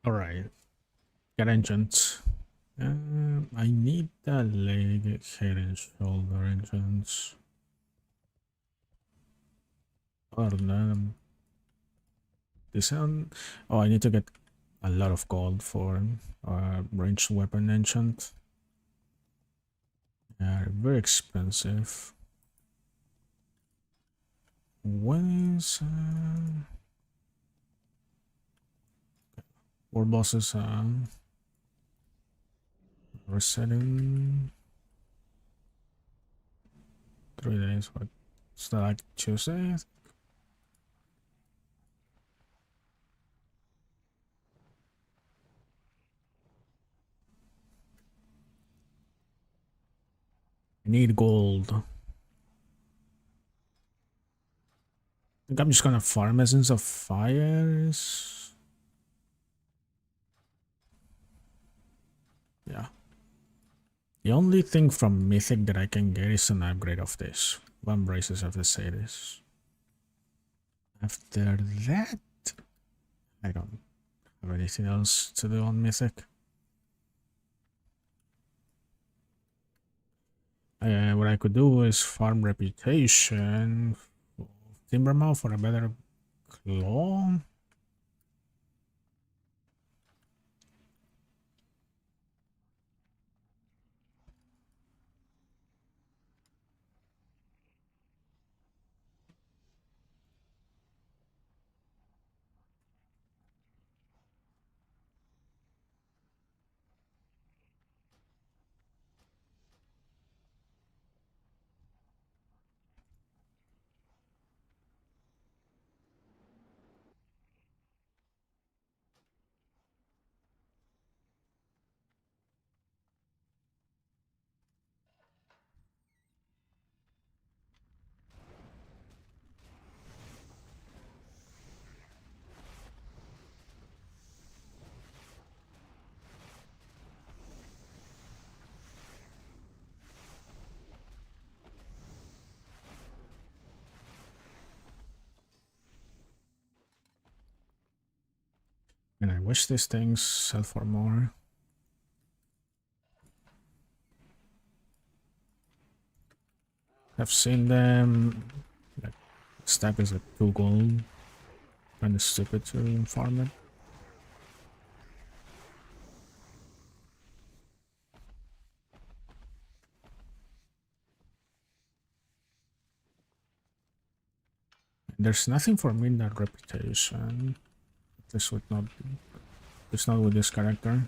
Alright. Get engines. I need the leg, head, and shoulder engines. Or this one. Oh, I need to get a lot of gold for ranged weapon enchant. Yeah, very expensive. When is world bosses resetting 3 days? What? Is that like Tuesday? I need gold. I think I'm just gonna farm Essence of Fires. Yeah. The only thing from Mythic that I can get is an upgrade of this. One braces of the Sadis. After that, I don't have anything else to do on Mythic. What I could do is farm Reputation, Timbermouth for a better claw. And I wish these things sell for more. I've seen them. Like, stack is at 2 gold. Kinda stupid to farm it. There's nothing for me in that Reputation. This would not be. It's not with this character.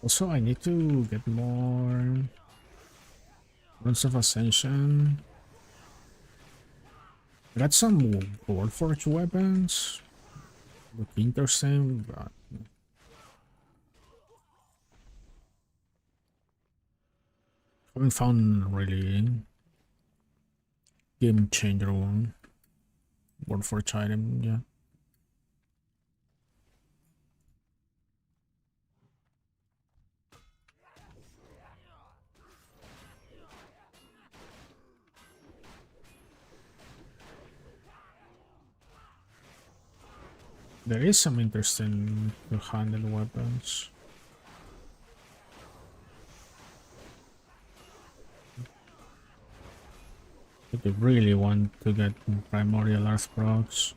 Also, I need to get more Runes of Ascension. I got some Warforged weapons. Look interesting, but haven't found really game changer one. Warforged item, yeah. There is some interesting two-handed weapons. If you really want to get primordial earth procs.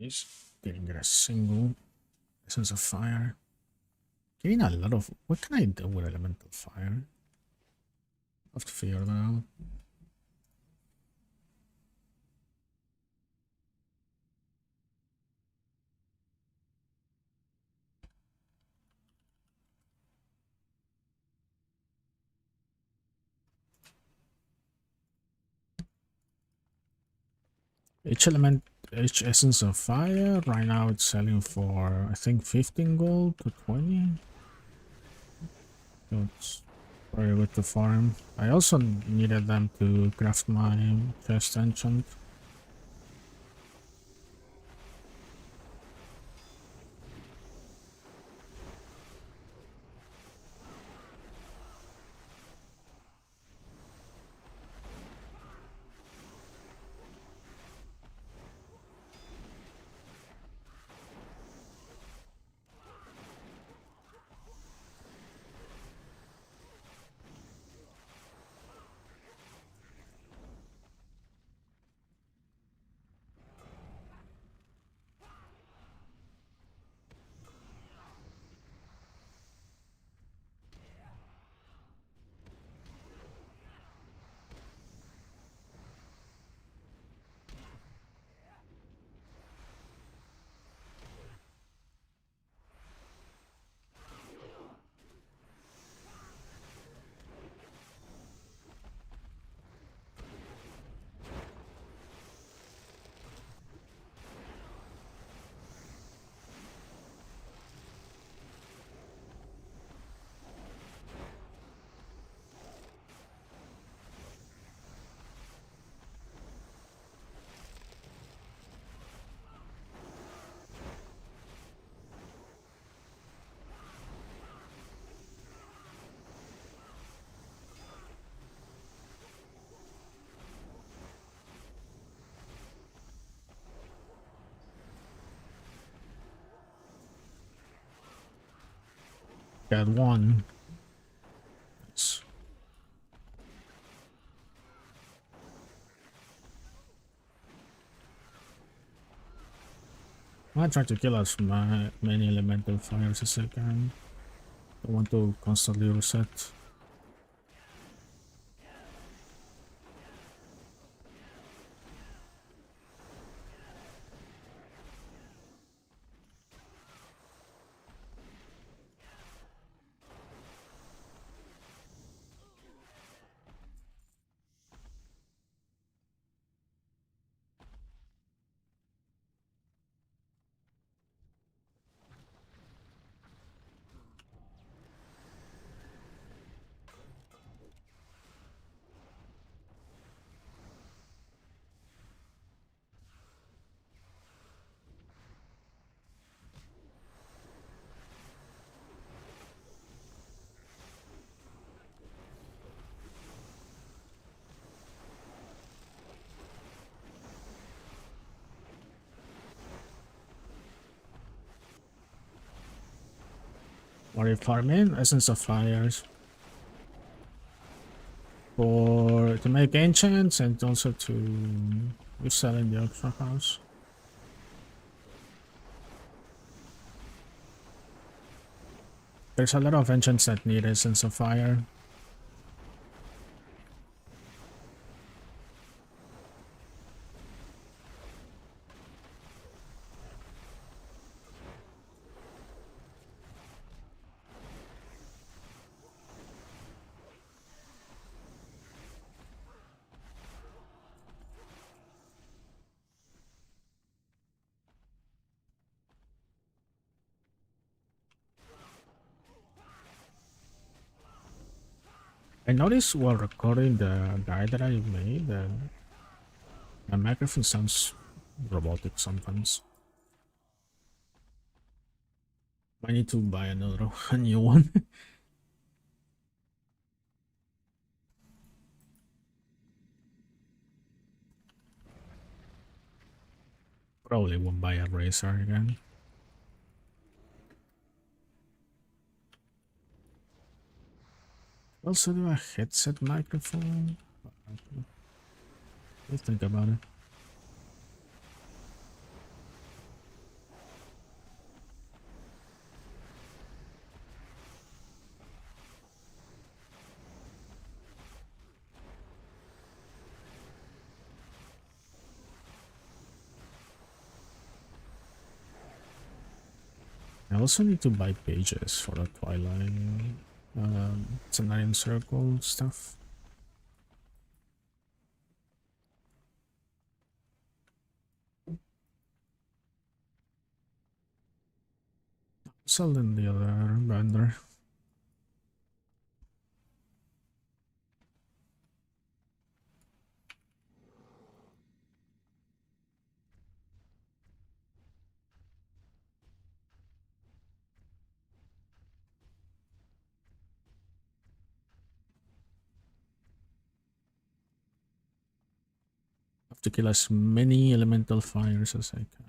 Yes. Didn't get a single Essence of Fire. Getting a lot of... What can I do with Elemental Fire? I have to figure that out. Each Essence of Fire, right now it's selling for, I think, 15 gold to 20. So it's very good to farm. I also needed them to craft my chest enchant. Got one. Nice. I try to kill as many elemental fires as I can. I want to constantly reset. What are you farming? Essence of Fires. To make enchants and also to resell in the auction house. There's a lot of enchants that need Essence of Fire. I noticed while recording the guide that I made that my microphone sounds robotic sometimes. I need to buy a new one. Probably won't buy a Razer again. Also do a headset microphone. Let's think about it. also need to buy pages for the Twilight. Cenarian Circle stuff. Sell in the other vendor. Have to kill as many elemental fires as I can.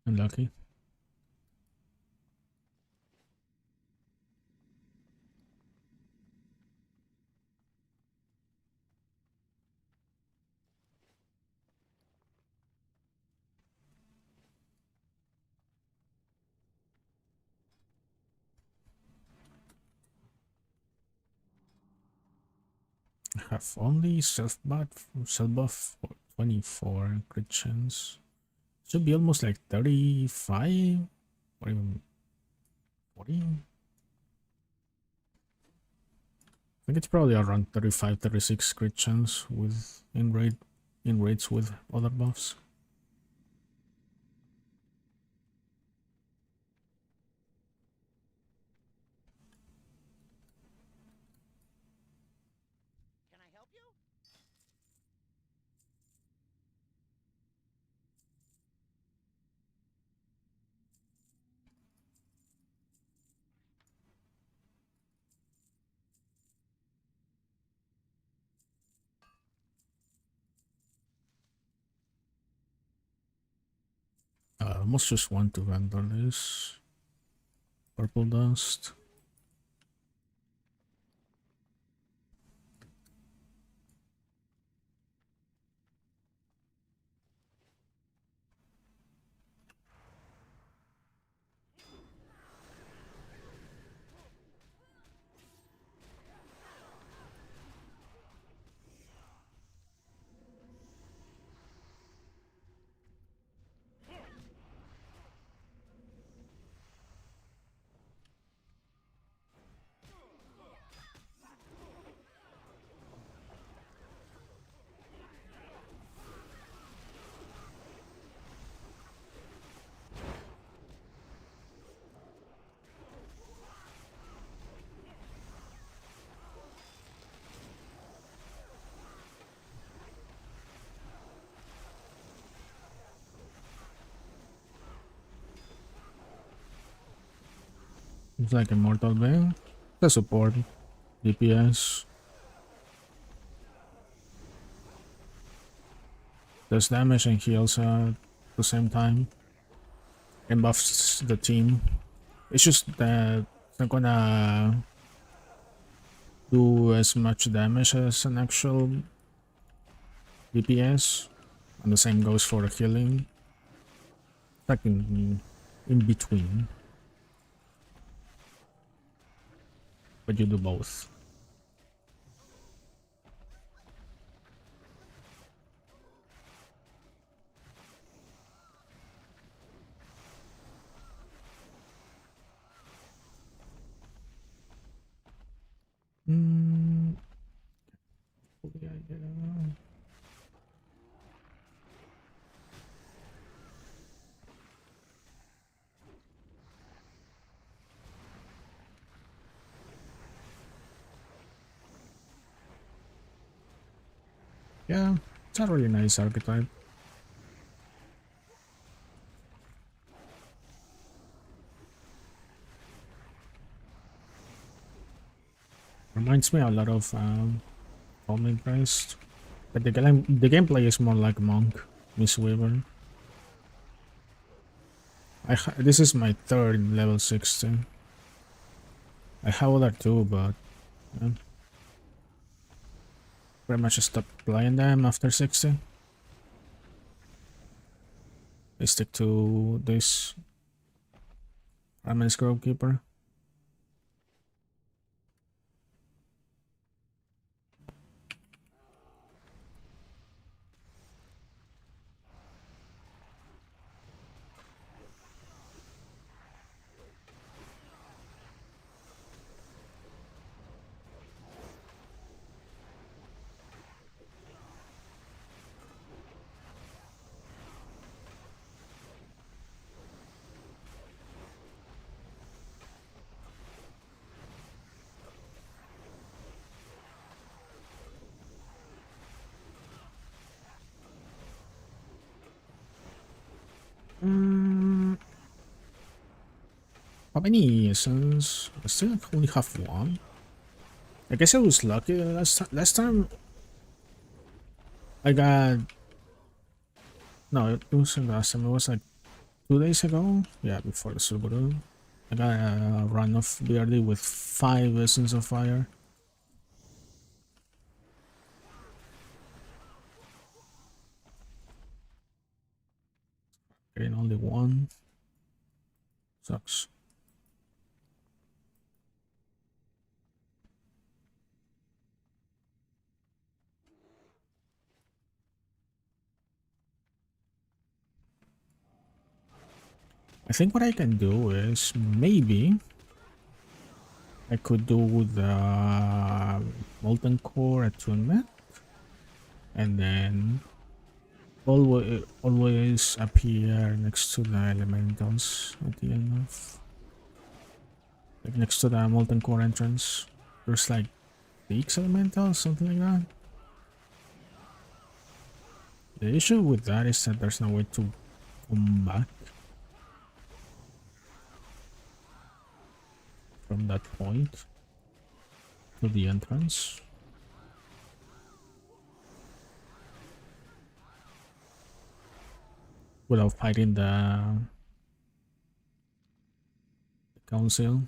Unlucky. I have only self buff for 24 crit chance. Should be almost like 35 or even 40. I think it's probably around 35, 36 crit chance with in rates with other buffs. Can I help you? Almost just want to vendor this. Purple dust. It's like Immortal Veil. The support. DPS. Does damage and heals at the same time. And buffs the team. It's just that it's not gonna do as much damage as an actual DPS. And the same goes for the healing. Like in between. But you do both. Yeah, it's a really nice archetype. Reminds me a lot of Homing Christ. But the gameplay is more like Monk, Miss Weaver. This is my third level 60. I have other two, but yeah, pretty much stop playing them after 60. I stick to this Primalist Grovekeeper. How many essence? I still only have one. I guess I was lucky last time I got... No, it wasn't last time. It was like 2 days ago. Yeah, before the Subaru. I got a run of BRD with 5 Essence of Fire. Getting only one. Sucks. I think what I can do is maybe I could do the Molten Core attunement and then always appear next to the elementals at the end of, like, next to the Molten Core entrance. There's like 6 elementals, something like that. The issue with that is that there's no way to come back from that point to the entrance without fighting the council.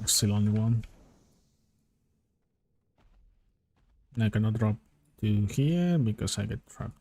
Still only one. And I cannot drop to here because I get trapped.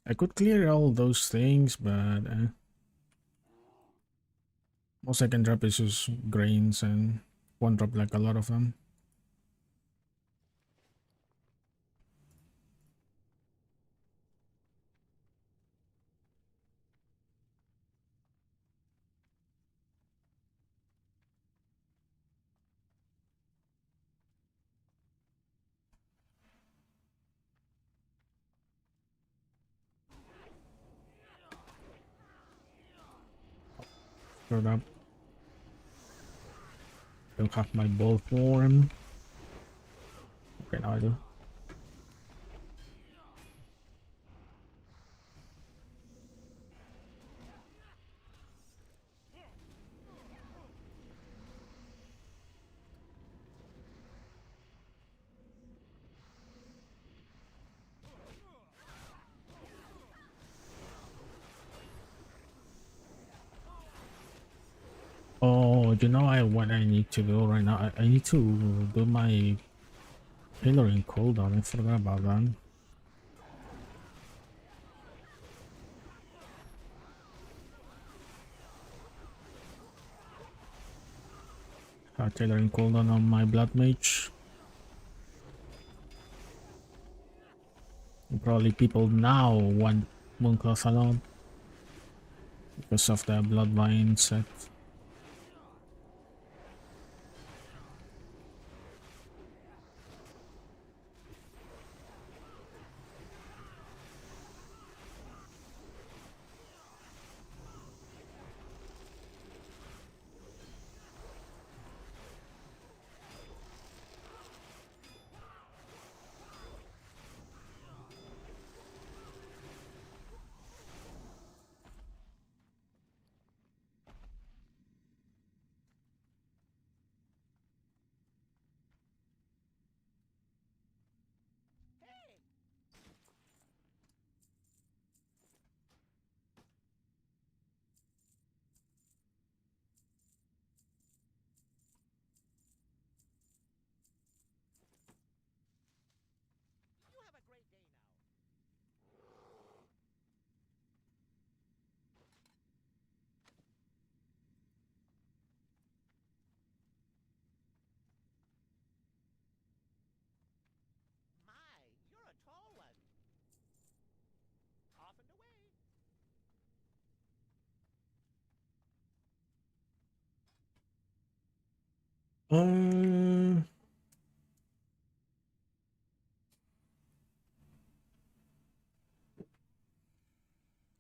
I could clear all those things, but most I can drop is just grains and one drop like a lot of them. Screwed up. Don't have my ball form. Okay, now I do. Oh, you know what I need to do right now? I need to do my Tailoring cooldown, I forgot about that. Tailoring cooldown on my Bloodmage. Probably people now want Mooncloth a lot because of the Bloodvine set. Uh,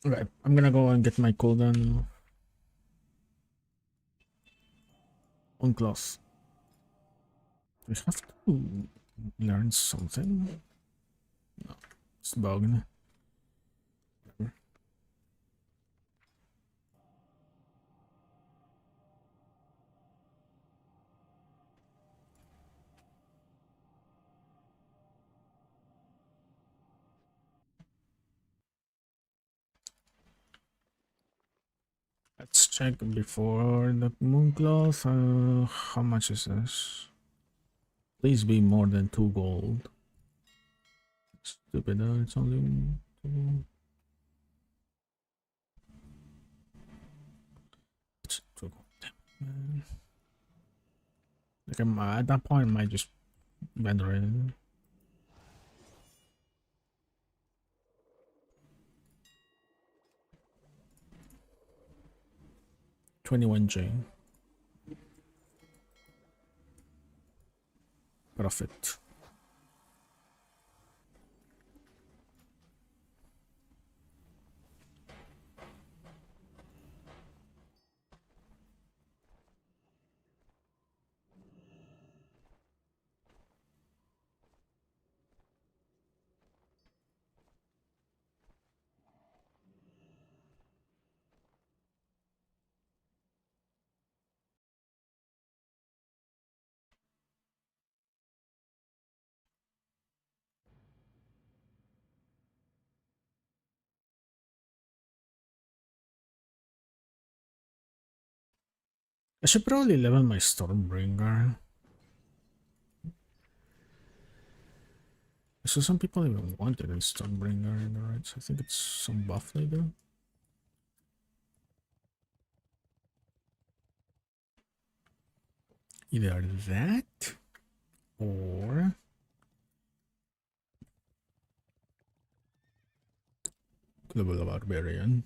okay, I'm gonna go and get my cooldown on cloth. We have to learn something. No, it's bugging. Let's check before the Mooncloth. How much is this? Please be more than 2 gold. Stupid, it's only 2. It's 2 gold. Damn. Like at that point, I might just vendor it. 21J. Profit. I should probably level my Stormbringer. So some people even wanted a Stormbringer in the right. I think it's some buff they do. Either that or Global Barbarian.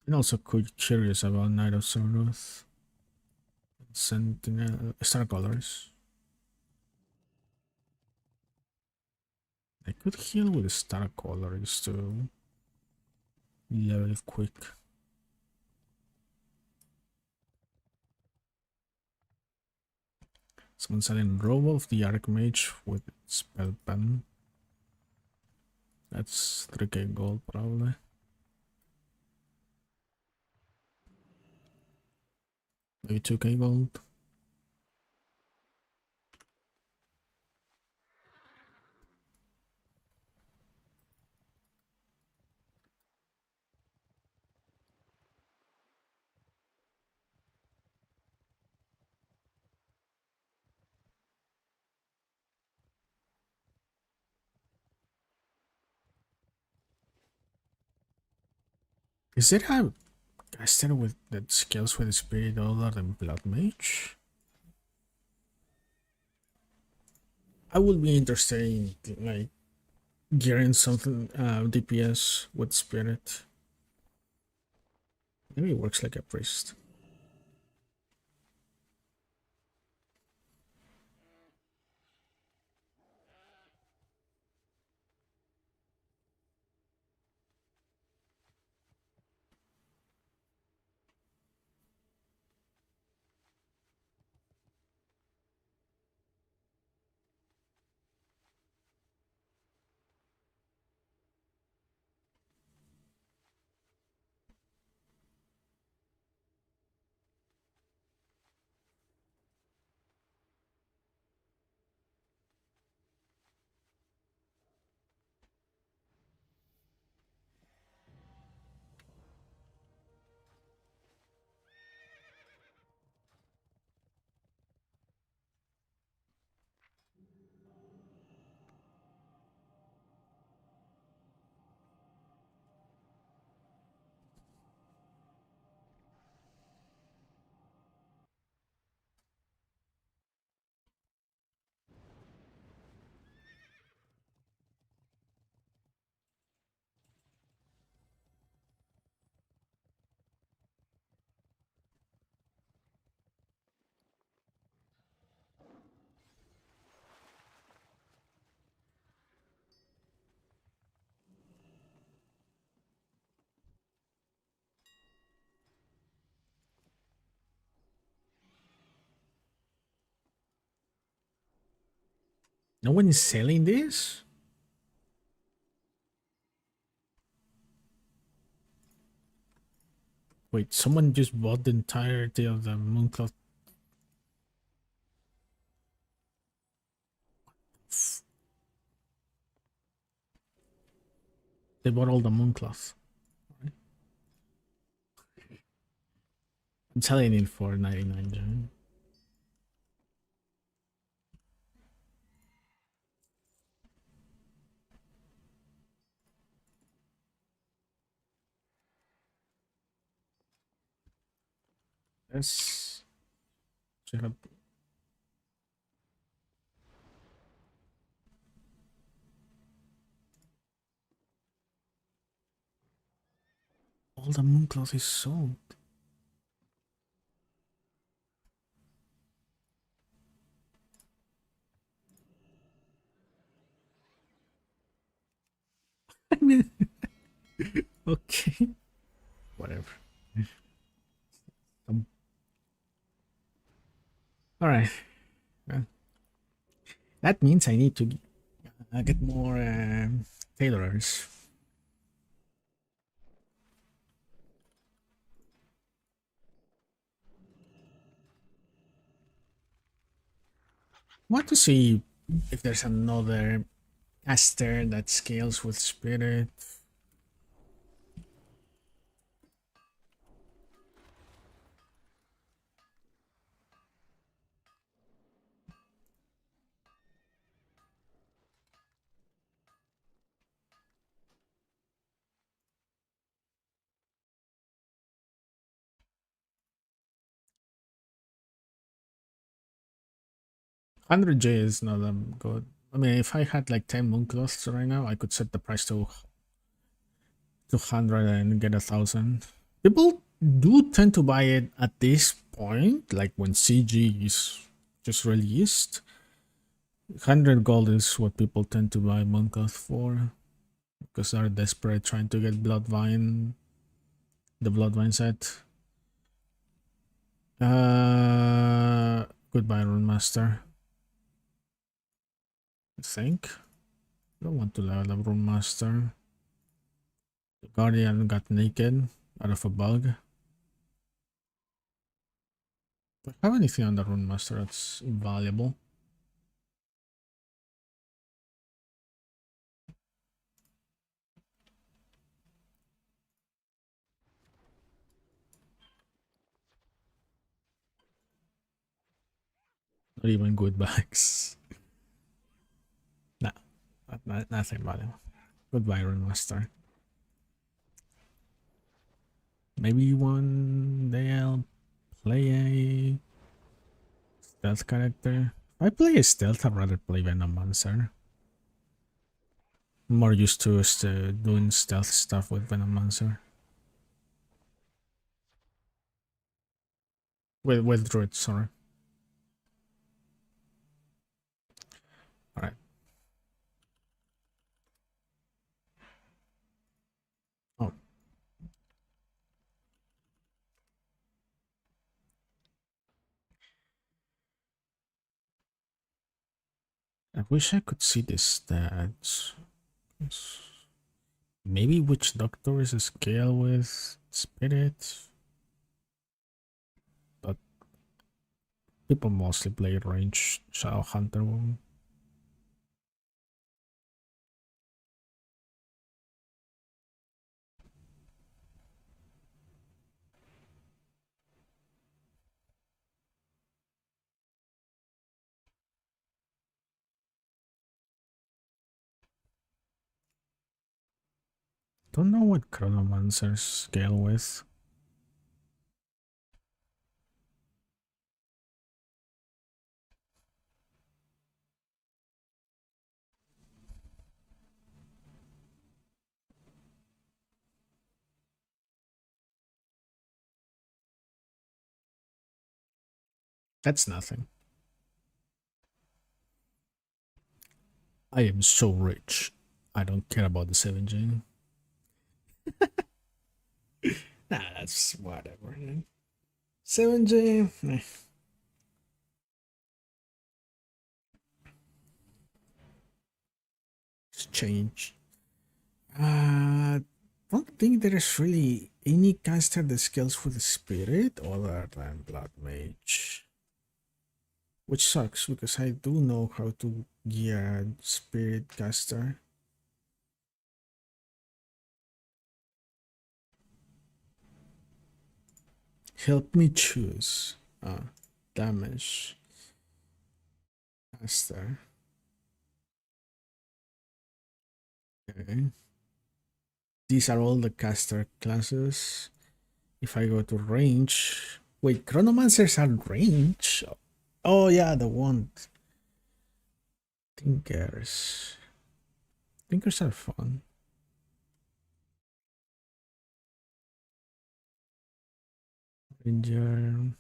And also curious about Knight of Sorrows. Sentinel Star Colors. I could heal with Star Colors to level quick. Someone selling Robe of the Archmage with Spell Pen. That's 3k gold probably. Maybe 2k gold. Is there a caster with that scales with spirit other than Bloodmage? I would be interested in like gearing something DPS with spirit. Maybe it works like a priest. No one is selling this? Wait, someone just bought the entirety of the Mooncloth. They bought all the Mooncloth. I'm selling it for 99 Jen. Let's check out all the Mooncloth is sold. I mean, okay, whatever. All right. That means I need to get more tailorers. Want to see if there's another caster that scales with spirit. 100J is not that good. I mean, if I had like 10 mooncloths right now, I could set the price to 200 and get 1,000. People do tend to buy it at this point, like when CG is just released. 100 gold is what people tend to buy mooncloth for, because they're desperate trying to get Bloodvine, the Bloodvine set. Goodbye, Rune Master. I think. I don't want to level up Rune Master. The Guardian got naked out of a bug. Do I have anything on the Rune Master that's valuable? Not even good bags. Nah, nothing valuable. Goodbye, Rune Master. Maybe one day I'll play a stealth character. If I play a stealth, I'd rather play Venomancer. I'm more used to doing stealth stuff with Venomancer. With Druid, sorry. Alright. Oh. I wish I could see the stats. Maybe Witch Doctor is a scale with Spirit. But people mostly play range Shadow Hunter one. Don't know what Chronomancer scale with. That's nothing. I am so rich. I don't care about the 7G. Nah, that's whatever. 7G. It's change. Don't think there is really any caster that scales with the spirit other than Bloodmage. Which sucks because I do know how to gear a spirit caster. Help me choose. Damage caster. Okay. These are all the caster classes. If I go to range, wait, Chronomancers are range? Oh yeah, the one. Thinkers. Thinkers are fun. Ranger.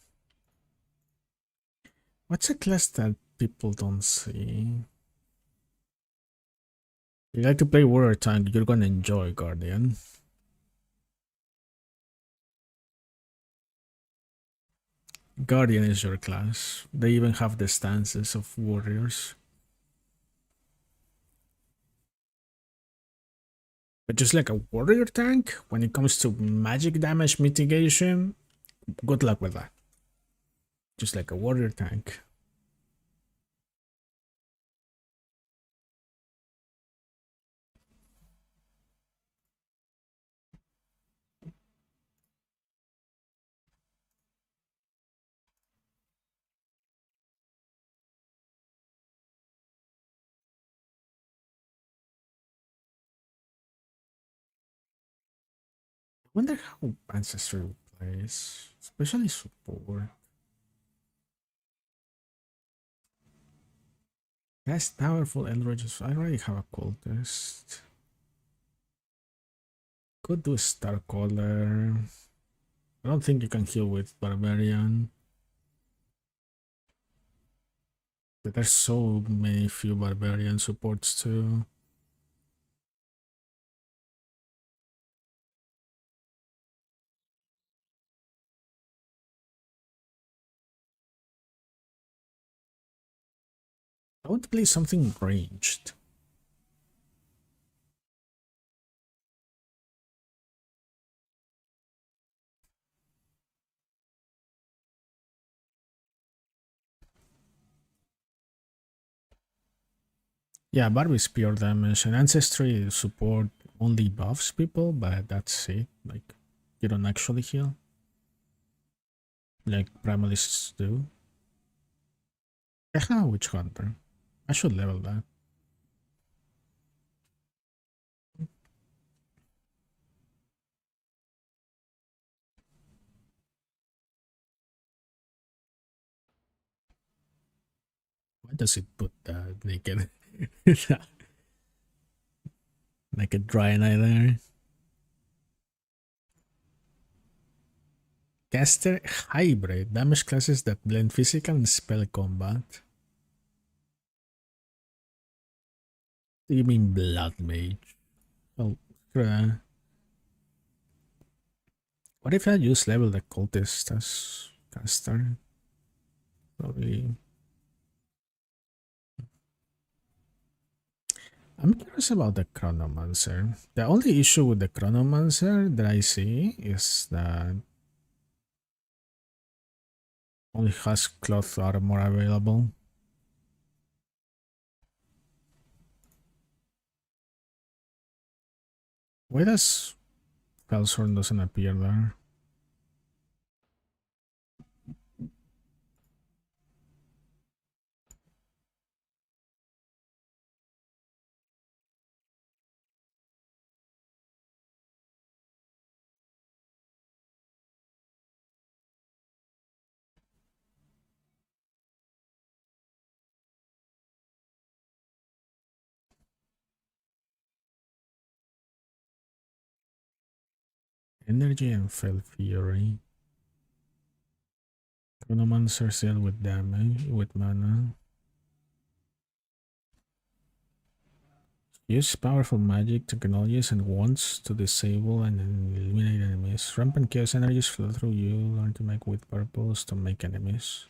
What's a class that people don't see? You like to play warrior tank, you're gonna enjoy Guardian. Guardian is your class. They even have the stances of warriors. But just like a warrior tank, when it comes to magic damage mitigation, good luck with that. Just like a warrior tank. I wonder how Ancestry plays, especially support. Best powerful Eldritch. I already have a cultist. Could do Star Caller. I don't think you can heal with Barbarian. But there's so many few Barbarian supports too. I want to play something ranged. Yeah, Barbie's pure damage and Ancestry support only buffs people, but that's it. Like, you don't actually heal. Like Primalists do. I have a Witch Hunter. I should level that. does it put the naked naked dry eye there? Caster hybrid damage classes that blend physical and spell combat. Do you mean Bloodmage? Oh, what if I use level the cultist as caster? Probably. I'm curious about the Chronomancer. The only issue with the Chronomancer that I see is that only has cloth armor available. Why does Felshorn doesn't appear there? Energy and Fell Fury. Chronomancer seal with damage, with mana. Use powerful magic technologies and wands to disable and eliminate enemies. Rampant chaos energies flow through you. Learn to make with purpose to make enemies.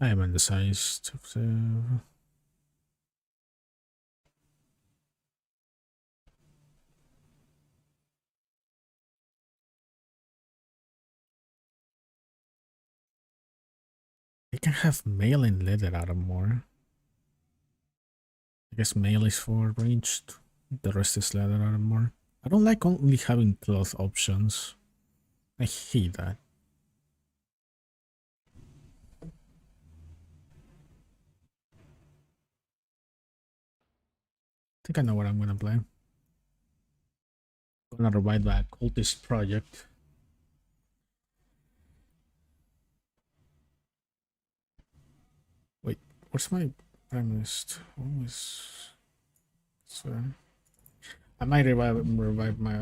I am undecided. They can have mail and leather armor. I guess mail is for ranged. The rest is leather armor. I don't like only having cloth options. I hate that. I think I know what I'm gonna play. Gonna revive the cultist project. Wait, where's my Primalist? Always. So I might revive my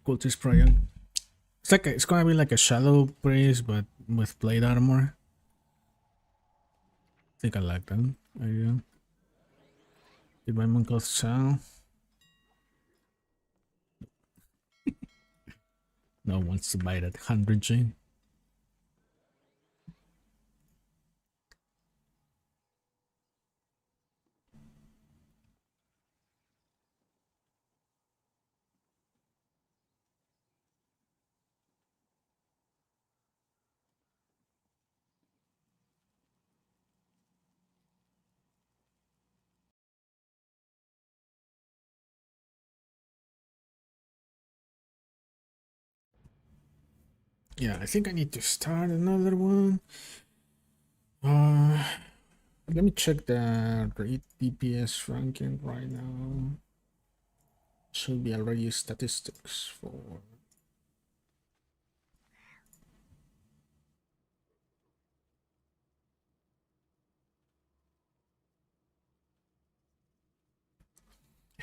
cultist project. It's gonna be like a shadow priest, but with plate armor. I think I like that idea. Did my monk cloth sell? No one wants to buy that 100G. Yeah, I think I need to start another one. Let me check the rate DPS ranking right now. Should be already statistics for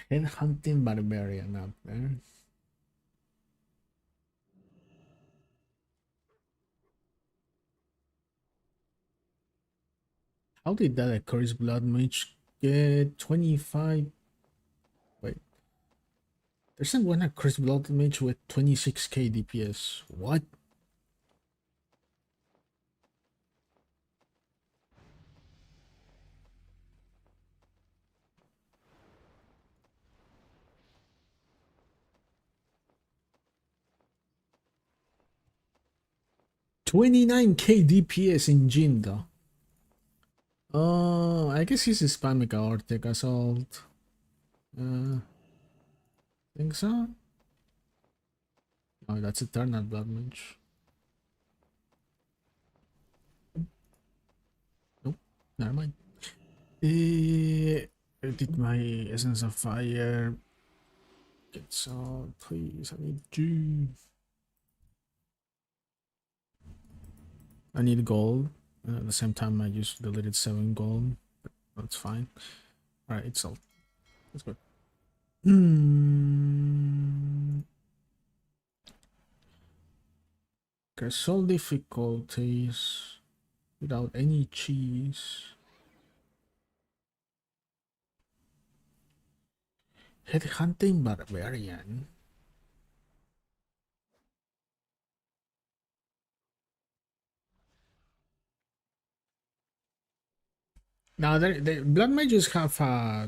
head hunting barbarian up there. How did that Accursed Bloodmage get 25? Wait, there's not one Accursed Bloodmage with 26k DPS. What? $29k DPS in Jinda. Oh, I guess he's spamming Aortic Assault. Think so? Oh, that's Eternal Bloodmage. Nope, never mind. Did my Essence of Fire get so? Please, I need you. I need gold. At the same time, I just deleted 7 gold. But that's fine. Alright, so that's good. Hmm. Casual difficulties without any cheese. Headhunting barbarian. Now, the blood mages have uh,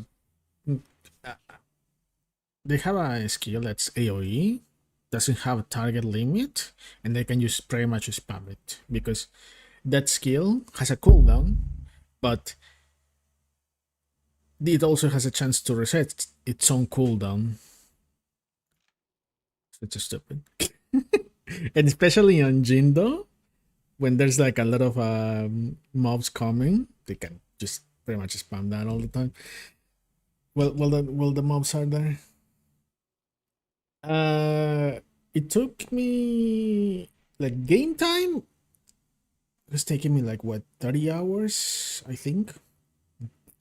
they have a skill that's AoE, doesn't have a target limit, and they can just pretty much spam it because that skill has a cooldown, but it also has a chance to reset its own cooldown. It's just stupid. And especially on Jindo, when there's like a lot of mobs coming, they can just pretty much spam that all the time. Well, the mobs are there. Uh, it took me like game time. It's taking me like what 30 hours, I think.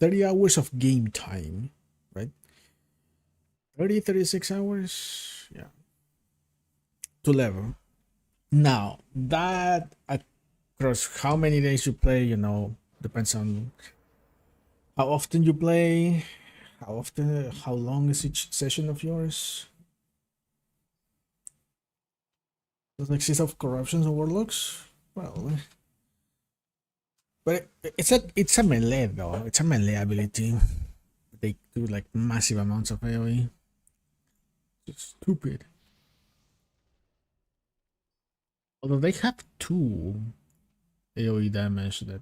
30 hours of game time, right? 36 hours, yeah, to level. Now that across how many days you play, depends on how often you play, how long is each session of yours. Does it exist of corruptions and warlocks? Well, but it's a melee though. It's a melee ability. They do like massive amounts of AoE. It's stupid. Although they have two AoE damage that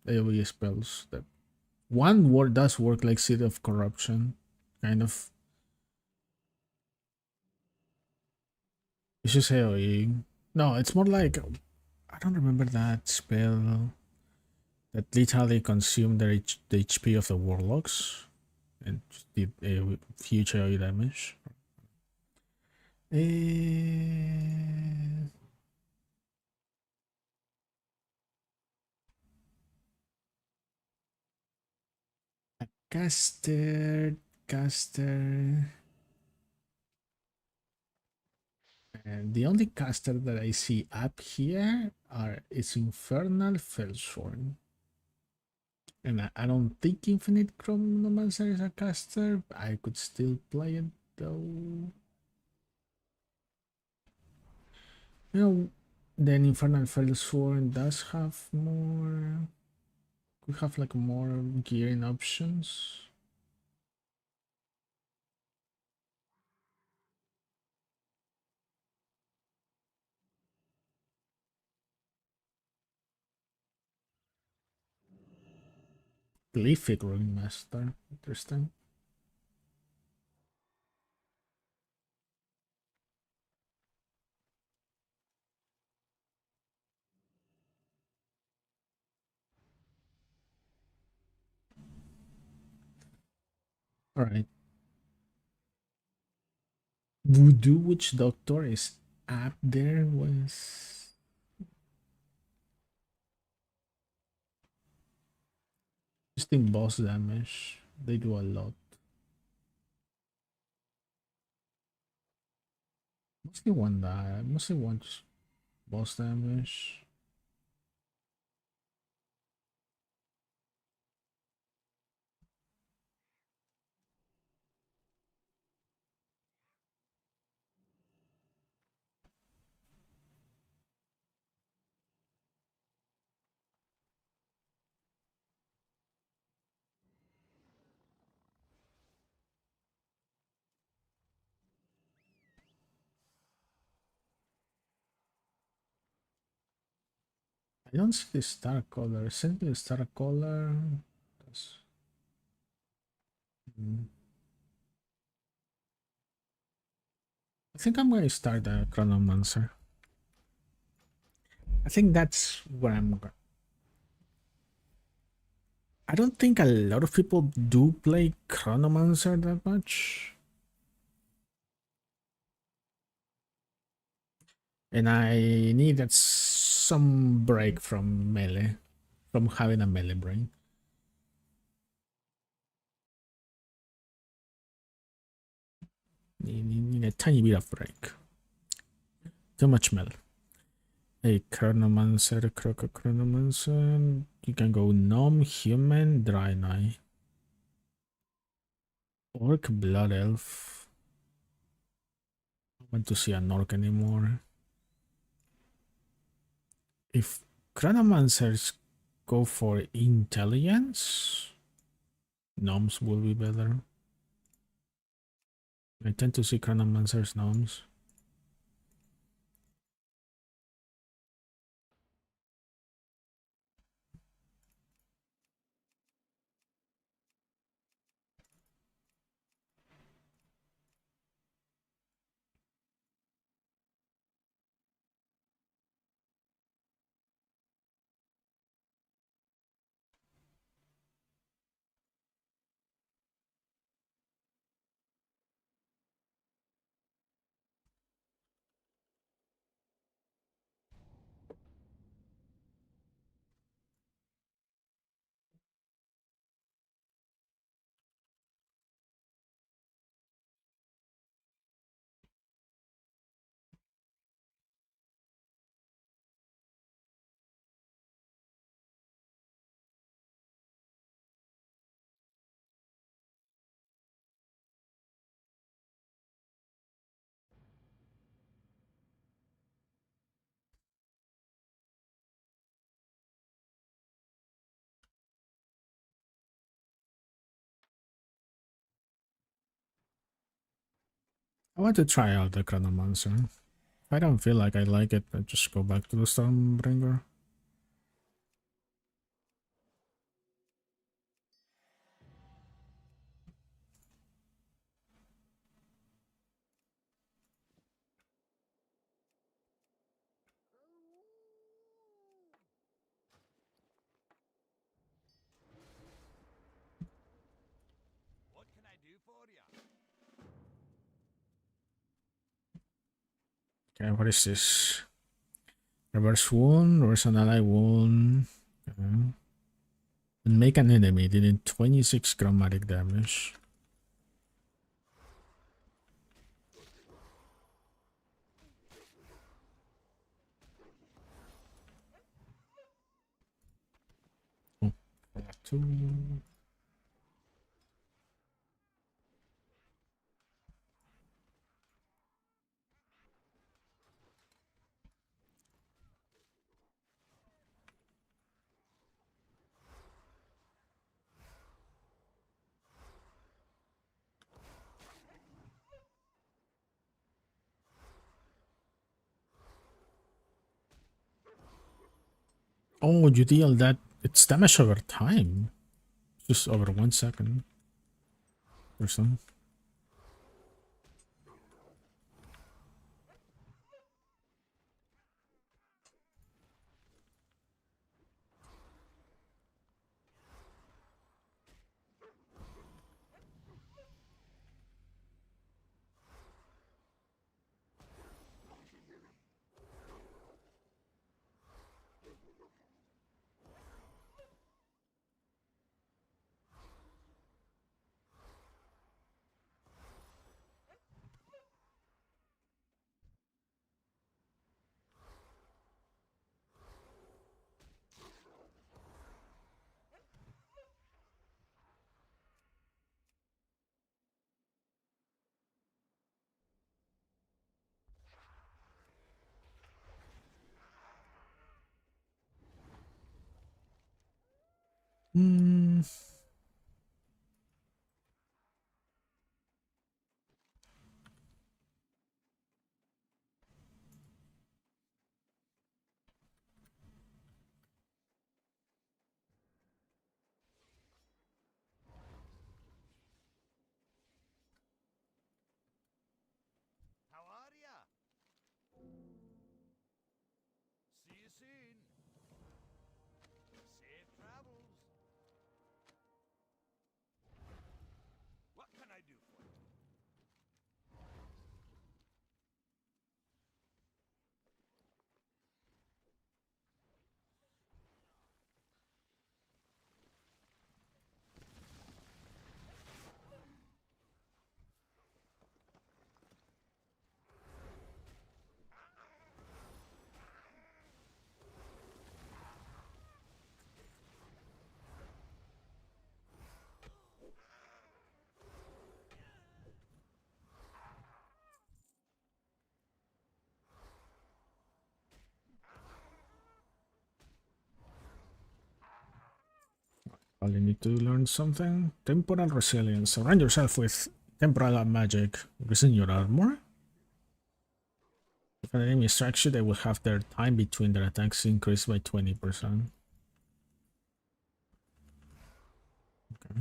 AoE spells that one word does work like Seed of Corruption, kind of. It's just AoE. No, it's more like I don't remember that spell that literally consumed the HP of the warlocks and just did a huge AoE damage. Eh, caster, caster. And the only caster that I see up here is Infernal Fellsworn. And I don't think Infinite Chronomancer is a caster. I could still play it though. Then Infernal Fellsworn does have more. Could have like more gearing options. Glyphic Ruin Master. Interesting. Alright. Voodoo Witch Doctor is up there with just in boss damage. They do a lot. Mostly one die. Mostly one boss damage. I don't see the star color. Send me the star color. Hmm. I think I'm going to start the Chronomancer. I think that's where I'm going. I don't think a lot of people do play Chronomancer that much. And I need that some break from melee, from having a melee brain. Need a tiny bit of break. Too much melee. A Chronomancer, Chronomancer. You can go Gnome, Human, Draenei. Orc, Blood Elf. I don't want to see an Orc anymore. If Chronomancers go for Intelligence, Gnomes will be better. I tend to see Chronomancers Gnomes. I want to try out the Chronomancer. If I don't feel like I like it, I just go back to the Stormbringer. Okay, what is this? Reverse wound, reverse an ally wound. Okay. And make an enemy dealing 26 chromatic damage. Oh, 2. Oh, you deal that. It's damage over time. Just over 1 second or something. Hmm. Probably need to learn something. Temporal resilience. Surround yourself with temporal magic. Increasing your armor. If an enemy strikes you, they will have their time between their attacks increased by 20%. Okay.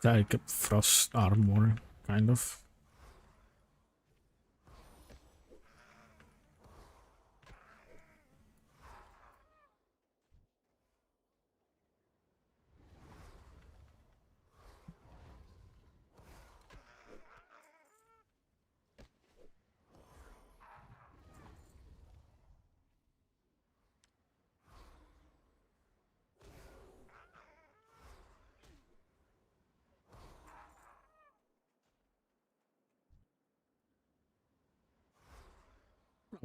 Like frost armor, kind of.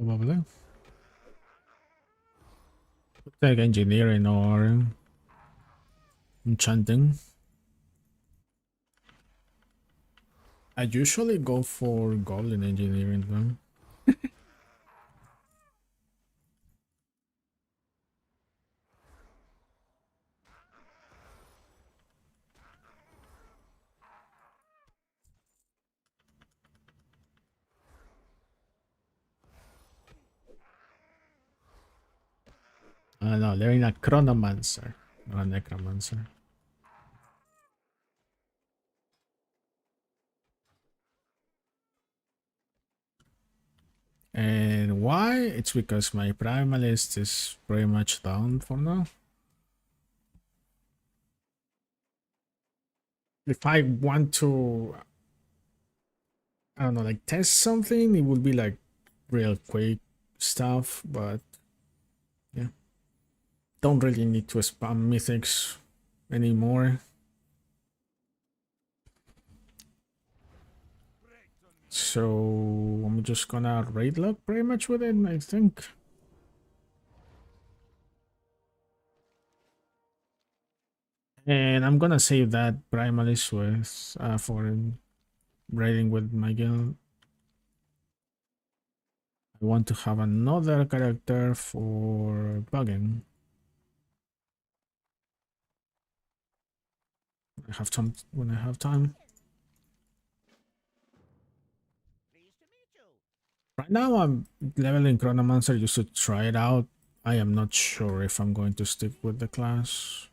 Probably. Like engineering or enchanting. I usually go for goblin engineering though. No, they're in a chronomancer, not a necromancer. And why? It's because my Primalist is pretty much down for now. If I want to, I don't know, like test something, it would be like real quick stuff, but yeah. Don't really need to spam mythics anymore. So I'm just gonna raid luck pretty much with it, I think. And I'm gonna save that Primalist with for raiding with my guild. I want to have another character for bugging. I have some when I have time. Right now I'm leveling Chronomancer just to try it out. I am not sure if I'm going to stick with the class.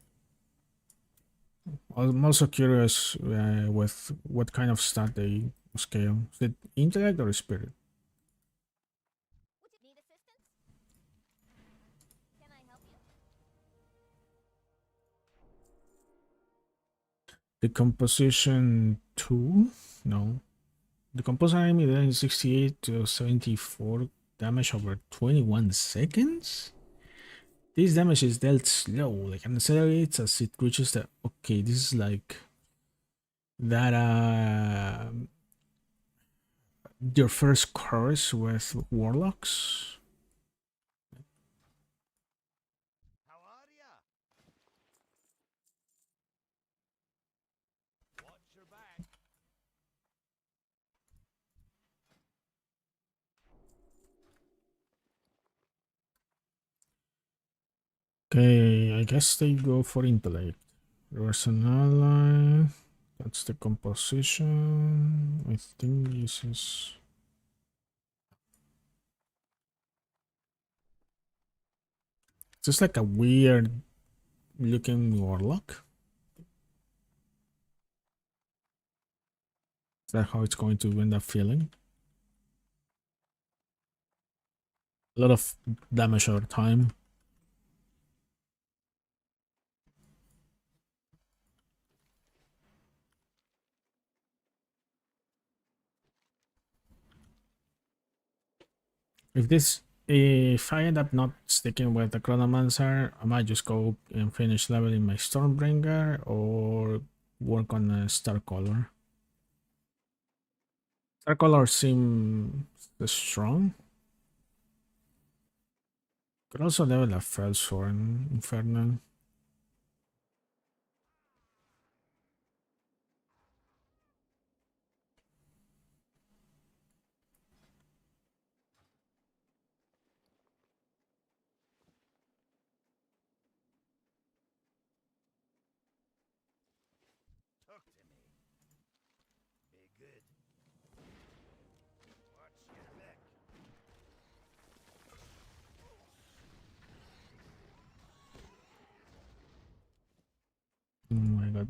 I'm also curious with what kind of stat they scale. Is it intellect or spirit? The composition 2? No. The composite enemy then 68 to 74 damage over 21 seconds? This damage is dealt slow, like and accelerates as it reaches the. Okay, this is like that your first curse with warlocks. Okay, I guess they go for intellect. There's an ally. That's the composition. I think this is. Just like a weird looking warlock. Is that how it's going to end up feeling? A lot of damage over time. If I end up not sticking with the Chronomancer, I might just go and finish leveling my Stormbringer or work on a Star Color. Star Color seems strong. Could also level a Fellsworn Inferno.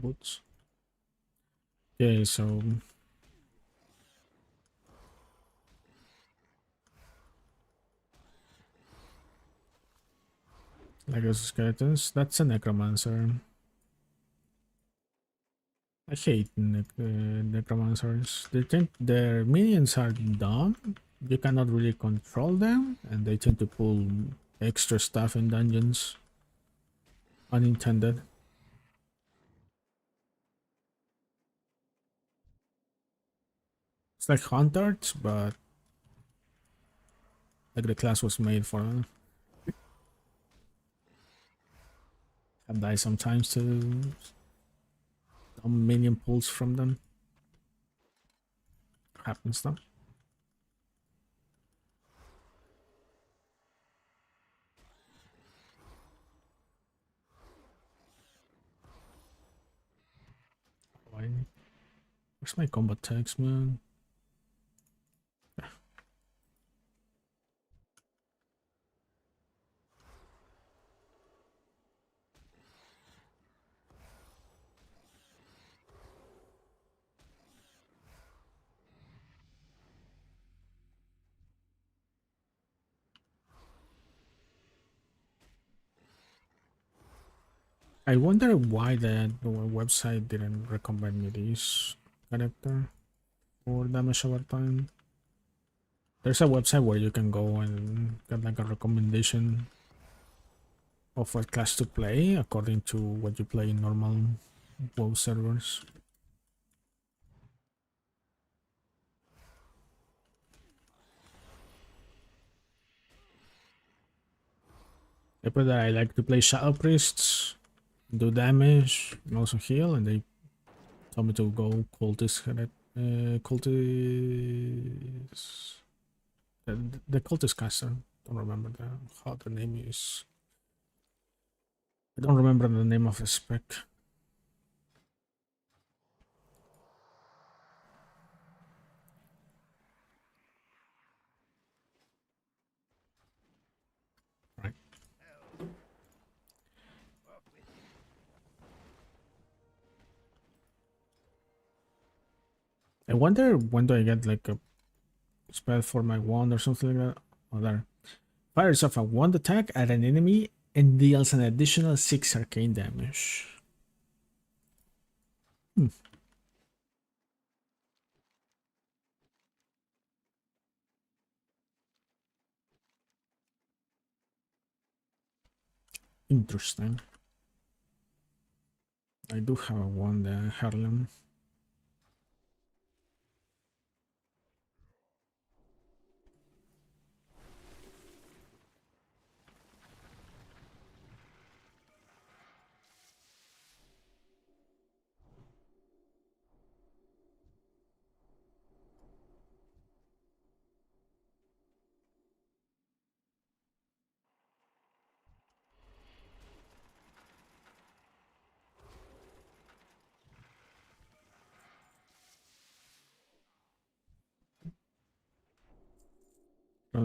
boots. Okay, so Lego skeletons. That's a necromancer. I hate necromancers. They think their minions are dumb. You cannot really control them, and they tend to pull extra stuff in dungeons. Unintended. It's like hunters, but like the class was made for them. I die sometimes to dumb minion pulls from them. Happens though. Why? Where's my combat text, man? I wonder why the website didn't recommend me this character for damage over time. There's a website where you can go and get like a recommendation of what class to play according to what you play in normal WoW servers. I put that I like to play Shadow Priests, do damage, and also heal, and they told me to go cultist, cultist, the cultist caster. Don't remember how the name is. I don't remember the name of the spec. Right. I wonder when do I get like a spell for my wand or something like that. Oh, there. Fires off a wand attack at an enemy and deals an additional 6 arcane damage. Interesting. I do have a wand there, Harlem.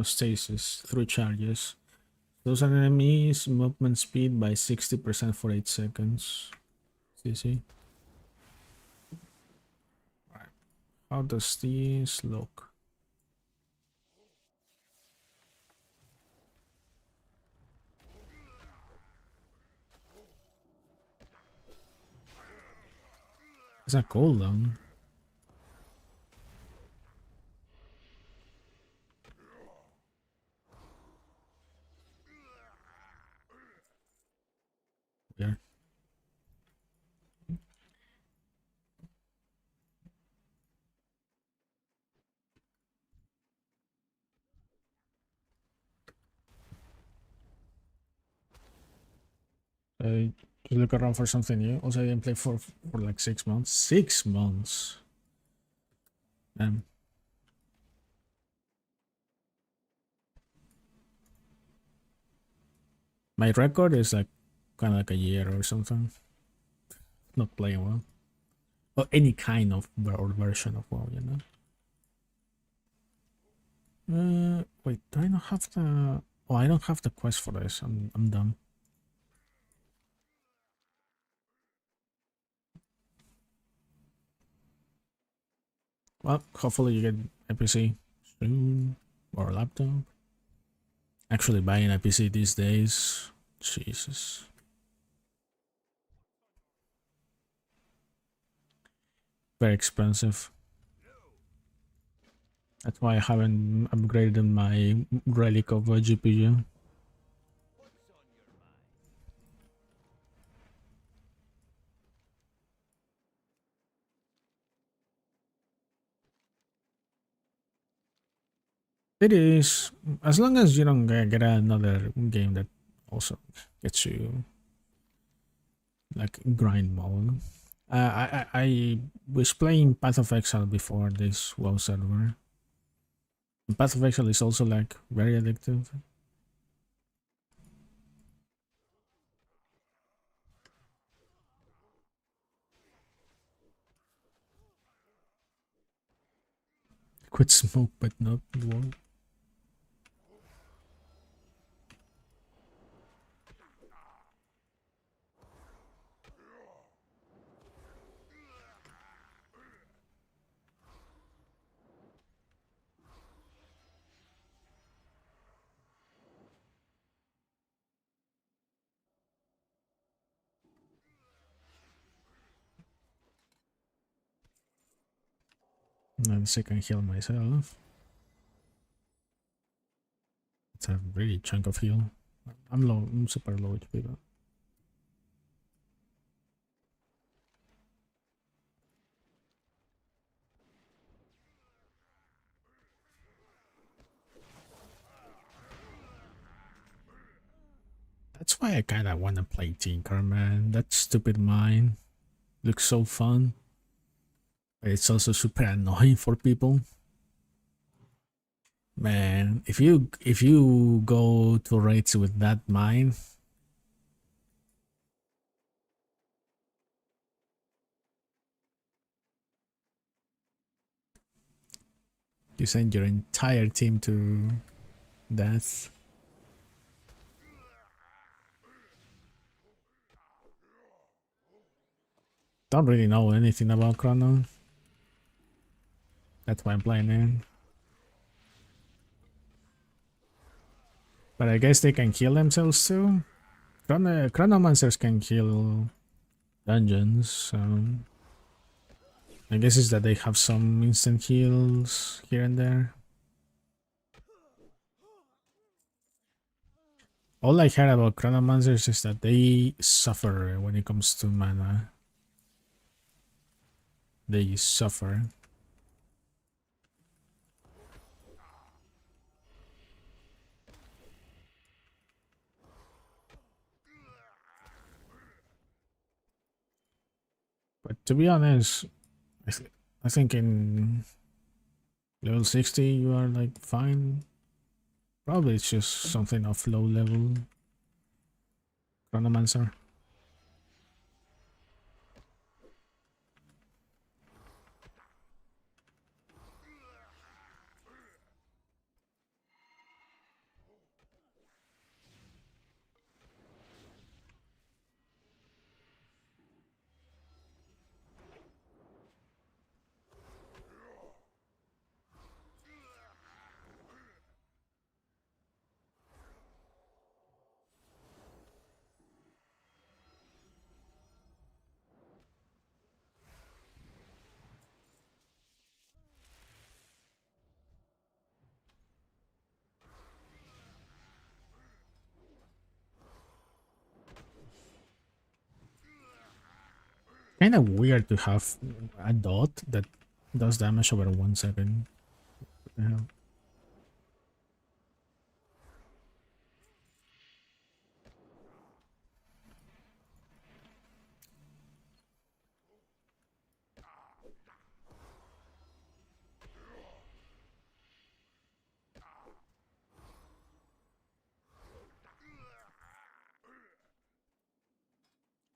Stasis, 3 charges. Those are enemies movement speed by 60% for 8 seconds. See? Right. How does this look? It's a cooldown. Yeah. Just look around for something new. Also, I didn't play for like 6 months. 6 months. My record is like kind of like a year or something. Not playing well. Or any kind of version of WoW, you know. Wait, do I not have the? Oh, I don't have the quest for this. I'm dumb. Well, hopefully you get a PC soon or a laptop. Actually, buying a PC these days, Jesus, very expensive. That's why I haven't upgraded my relic of a GPU. It is, as long as you don't get another game that also gets you like grind mode. I was playing Path of Exile before this WoW server. Path of Exile is also like very addictive. Quit smoke, but not WoW. And so I can heal myself. It's a really chunk of heal. I'm low. I'm super low HP. But that's why I kind of want to play Tinker, man. That stupid mine looks so fun. But it's also super annoying for people. Man, if you go to raids with that mine, you send your entire team to death. Don't really know anything about Chrono. That's why I'm playing it. But I guess they can heal themselves too. Chronomancers can heal dungeons, so I guess it's that they have some instant heals here and there. All I heard about Chronomancers is that they suffer when it comes to mana. They suffer. But to be honest, I think in level 60 you are like fine. Probably it's just something of low level Chronomancer. Kind of weird to have a dot that does damage over 1 second. What the hell?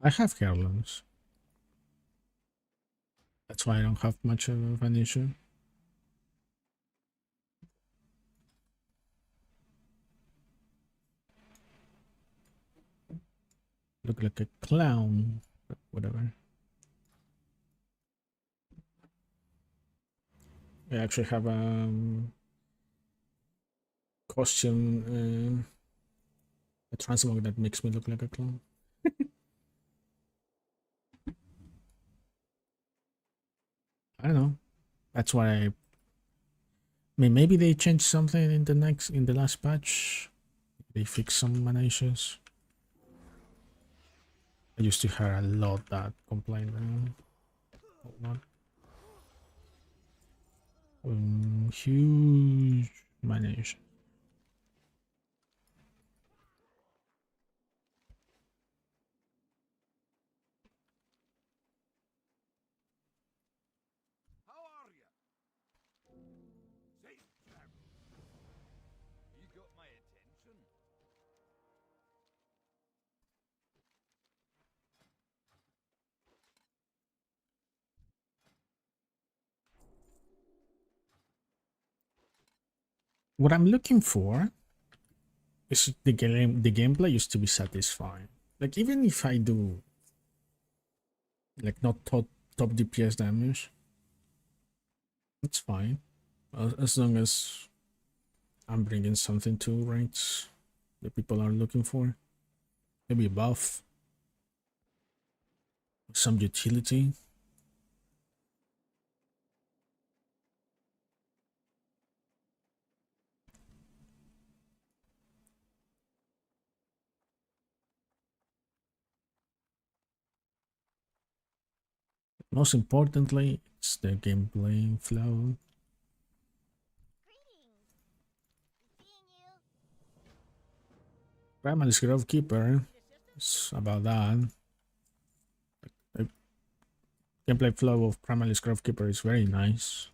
I have heirlooms. That's why I don't have much of an issue. Look like a clown, but whatever. I actually have a costume, a transmog that makes me look like a clown. I don't know. That's why I mean, maybe they changed something in the last patch. They fixed some mana issues. I used to hear a lot that complaint. Not huge mana issue. What I'm looking for is the game. The gameplay used to be satisfying. Like even if I do like not top DPS damage, it's fine. As long as I'm bringing something to ranks that people are looking for. Maybe a buff, some utility. Most importantly, it's the gameplay flow. Primalist Grovekeeper. It's about that. The gameplay flow of Primalist Grovekeeper is very nice.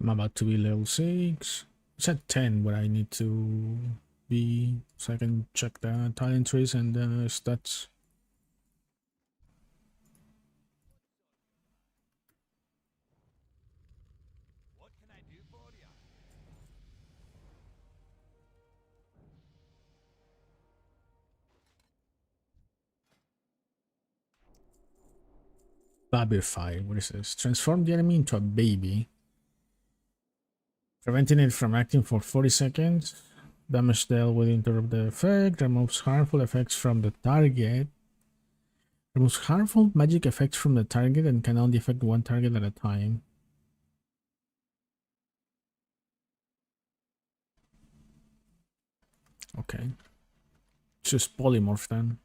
I'm about to be level 6. It's at 10 where I need to be so I can check the talent trees and the stats. Babify, what is this? Transform the enemy into a baby, preventing it from acting for 40 seconds. Damage dealt will interrupt the effect, removes harmful effects from the target. Removes harmful magic effects from the target and can only affect one target at a time. Okay. Just polymorph then.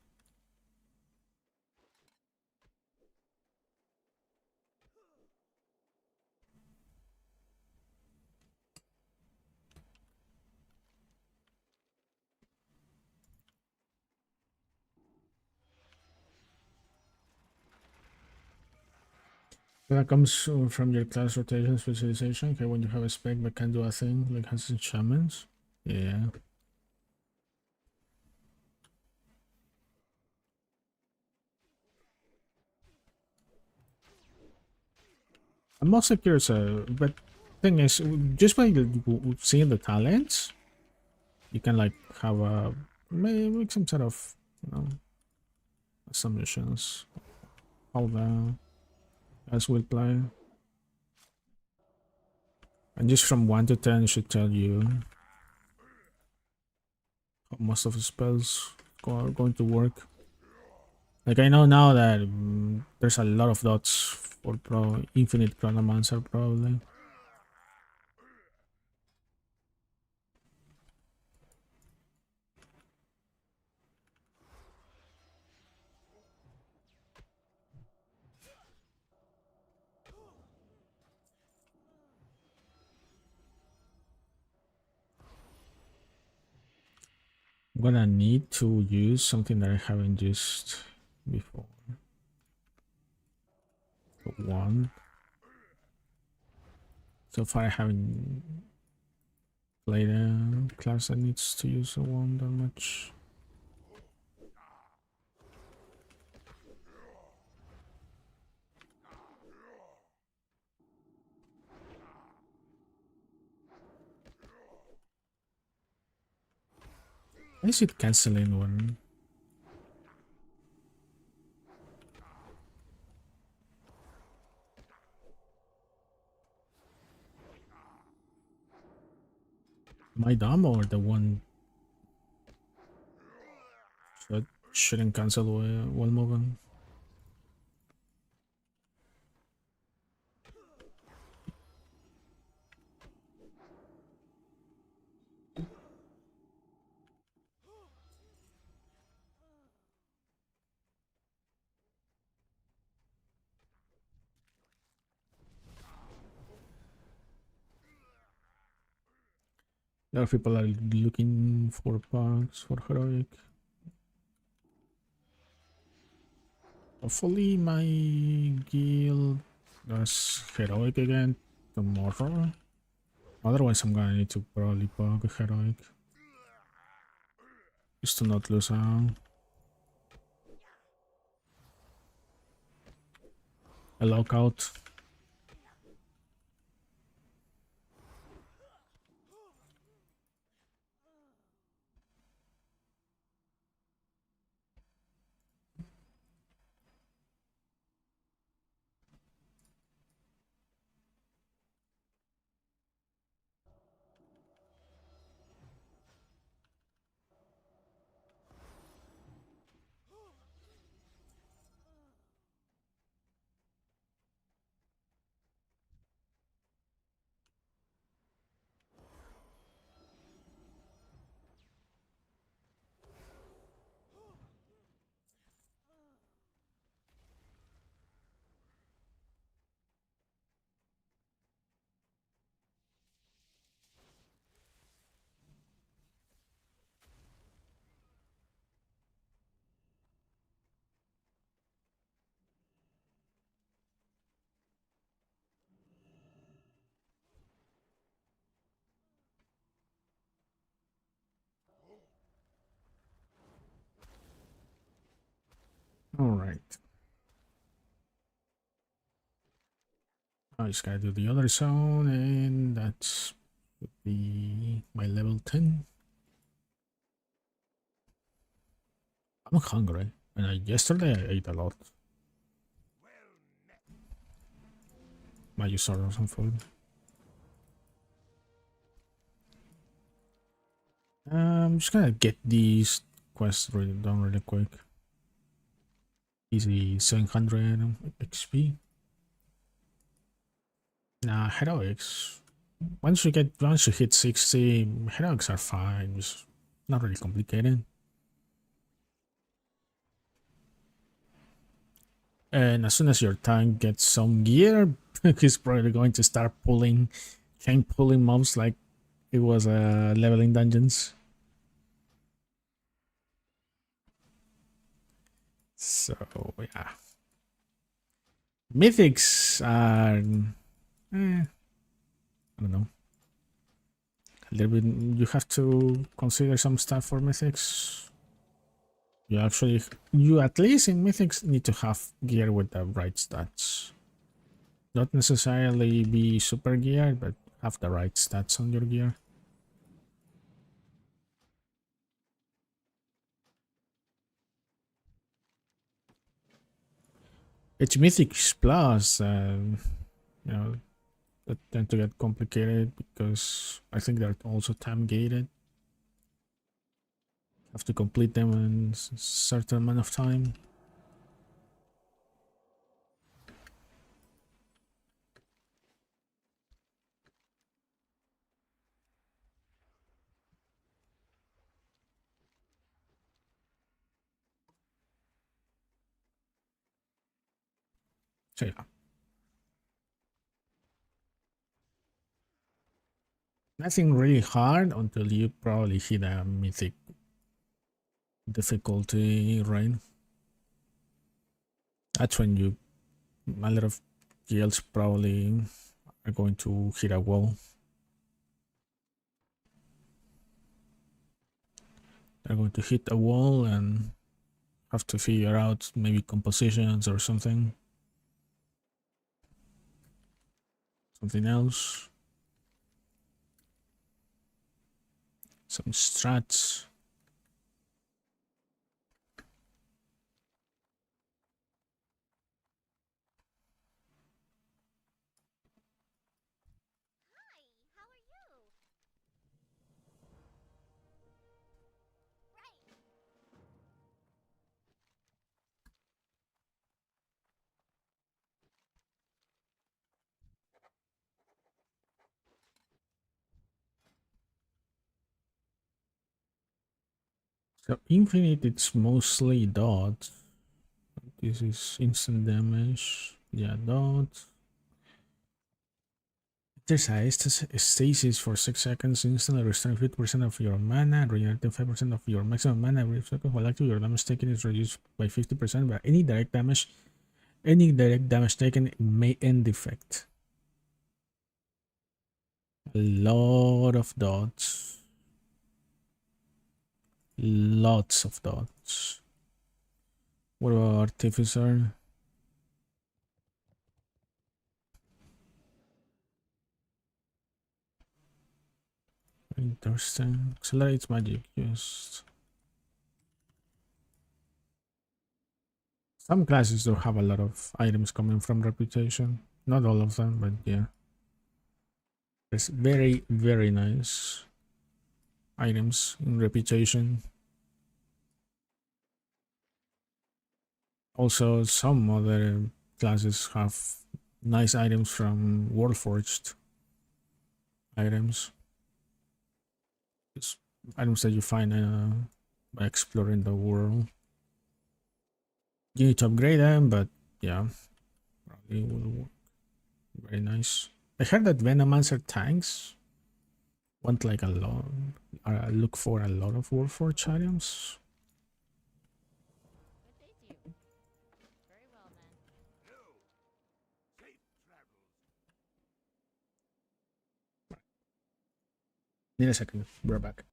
That comes from your class rotation specialization. Okay, when you have a spec but can't do a thing, like has shamans. Yeah. I'm also curious, but thing is, just by seeing the talents, you can like have a make some sort of assumptions how the guys will play, and just from 1 to 10, it should tell you how most of the spells are going to work. Like I know now that there's a lot of dots or infinite Chronomancer probably. I'm gonna need to use something that I haven't used before. One. So far I haven't played a class that needs to use a wand that much. Why is it canceling one? My dam or the one that shouldn't cancel while moving? A lot of people are looking for packs for heroic. Hopefully my guild does heroic again tomorrow. Otherwise I'm gonna need to probably pack a heroic. Just to not lose a lockout. Alright. I just gotta do the other zone, and that's my level 10. I'm hungry, and yesterday I ate a lot. Might just order some food. I'm just gonna get these quests done really quick. Easy 700 XP. Nah, heroics. Once you hit 60, heroics are fine. It's not really complicated. And as soon as your tank gets some gear, he's probably going to start chain pulling mobs like it was leveling dungeons. So yeah, mythics are, I don't know. A little bit. You have to consider some stuff for mythics. You at least in mythics need to have gear with the right stats. Not necessarily be super geared, but have the right stats on your gear. It's mythics plus, you know, that tend to get complicated because I think they're also time gated. Have to complete them in a certain amount of time. So yeah, nothing really hard until you probably hit a mythic difficulty, right? That's when you a lot of guilds probably are going to hit a wall. They're going to hit a wall and have to figure out maybe compositions or something else, some strats. So infinite, it's mostly dot. This is instant damage. Yeah, dot. There's a stasis for 6 seconds, instantly restoring 50% of your mana, regenerating 5% of your maximum mana every second. While active, your damage taken is reduced by 50%, but any direct damage taken may end effect. A lot of dots. Lots of dots. What about Artificer? Interesting. Accelerates magic. Just some classes do have a lot of items coming from reputation. Not all of them, but yeah. There's very, very nice items in reputation. Also, some other classes have nice items from Warforged items. Just items that you find by exploring the world. You need to upgrade them, but yeah, probably will work. Very nice. I heard that Venomancer tanks want like a lot, look for a lot of Warforged items. Need a second, we're back.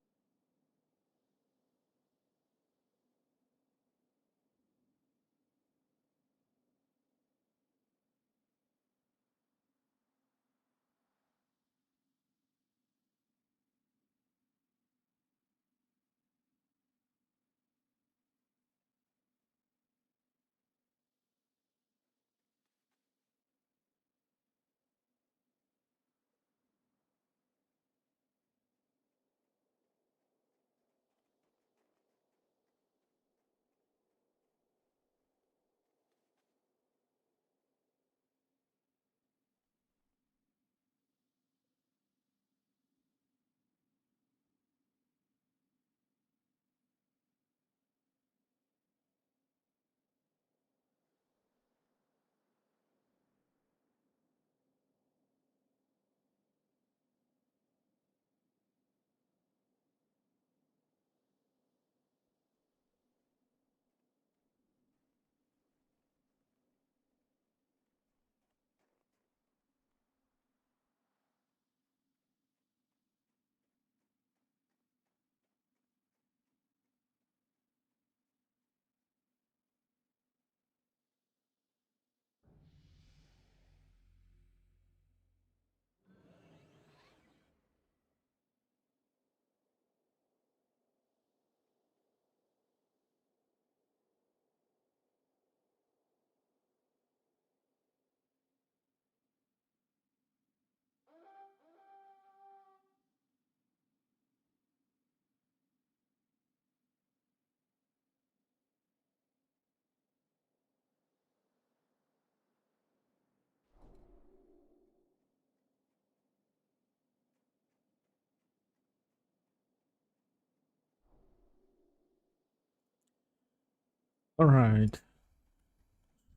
All right,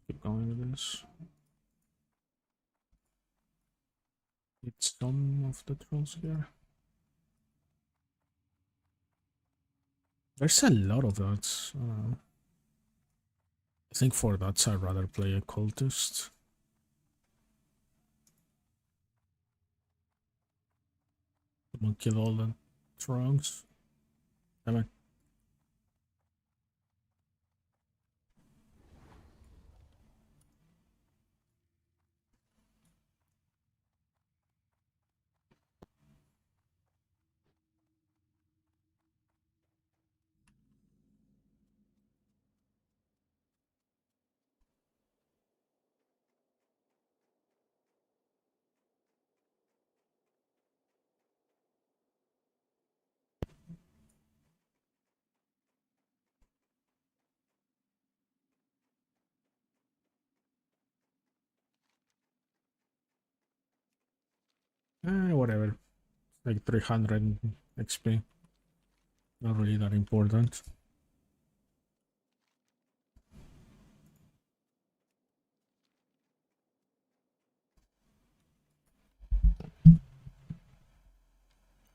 keep going with this. It's some of the trolls here. There's a lot of dots. I think for dots I'd rather play a cultist. I'm gonna kill all the trolls. Damn it. Whatever. Like 300 XP. Not really that important.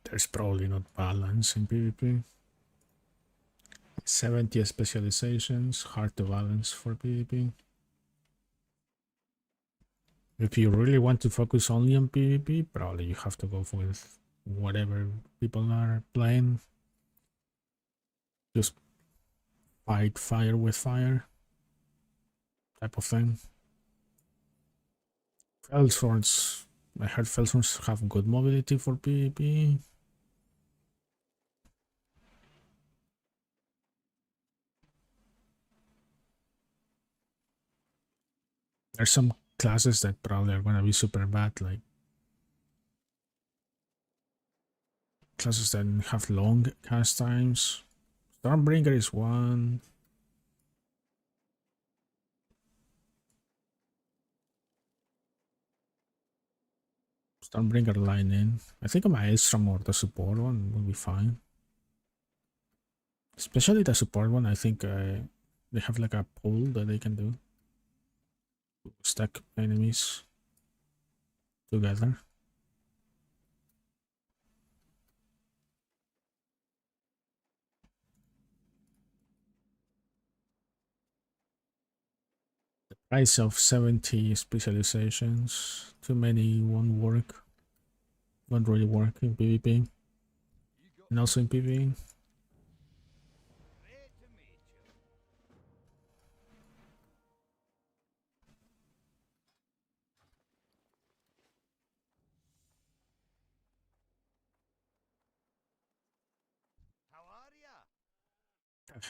There's probably not balance in PvP. 70 specializations, hard to balance for PvP. If you really want to focus only on PvP, probably you have to go with whatever people are playing. Just fight fire with fire type of thing. Fellswords. I heard Fellswords have good mobility for PvP. There's some classes that probably are gonna be super bad, like classes that have long cast times. Stormbringer is one. Stormbringer line in. I think a Maelstrom or the support one will be fine. Especially the support one, I think they have like a pull that they can do. Stack enemies together. Price of 70 specializations. Too many won't work. Won't really work in PvP. And also in PvE.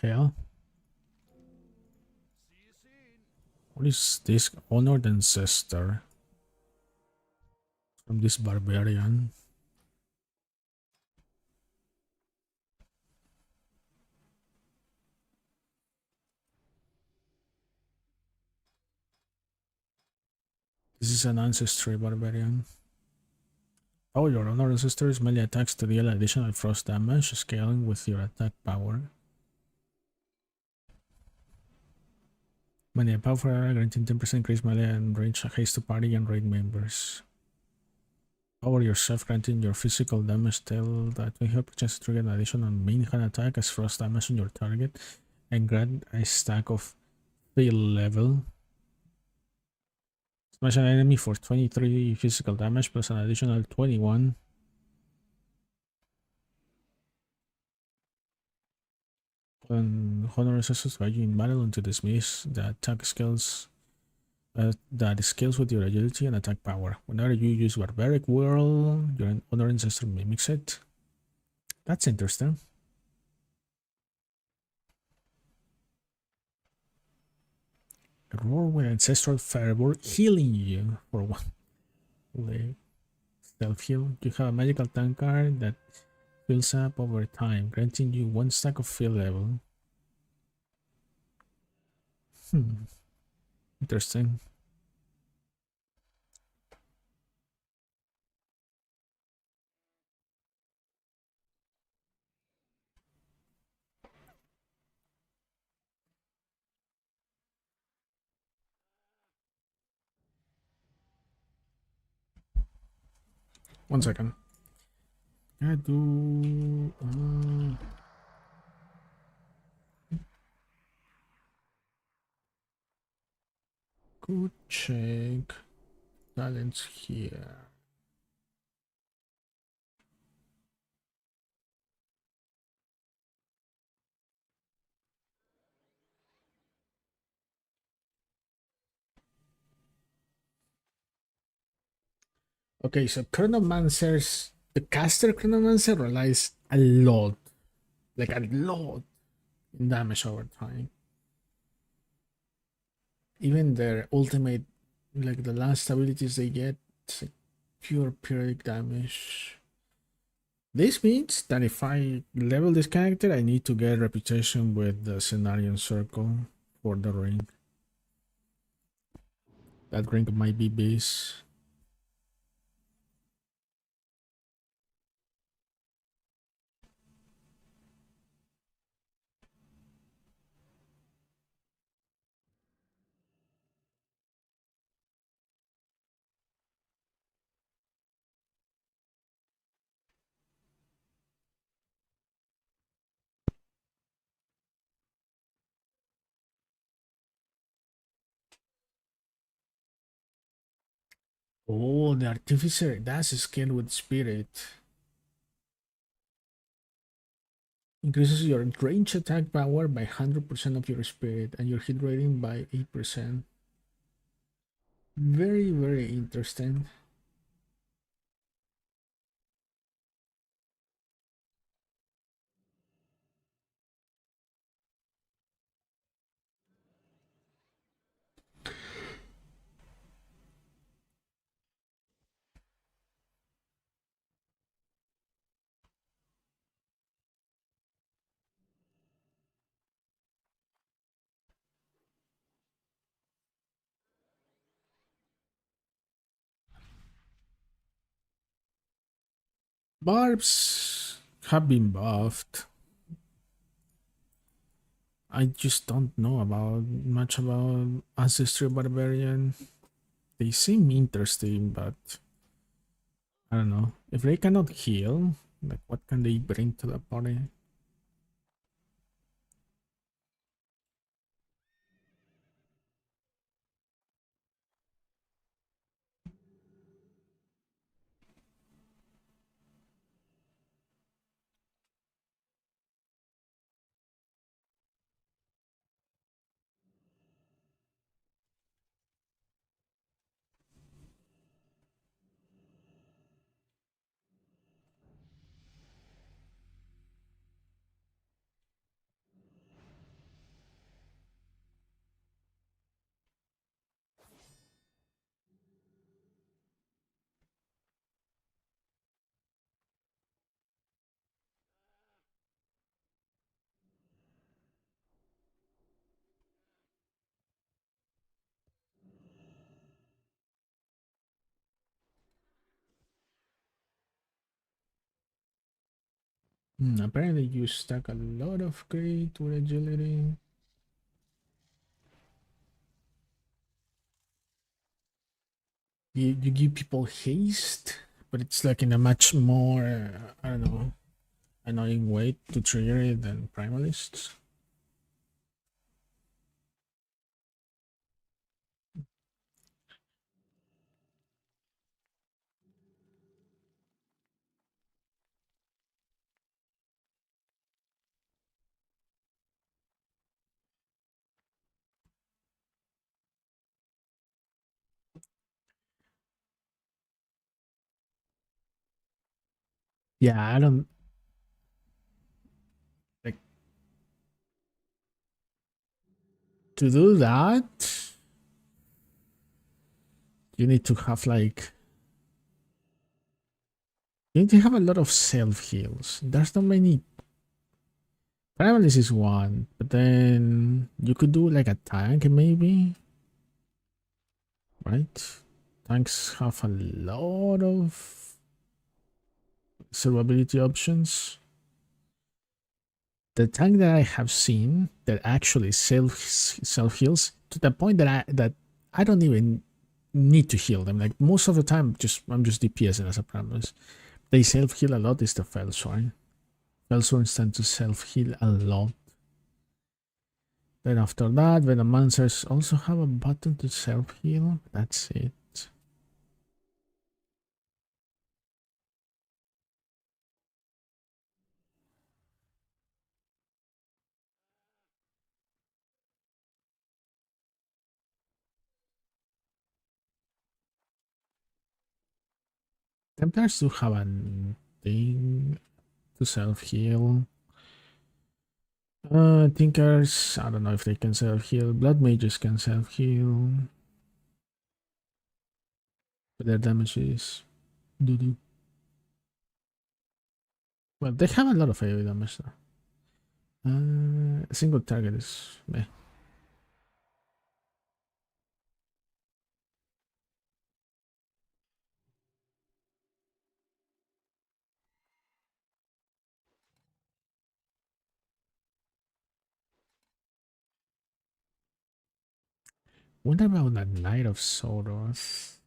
The hell? What is this? Honored Ancestor. From this barbarian. This is an ancestry barbarian. Oh, your honored ancestors melee attacks to deal additional frost damage, scaling with your attack power. Melee power granting 10% increased melee and range haste to party and raid members. Power yourself, granting your physical damage dealt that will help chance to trigger an additional main hand attack as frost damage on your target, and grant a stack of field level. Smash an enemy for 23 physical damage plus an additional 21. When honor assesses value in battle to dismiss the attack skills that scales with your agility and attack power. Whenever you use barbaric whirl, your honor ancestor mimics it. That's interesting. Roar with ancestral fervor, healing you for one. Self heal. You have a magical tank card that fills up over time, granting you one stack of field level. Interesting. 1 second. I do. Go check talents here. Okay, so Chronomancers, the caster Chronomancer relies a lot, like a lot, in damage over time. Even their ultimate, like the last abilities they get, it's like pure periodic damage. This means that if I level this character, I need to get reputation with the Cenarion Circle for the ring. That ring might be base. Oh, the Artificer, that's a skill with Spirit. Increases your range attack power by 100% of your Spirit and your hit rating by 8%. Very, very interesting. Barbs have been buffed. I just don't know about much about Ancestry Barbarian. They seem interesting, but I don't know. If they cannot heal, like what can they bring to the party? Apparently you stack a lot of crit with agility. You give people haste, but it's like in a much more, I don't know, annoying way to trigger it than Primalists. Yeah, I don't like to do that. You need to have like you need to have a lot of self heals. There's not many. Primalist is one, but then you could do like a tank maybe, right? Tanks have a lot of survivability options. The tank that I have seen that actually self heals to the point that I don't even need to heal them. Like most of the time, I'm just DPSing as a Primalist. They self heal a lot. Is the Fellsworn. Fellsworns tend to self heal a lot. Then after that, Venomancers also have a button to self heal. That's it. Templars do have a thing to self heal. Tinkers, I don't know if they can self heal. Blood mages can self heal. But their damage is doo doo. Well, they have a lot of AoE damage though. A single target is meh. What about that Knight of Sorrows?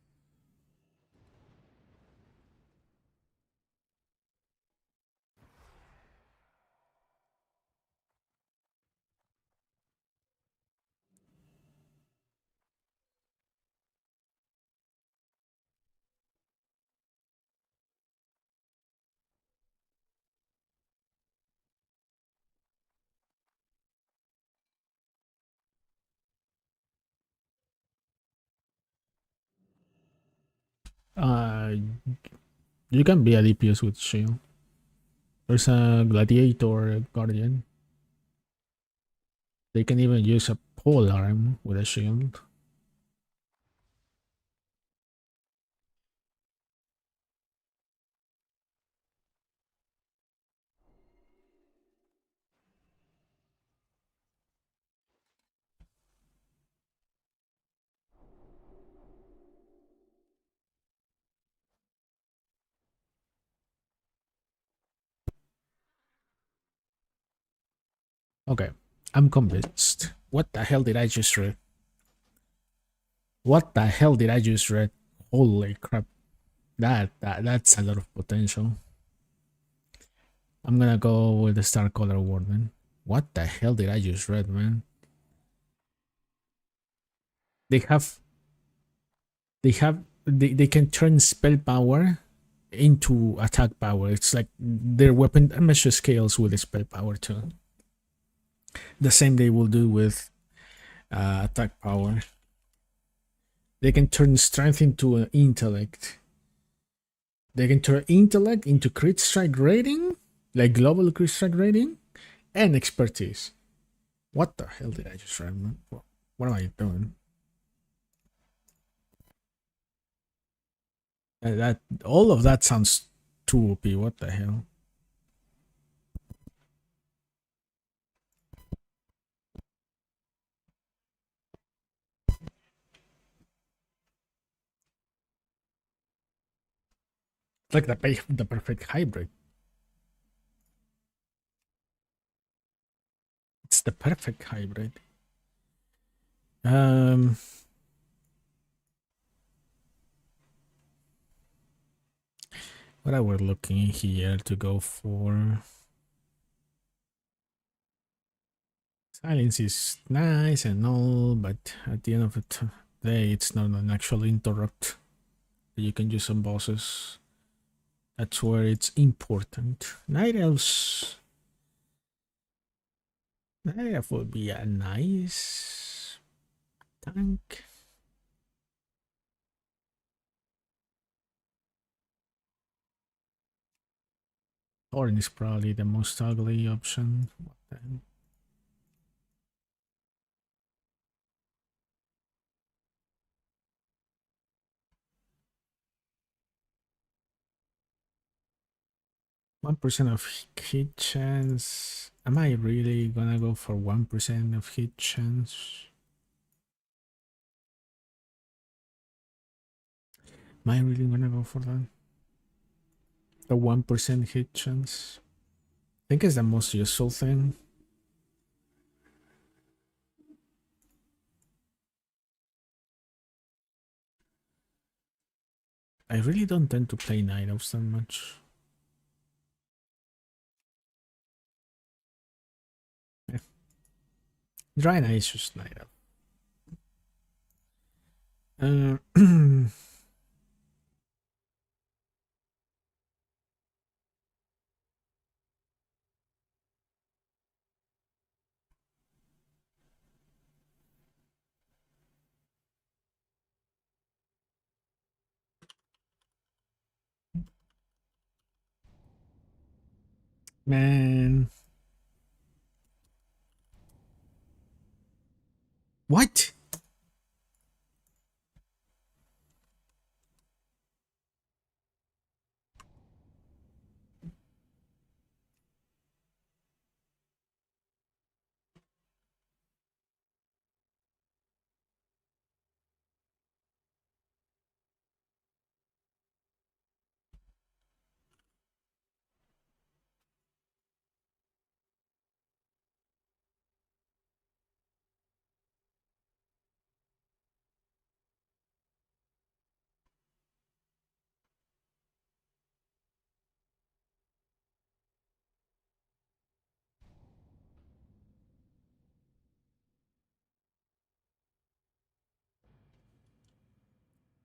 Uh, you can be a DPS with shield. There's a gladiator guardian. They can even use a pole arm with a shield. Okay, I'm convinced. What the hell did I just read? What the hell did I just read? Holy crap. That's a lot of potential. I'm gonna go with the Star Color Warden. What the hell did I just read, man? They have they can turn spell power into attack power. It's like their weapon damage scales with the spell power too. The same they will do with attack power. They can turn strength into intellect. They can turn intellect into crit strike rating, like global crit strike rating, and expertise. What the hell did I just read, man? What am I doing? That all of that sounds too OP. What the hell? It's like the perfect hybrid. It's the perfect hybrid. What I were looking here to go for. Silence is nice and all, but at the end of the day, it's not an actual interrupt that you can use on bosses. That's where it's important. Night Elves. Night Elf would be a nice tank. Thorn is probably the most ugly option. What the hell? 1% of hit chance. Am I really gonna go for 1% of hit chance? Am I really gonna go for that? The 1% hit chance? I think it's the most useful thing. I really don't tend to play night elves that much. Yeah. Dry night is just night elf. Man. What?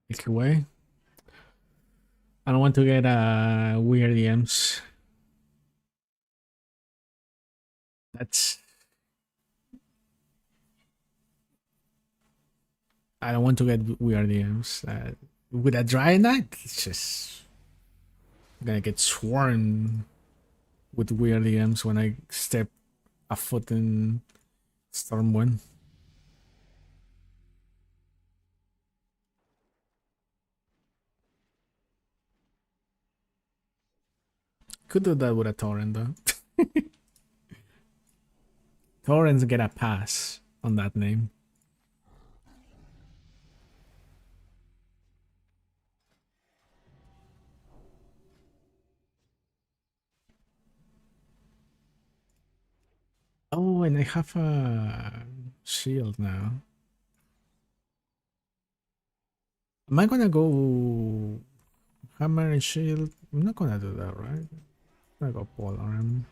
Take away. I don't want to get weird DMs. That's I don't want to get weird DMs. With a dry night, it's just gonna get swarmed with weird DMs when I step a foot in Stormwind. Could do that with a torrent though. Torrents get a pass on that name. Oh, and I have a shield now. Am I gonna go hammer and shield? I'm not gonna do that, right? I'm gonna go pole arm.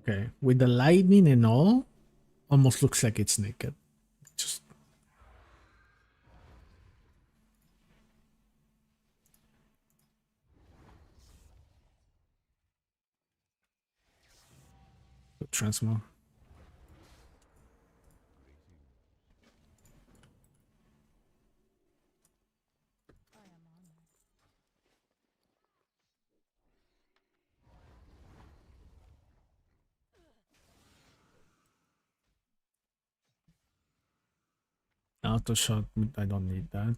Okay, with the lightning and all, almost looks like it's naked. Just transmog. Auto shot, I don't need that.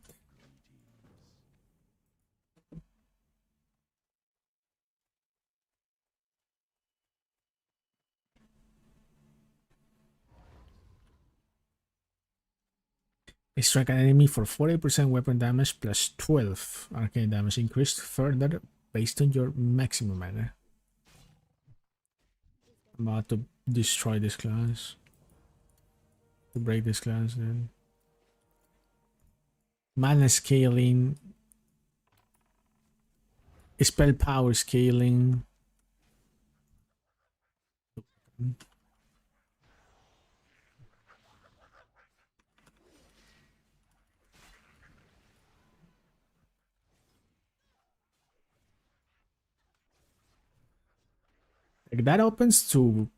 Strike an enemy for 40% weapon damage plus 12 arcane damage increased further based on your maximum mana. I'm about to destroy this class. To break this class then. Mana scaling. Spell power scaling. Like that opens to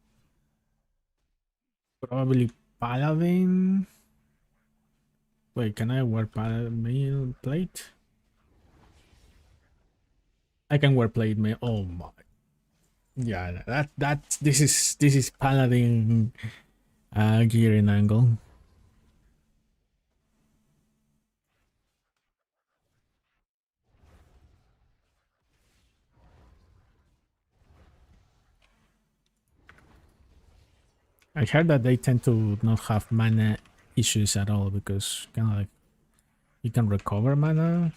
probably Paladin. Wait, can I wear Paladin plate? I can wear plate mail. Oh my. Yeah, this is Paladin gear in angle. I heard that they tend to not have mana issues at all because kind of like you can recover mana.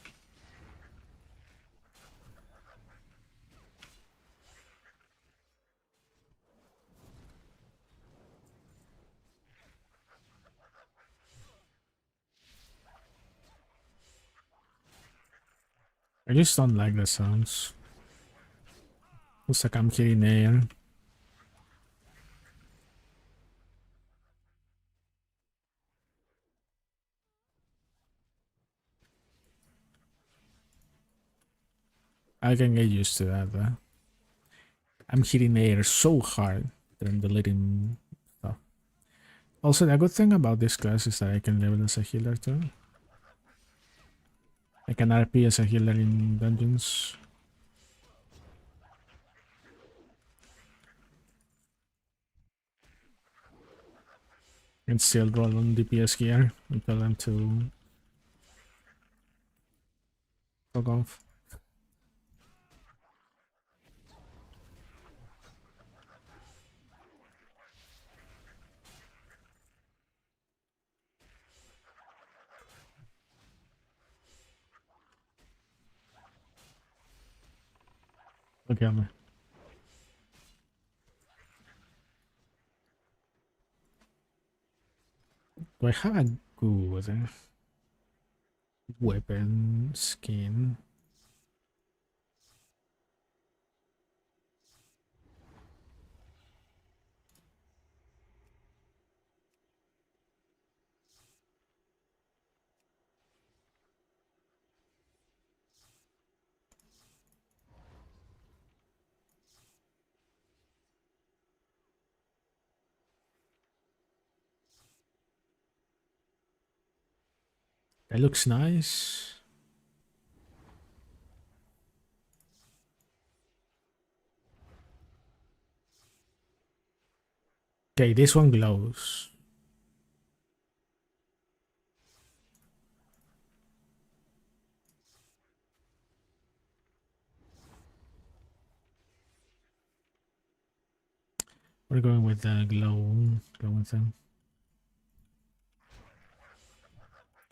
I just don't like the sounds. Looks like I'm hitting air. I can get used to that though. I'm hitting air so hard that I'm deleting stuff. Also, the good thing about this class is that I can level as a healer too. I can RP as a healer in dungeons. And still roll on DPS gear and tell them to fuck off. Okay, man. Do I have a good weapon skin? That looks nice. Okay, this one glows. We're going with the glowing thing.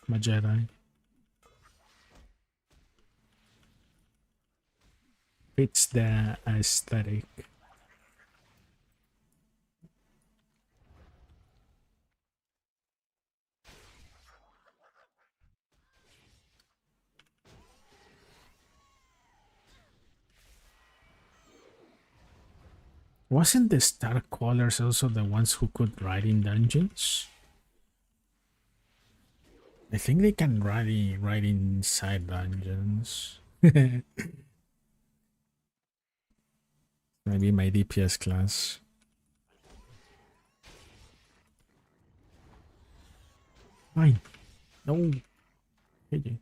My Jedi. Fits the aesthetic. Wasn't the Star Crawlers also the ones who could ride in dungeons? I think they can ride inside dungeons. Maybe my DPS class. Fine. No. GG.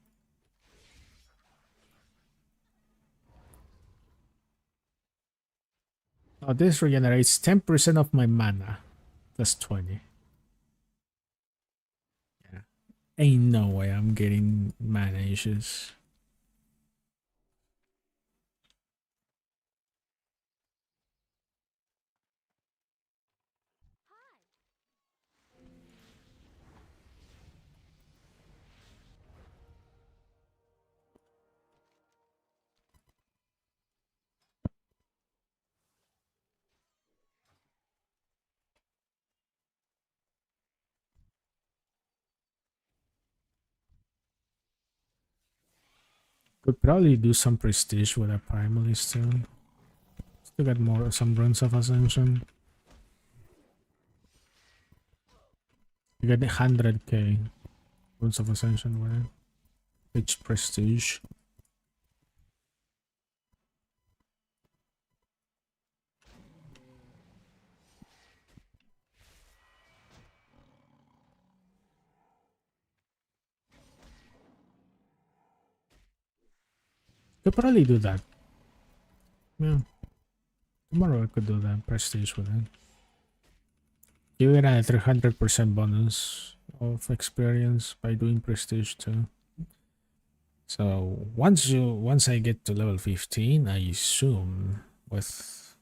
Oh, this regenerates 10% of my mana. That's 20. Yeah. Ain't no way I'm getting mana issues. Could probably do some prestige with a Primalist too. Still got some runes of Ascension. You get 100k runes of Ascension with it. Each prestige. Could probably do that. Yeah. Tomorrow I could do that prestige with it. You get a 300% bonus of experience by doing prestige too. So once I get to level 15, I assume with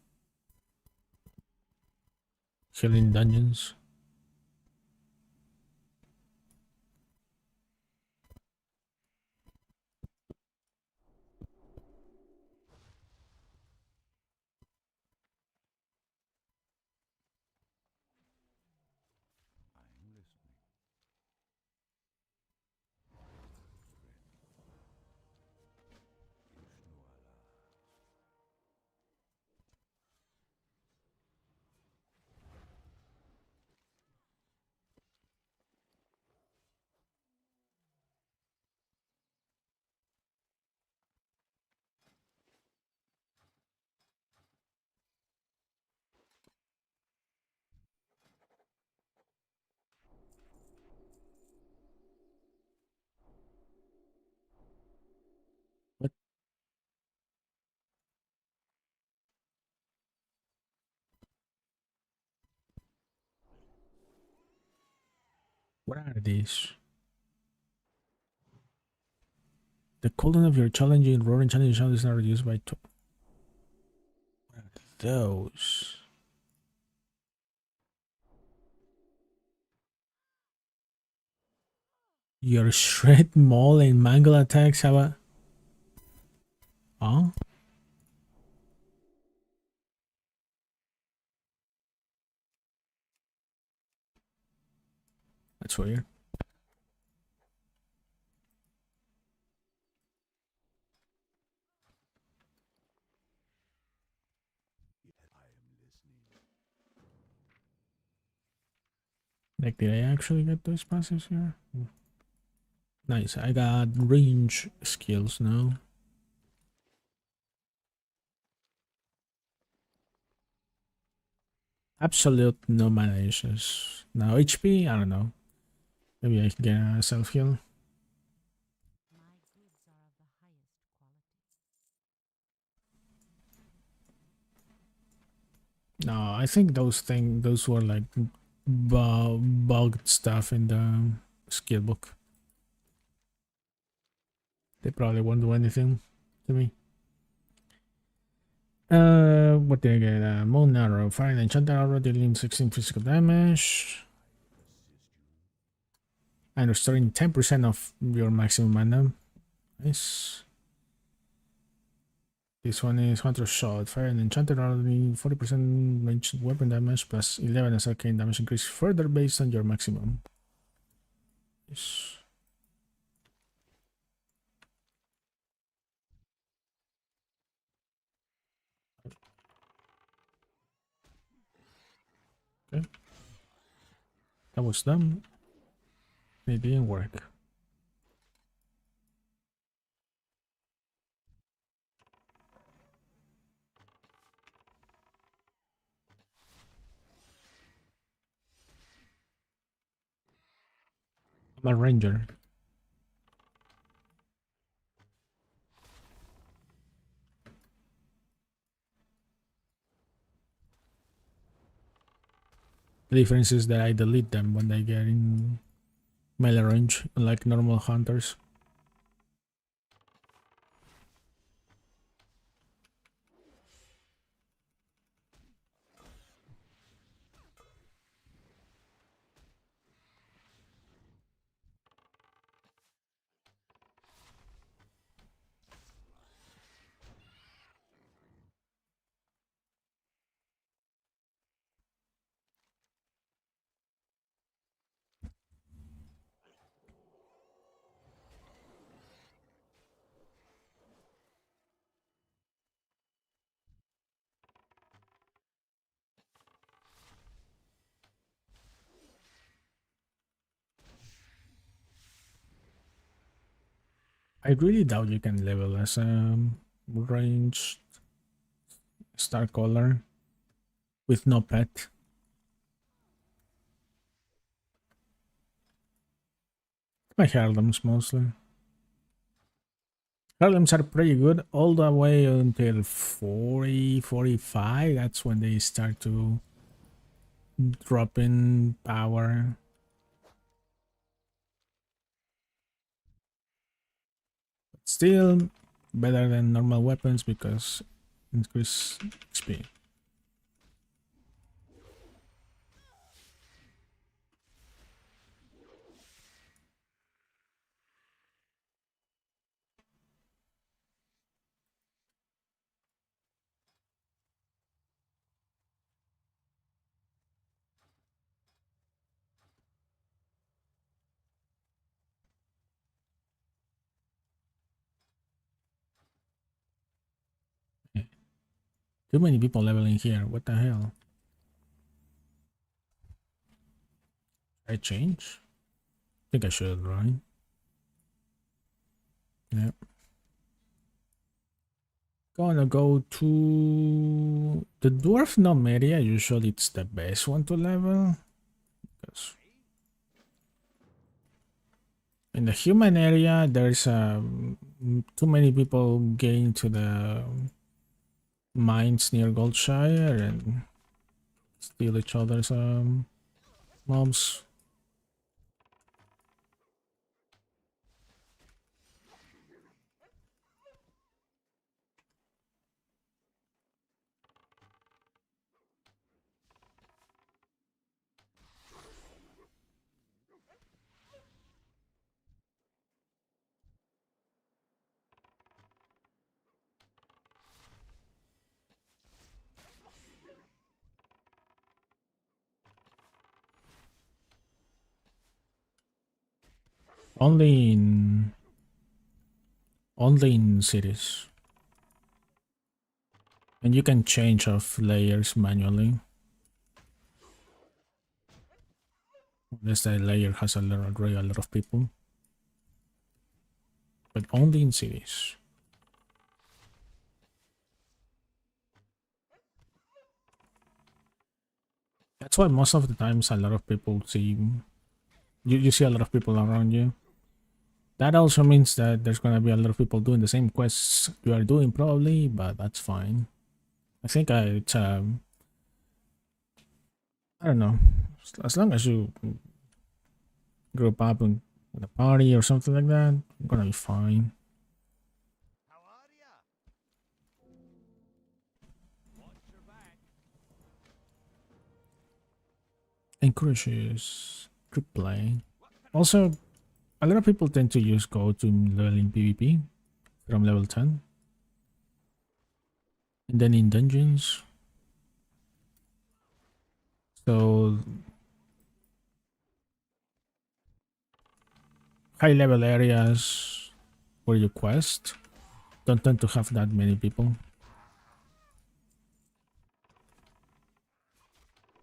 Healing dungeons. What? What are these? The cooldown of your challenging roaring challenge sound is not reduced by 2. What are those? Your shred, maul, and mangle attacks have a. Huh? That's weird. Like, did I actually get those passes here? Nice. I got range skills now. Absolute no mana issues. Now HP, I don't know. Maybe I can get a self heal. No, I think those were like bugged stuff in the skill book. They probably won't do anything to me. What did I get? Moon Arrow, Fire and Enchanted Arrow, dealing 16 physical damage. And restoring 10% of your maximum mana. Nice. This one is Hunter's Shot. Fire and Enchanted Arrow, dealing 40% ranged weapon damage plus 11 as arcane damage increase further based on your maximum. Nice. Okay. That was dumb. It didn't work. I'm a ranger. The difference is that I delete them when they get in melee range, unlike normal hunters. I really doubt you can level as a ranged star caller with no pet. My Harlems mostly. Harlems are pretty good all the way until 40, 45. That's when they start to drop in power. Still better than normal weapons because increase XP. Too many people leveling here. What the hell? I change? I think I should, right? Yeah. Gonna go to the dwarf gnome area. Usually it's the best one to level. Because in the human area, there's too many people getting to the mines near Goldshire and steal each other's mobs. Only in cities. And you can change of layers manually. Unless that layer has already a lot of people. But only in cities. That's why most of the times a lot of people see you see a lot of people around you. That also means that there's gonna be a lot of people doing the same quests you are doing probably, but that's fine. I think it's I don't know. As long as you group up in a party or something like that, you're gonna be fine. Encourages group play. Also, a lot of people tend to use Go to leveling PvP from level 10. And then in dungeons. So high level areas where you quest don't tend to have that many people.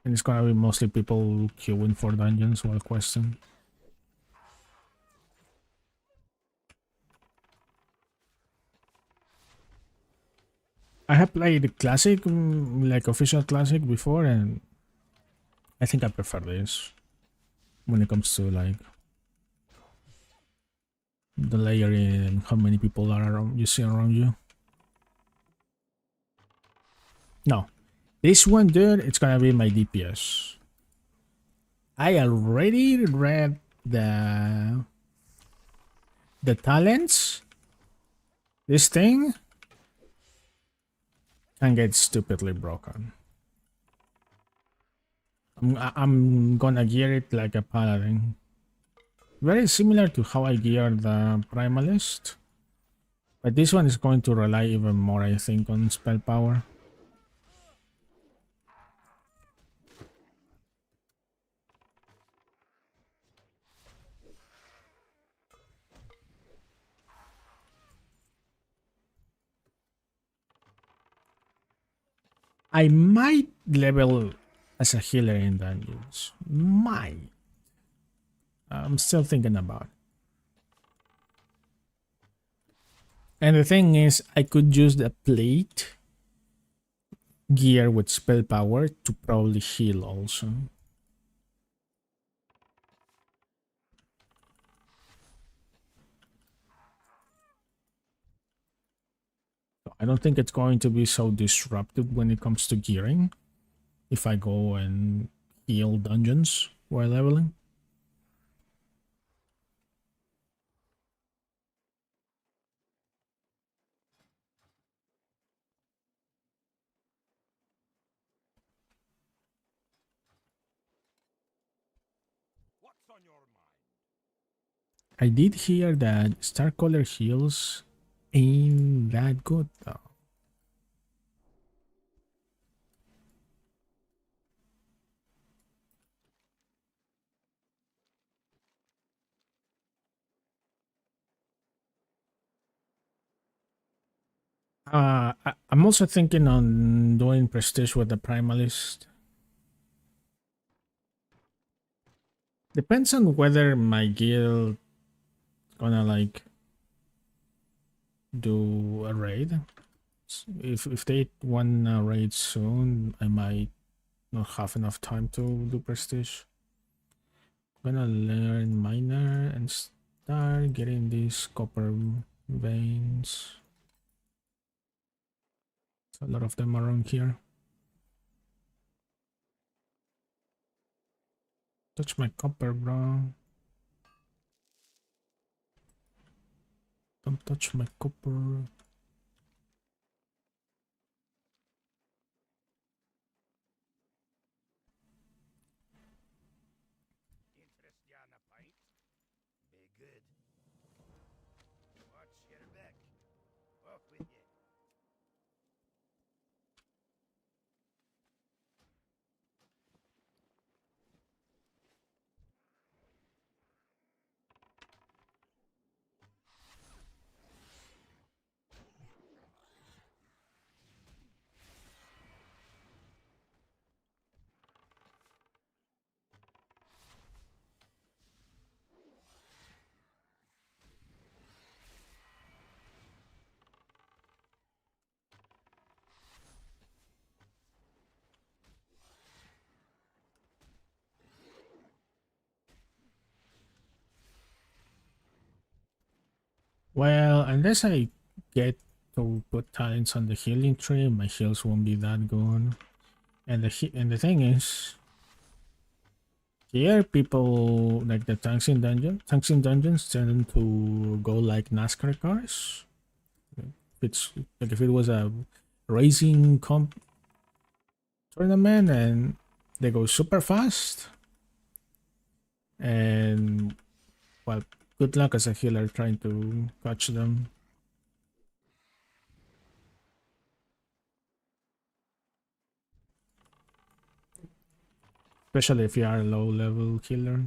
And it's gonna be mostly people queuing for dungeons while questing. I have played classic, like official classic before, and I think I prefer this when it comes to like the layering and how many people are around you see around you. No, this one, dude, it's gonna be my DPS. I already read the talents. This thing can get stupidly broken. I'm gonna gear it like a paladin. Very similar to how I gear the Primalist. But this one is going to rely even more, I think, on spell power. I might level as a healer in dungeons. Might. I'm still thinking about it. And the thing is, I could use the plate gear with spell power to probably heal also. So I don't think it's going to be so disruptive when it comes to gearing if I go and heal dungeons while leveling. I did hear that Star Color heals ain't that good though. I'm also thinking on doing prestige with the Primalist. Depends on whether my guild gonna like do a raid. If they want a raid soon, I might not have enough time to do prestige. Gonna learn miner and start getting these copper veins. A lot of them around here. Touch my copper, bro. Don't touch my copper. Well, unless I get to put talents on the healing tree, my heals won't be that good. And the thing is, here people like the tanks in dungeons tend to go like NASCAR cars. It's like if it was a racing comp tournament and they go super fast. And well, good luck as a healer trying to catch them. Especially if you are a low level healer.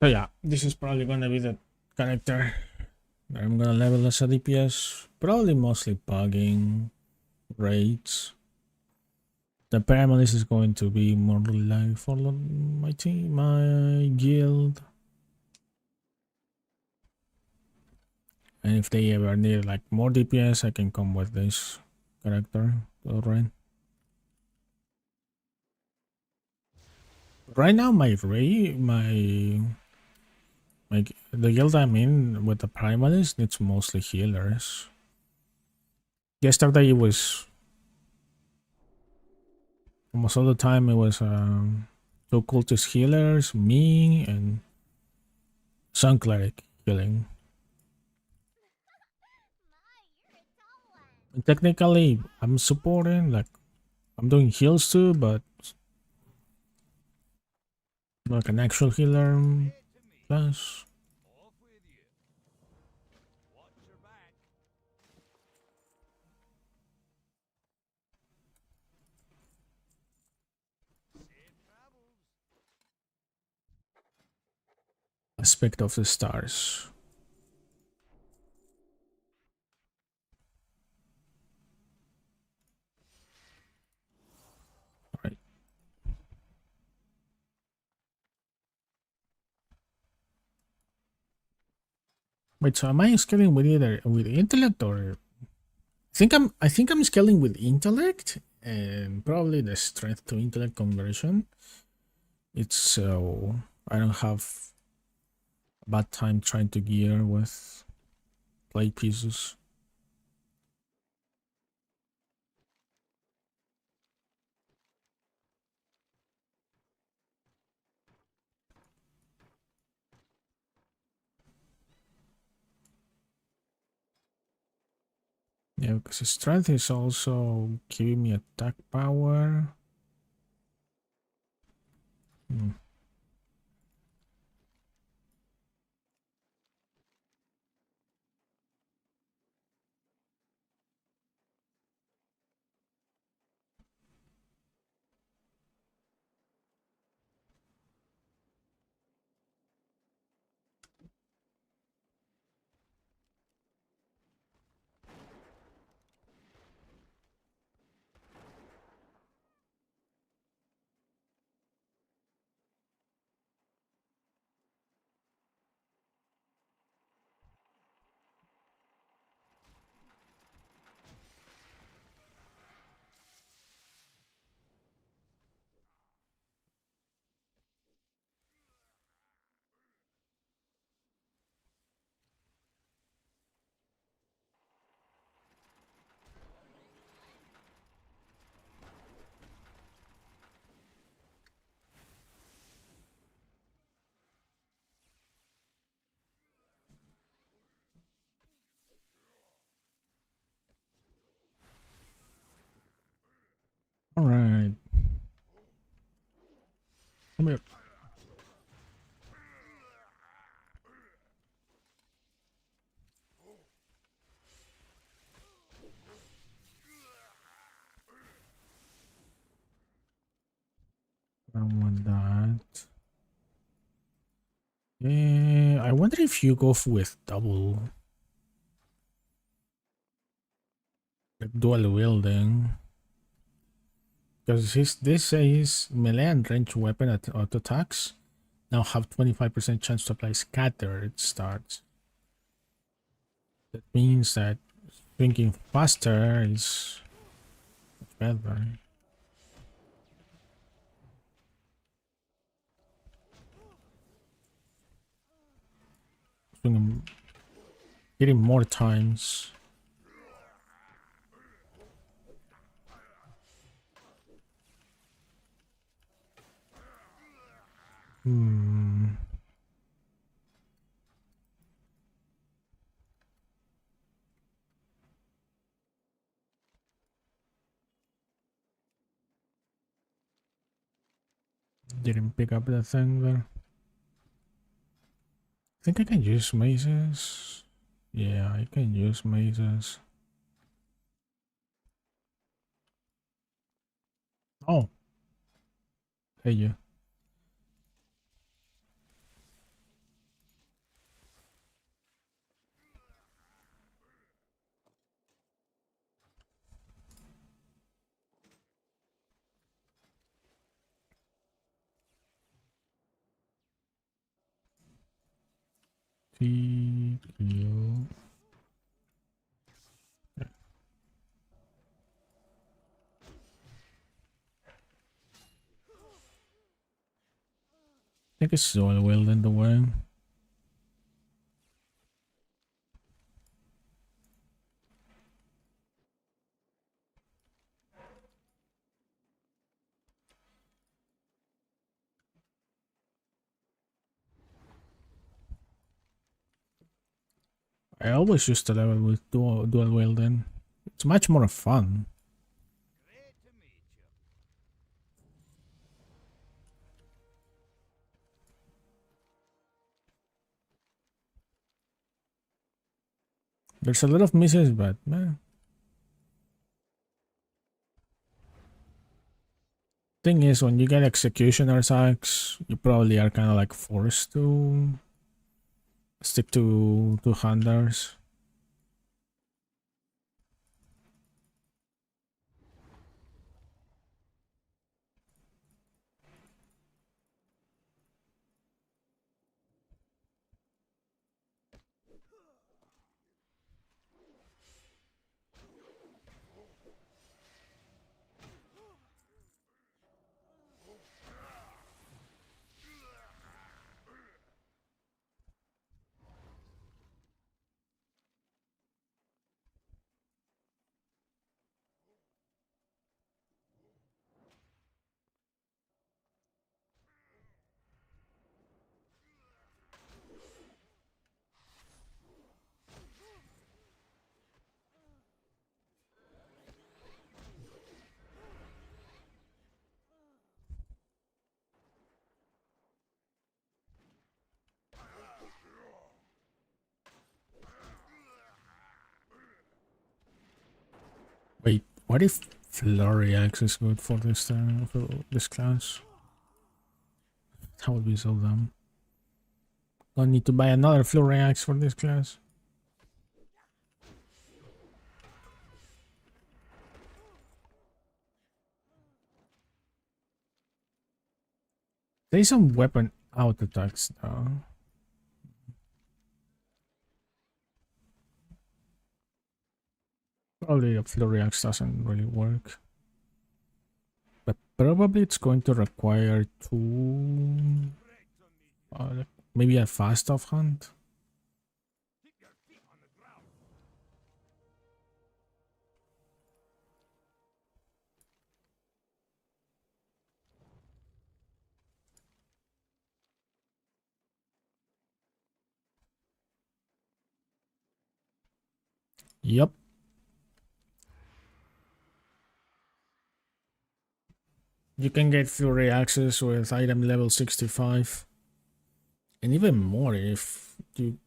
So yeah, this is probably gonna be the character that I'm gonna level as a DPS. Probably mostly pugging, raids. The Primalist is going to be more like for my team, my guild. And if they ever need like more DPS, I can come with this character. Alright. Right now, the guild I'm in with the Primalist, it's mostly healers. Yesterday it was almost all the time it was two cultist healers, me, and some cleric healing. And technically, I'm supporting, like I'm doing heals too, but like an actual healer plus. aspect of the stars. All right. Wait, so am I scaling with either with intellect or I think I'm scaling with intellect and probably the strength to intellect conversion. It's so I don't have a bad time trying to gear with plate pieces. Yeah, because his strength is also giving me attack power. Hmm. All right. Come here. I don't want that. Yeah, I wonder if you go with double, like dual wielding. Because his melee and range weapon at auto attacks now have 25% chance to apply scatter at start. That means that thinking faster is much better. Swinging, hitting more times. Hmm. Didn't pick up the thing there. I think I can use mazes. Yeah, I can use mazes. Oh, hey you. TQ. I think it's all well in the way. I always used to level with dual wielding. It's much more fun. There's a lot of misses, but thing is, when you get executioner sacks, you probably are kind of like forced to Stick to hunters. Wait, what if Flurry Axe is good for this class? That would be so dumb. Don't need to buy another Flurry Axe for this class. There's some weapon out attacks though. Probably a Flurry Axe doesn't really work. But probably it's going to require two... like maybe a fast off hunt. Yep. You can get Fury Axes with item level 65. And even more if you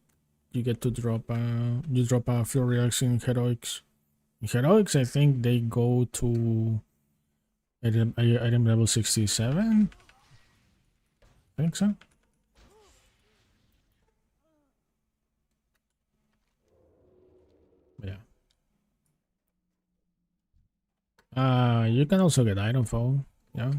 get to drop a Fury Axe in Heroics. In Heroics I think they go to item level 67. I think so. Yeah. You can also get item fall. Yeah.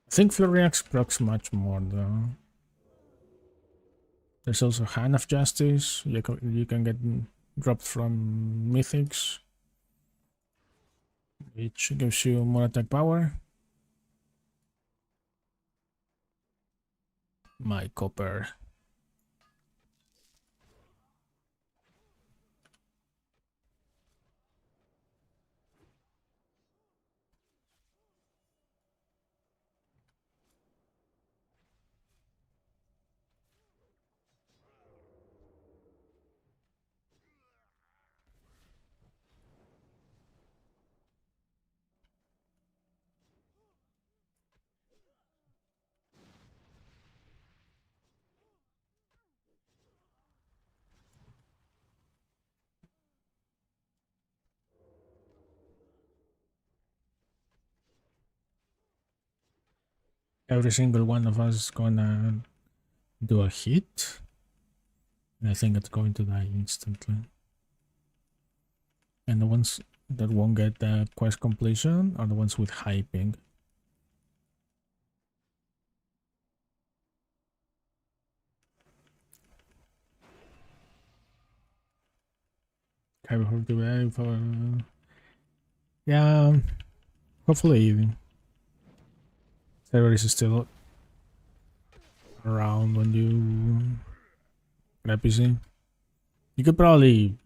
I think Flurry Axe procs much more though. There's also Hand of Justice. You can get dropped from Mythics, which gives you more attack power. My copper. Every single one of us is gonna do a hit. And I think it's going to die instantly. And the ones that won't get the quest completion are the ones with high ping. Yeah, hopefully server is still around when you get PC. You could probably,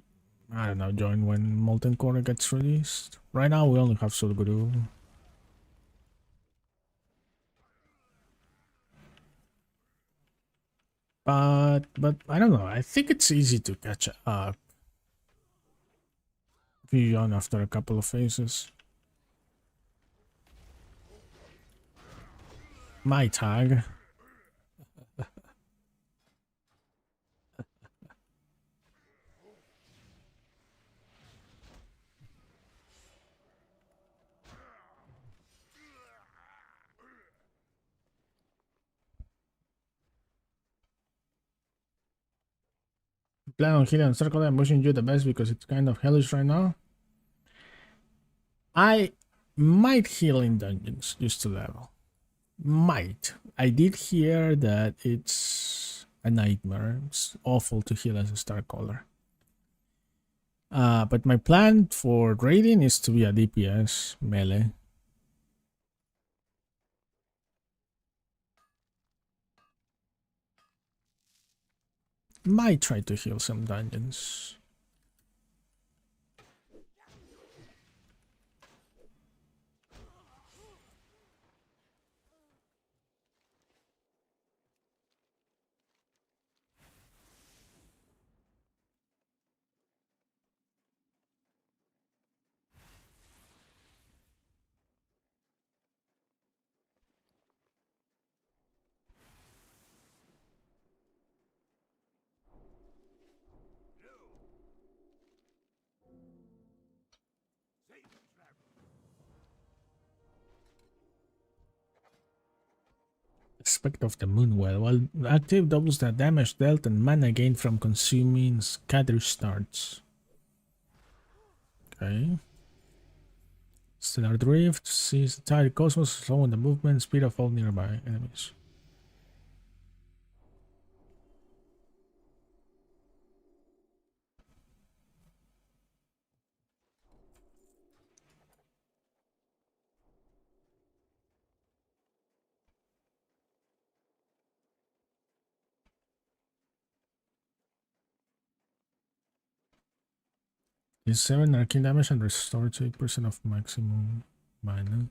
I don't know, join when Molten Core gets released. Right now we only have Sulguru. But I don't know, I think it's easy to catch up beyond after a couple of phases. My tag. Plan on healing circle. I'm wishing you the best because it's kind of hellish right now. I might heal in dungeons just to level. Might. I did hear that it's a nightmare. It's awful to heal as a star caller. But my plan for raiding is to be a DPS melee. Might try to heal some dungeons. Aspect of the moon well. While active, doubles the damage dealt and mana gained from consuming scatter starts. Okay. Stellar Drift sees the entire cosmos, slowing the movement speed of all nearby enemies. Is 7 arcane damage and restore to 8% of maximum mana.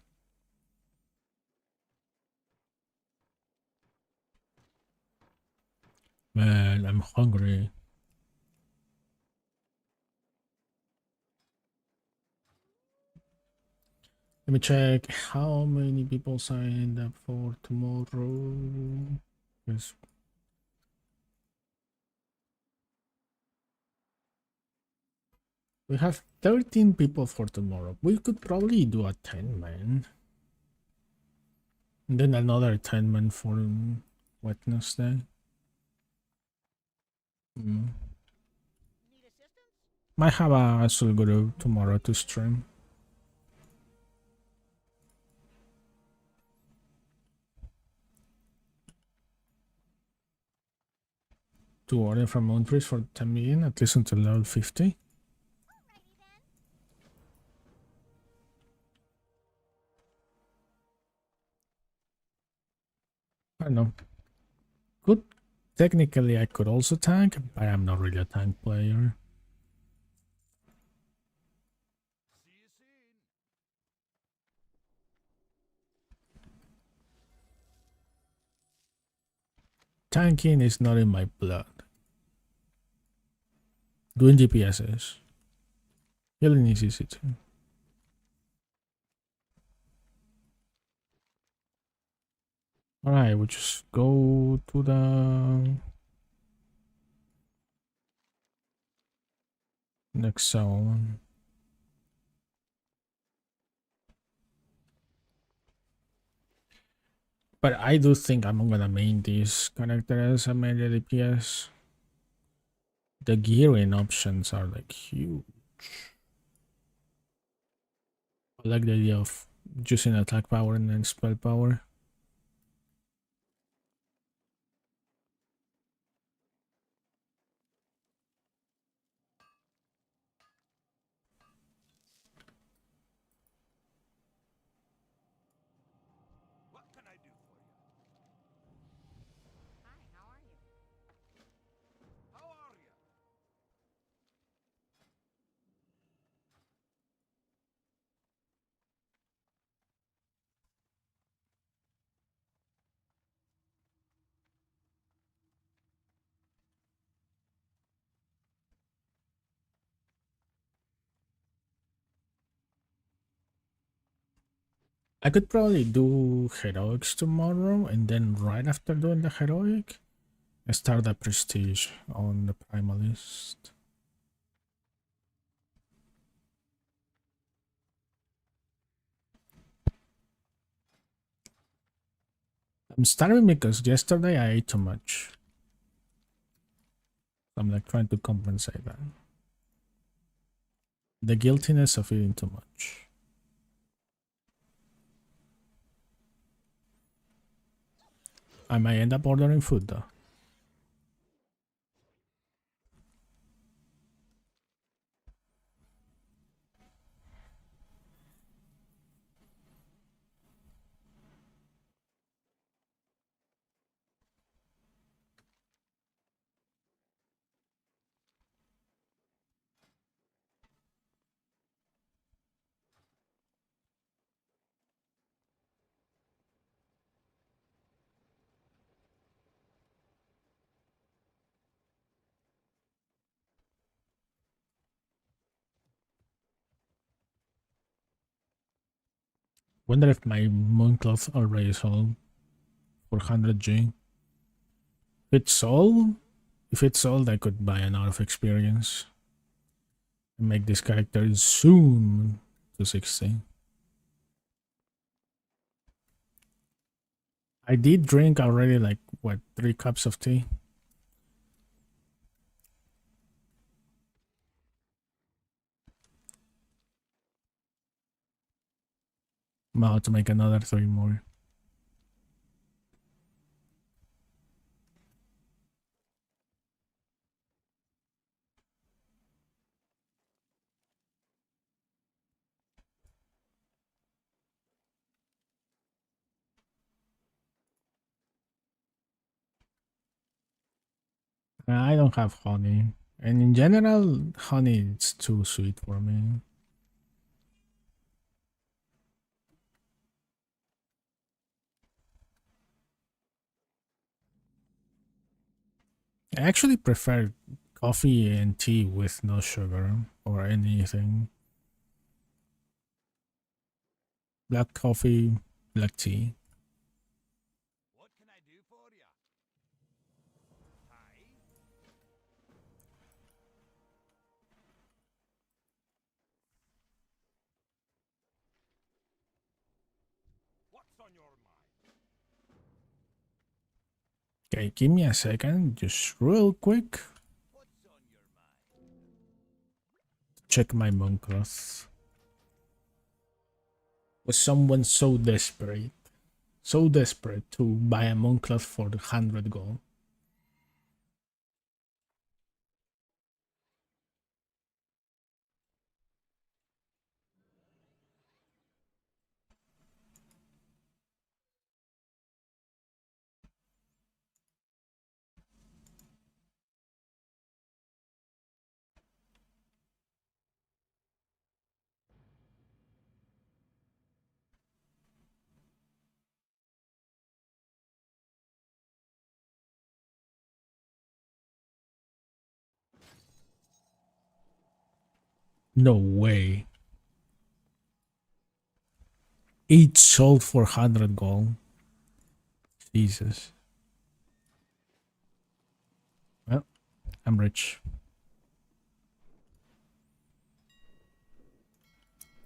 Man, I'm hungry. Let me check how many people signed up for tomorrow. Yes. We have 13 people for tomorrow. We could probably do a 10-man. And then another 10-man for Wednesday. Might have a Sulguru tomorrow to stream. To order from Montreal for 10 million, at least until level 50. I don't know. Good. Technically, I could also tank, but I'm not really a tank player. Tanking is not in my blood. Doing DPS is. Healing is easy too. Alright, we'll just go to the next zone. But I do think I'm gonna main this character as a melee DPS. The gearing options are like huge. I like the idea of using attack power and then spell power. I could probably do heroics tomorrow, and then right after doing the heroic, I start the prestige on the Primalist. I'm starving because yesterday I ate too much. I'm like trying to compensate that. The guiltiness of eating too much. I might end up ordering food though. Wonder if my mooncloth already sold for 100G. If it's sold, I could buy an out of experience and make this character soon to 60. I did drink already like what 3 cups of tea. I'm about to make another 3 more. I don't have honey. And in general, honey is too sweet for me. I actually prefer coffee and tea with no sugar or anything. Black coffee, black tea. What can I do for you? Aye. What's on your mind? Okay, give me a second, just real quick. What's on your mind? Check my mooncloth. Was someone so desperate to buy a mooncloth for 100 gold? No way. Each sold for 100 gold. Jesus. Well, I'm rich.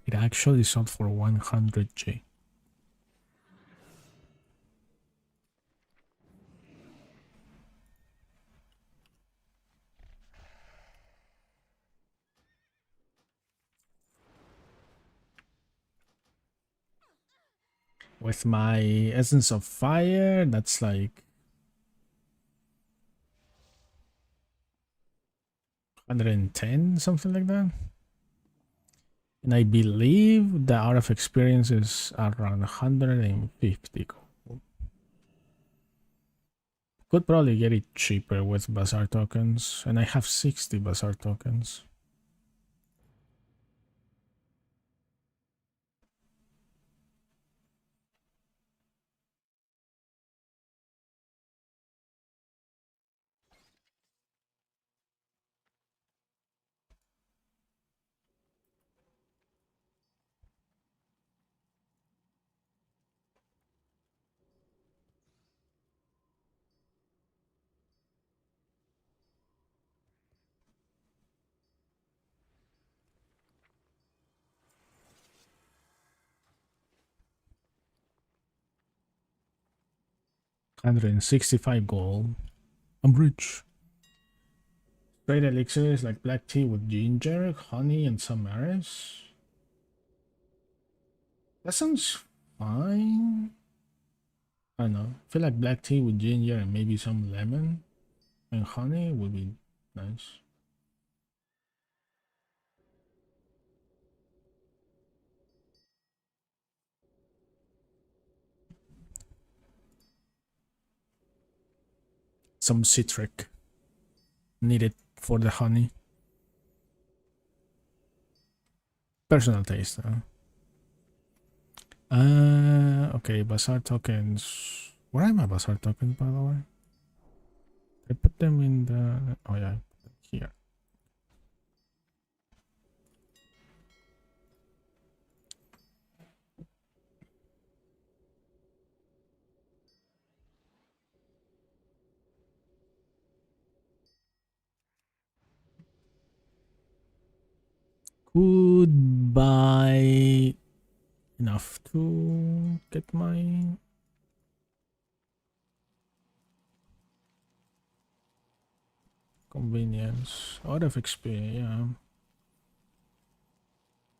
It actually sold for 100G. With my Essence of Fire, that's like 110, something like that. And I believe the Out of Experience is around 150 gold. Could probably get it cheaper with Bazaar tokens, and I have 60 Bazaar tokens. $165 gold. I'm rich. Trade elixirs like black tea with ginger, honey, and some herbs. That sounds fine. I don't know. I feel like black tea with ginger and maybe some lemon and honey would be nice. Some citric needed for the honey. Personal taste. Okay, bazaar tokens. Where are my bazaar tokens, by the way? I put them in the. Oh yeah, here. Could buy enough to get my convenience out of XP, yeah.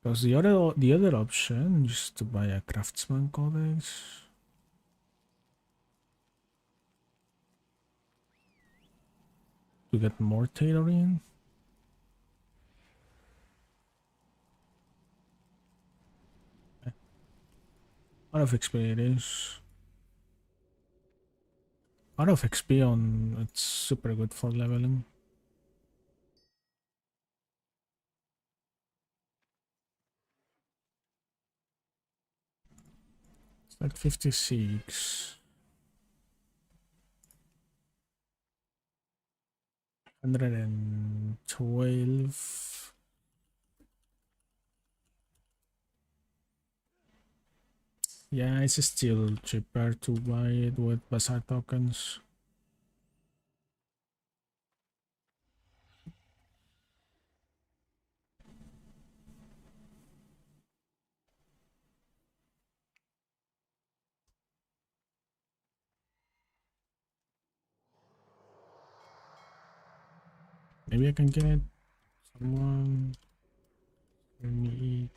Because the other option is to buy a craftsman codex. To get more tailoring. Out of XP it is. Out of XP on it's super good for leveling. It's like 56. 112. Yeah, it's still cheaper to buy it with bazaar tokens. Maybe I can get someone. Let me eat.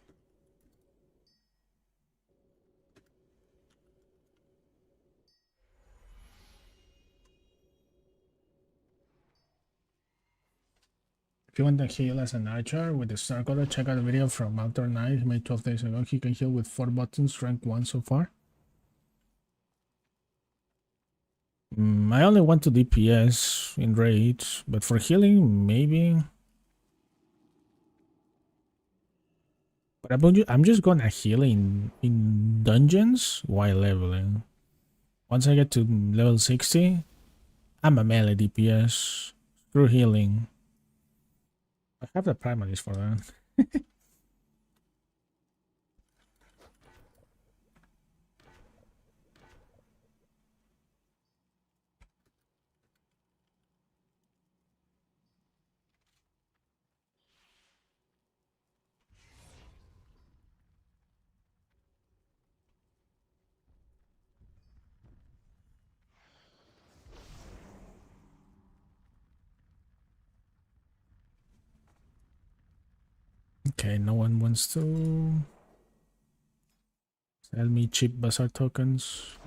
If you want to heal as an archer with the Star Color, check out a video from Alter Knight he made 12 days ago. He can heal with 4 buttons, rank 1 so far. I only want to DPS in raids, but for healing, maybe. But I'm just gonna heal in dungeons while leveling. Once I get to level 60, I'm a melee DPS. Screw healing. I have the Primalist for that. Okay, no one wants to sell me cheap bazaar tokens.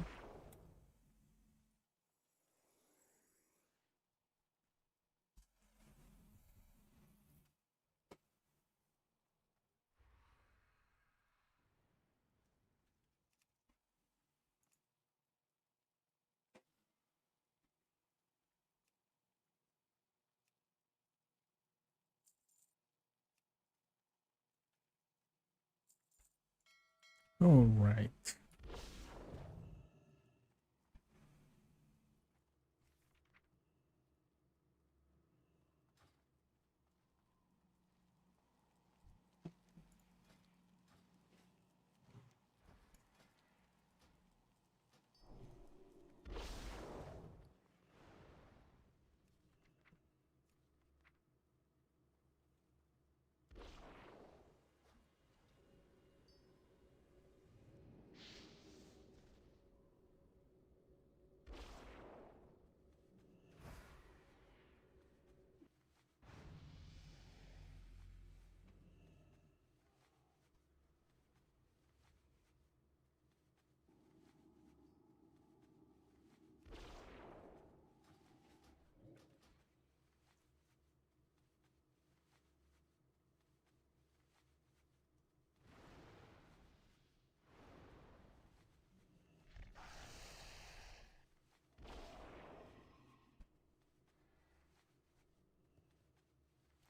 All right.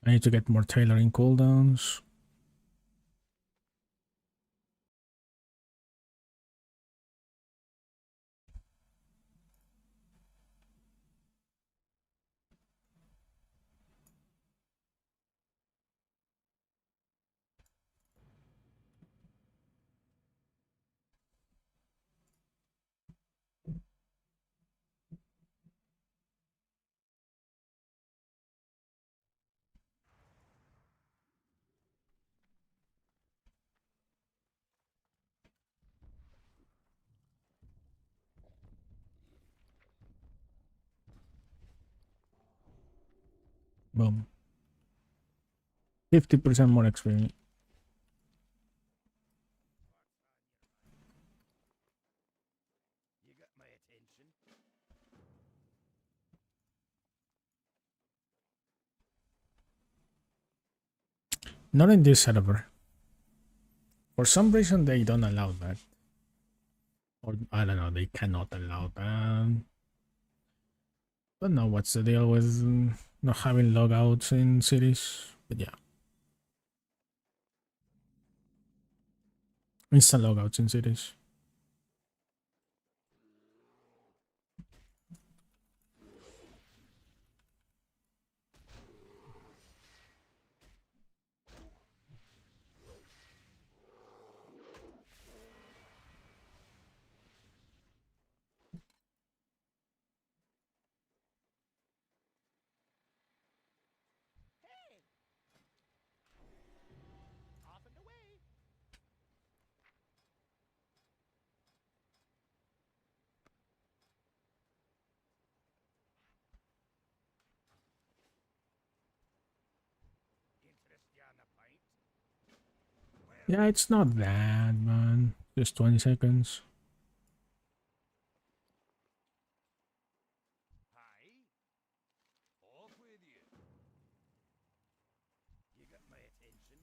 I need to get more tailoring cooldowns. Boom. 50% more experience. You got my attention. Not in this server. For some reason, they don't allow that. Or, I don't know, they cannot allow that. Don't know what's the deal with not having logouts in cities. But yeah. Instant logouts in cities. Off and away. Interest you on a pint? Yeah, it's not that, man. Just 20 seconds. Hi. Off with you. You got my attention.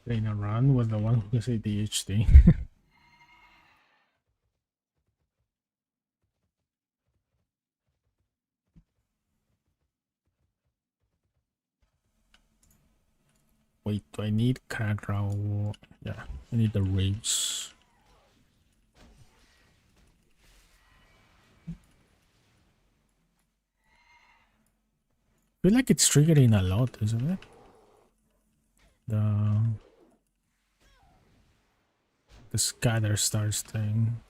Playing around with the one who has ADHD. Wait, do I need Kagrao? Yeah, I need the rage. I feel like it's triggering a lot, isn't it? The scatter stars thing.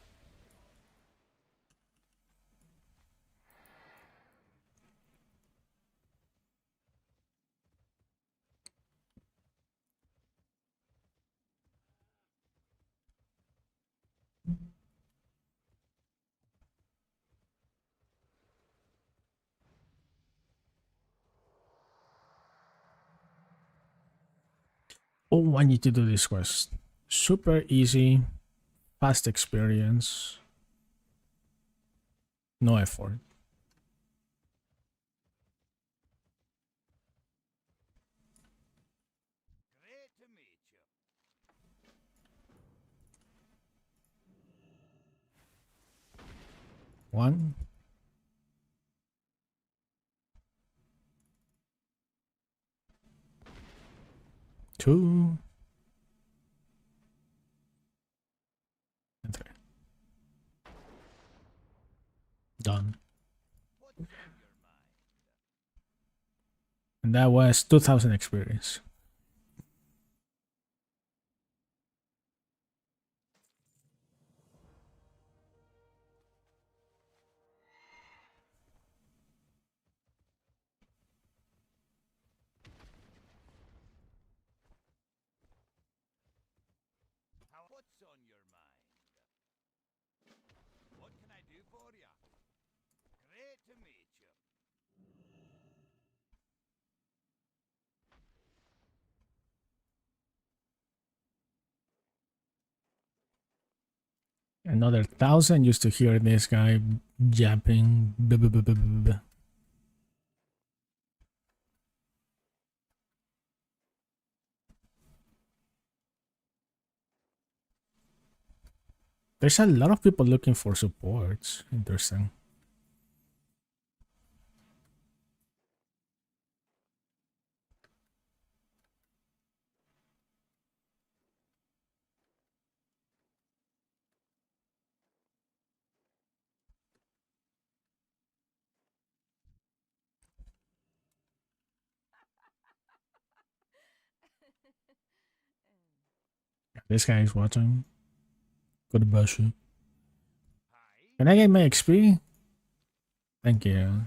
Oh, I need to do this quest. Super easy, fast experience, no effort. Great to meet you. 1, 2, and 3. Done. What's on your mind? And that was 2,000 experience. What's on your mind? What can I do for you? Great to meet you. Another 1,000 used to hear this guy jumping. There's a lot of people looking for supports. Interesting. This guy is watching. Good brush. Can Hi. I get my XP? Thank you. Yeah.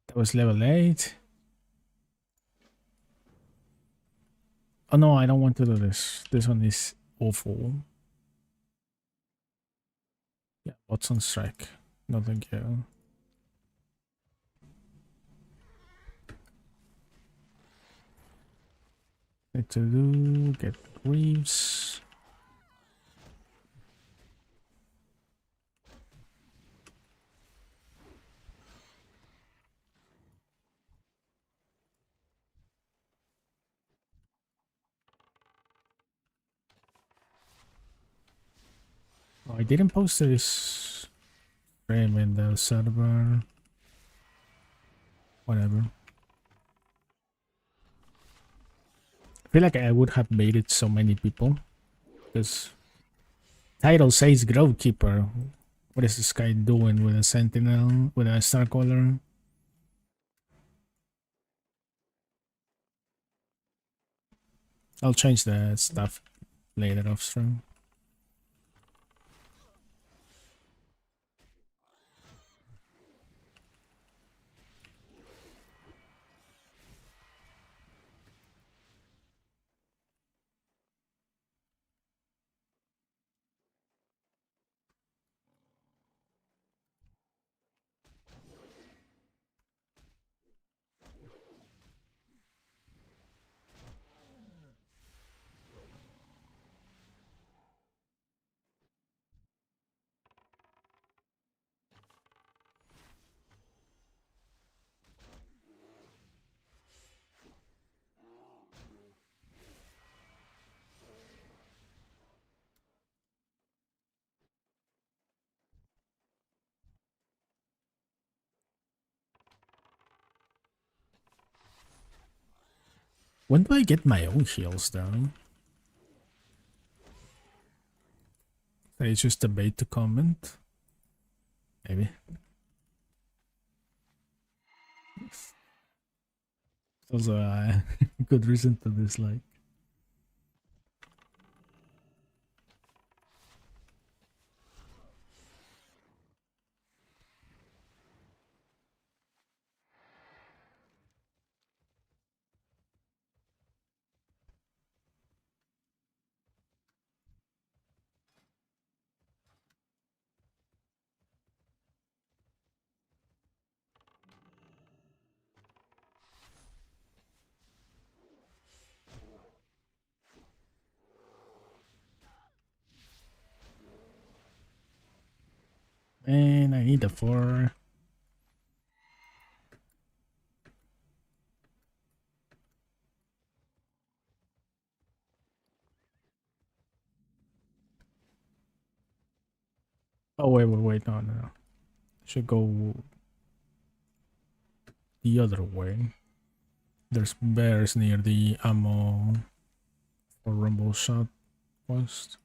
That was level 8. Oh no, I don't want to do this. This one is awful. Yeah, what's on strike? No, thank you. Need to do get Greaves. Oh, I didn't post this frame in the server. Whatever. I feel like I would have made it so many people. Because title says Grovekeeper. What is this guy doing with a sentinel? With a starcaller? I'll change the stuff later off stream. When do I get my own heals though? It's just a bait to comment. Maybe. Also a good reason to dislike. And I need a 4. Oh, wait. No. Should go the other way. There's bears near the ammo for rumble shot quest.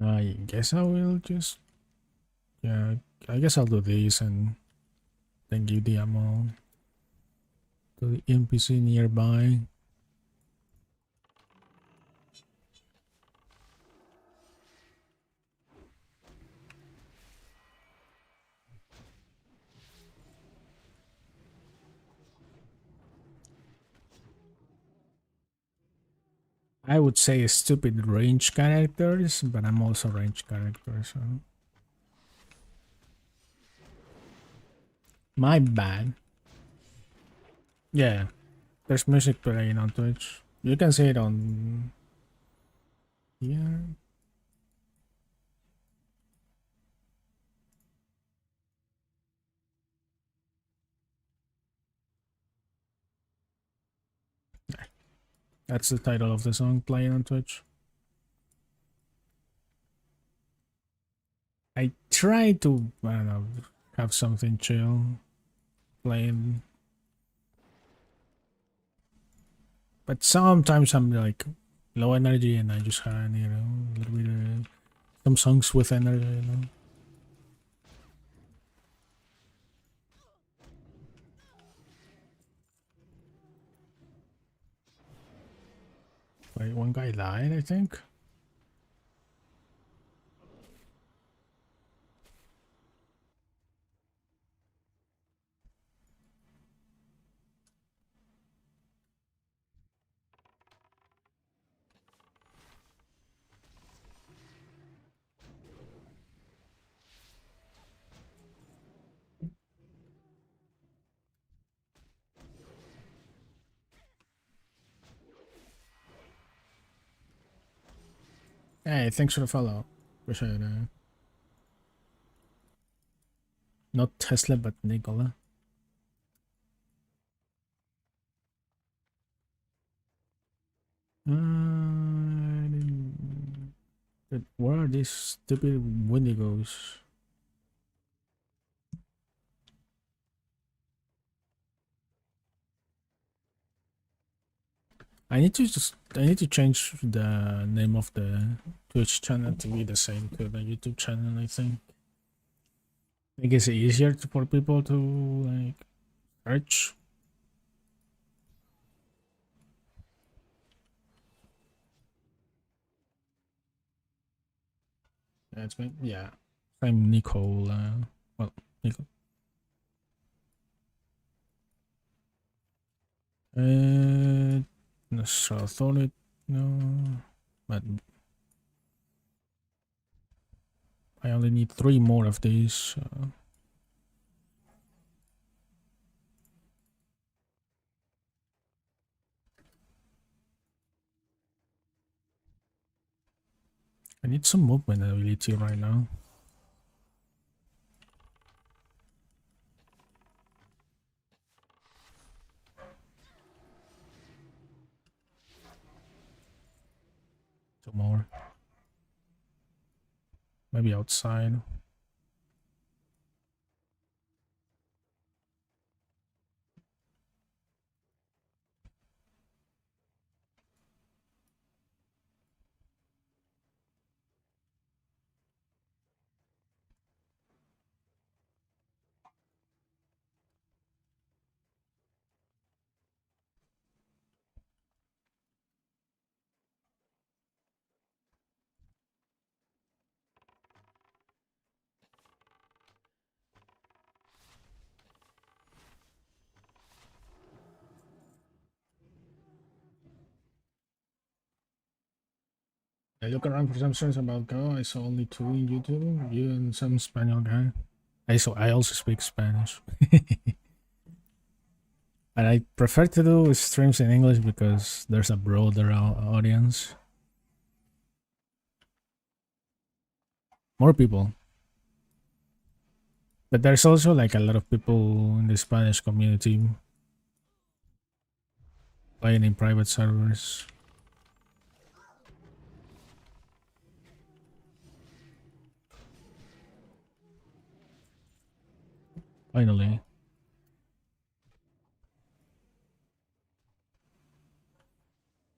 I guess I will just, yeah, I guess I'll do these and then give the ammo to the NPC nearby. I would say stupid range characters, but I'm also range character, so my bad. Yeah, there's music playing on Twitch. You can see it on here. That's the title of the song playing on Twitch. I try to, I don't know, have something chill playing, but sometimes I'm like low energy and I just had, a little bit of some songs with energy. Wait, one guy died, I think. Hey, thanks for the follow. Appreciate it. Not Tesla, but Nicola. But where are these stupid Wendigos? I need to change the name of the Twitch channel to be the same to the YouTube channel, I think. I think it's easier for people to like search. Yeah, it's been, yeah. I'm Nicole. Well, Nicole. No, so I thought it. No, but I only need 3 more of these. I need some movement ability right now. Two more. Maybe outside. I look around for some stories about Go. I saw only two in YouTube. You and some Spanish guy. I also speak Spanish. But I prefer to do streams in English because there's a broader audience. More people. But there's also like a lot of people in the Spanish community playing in private servers. Finally.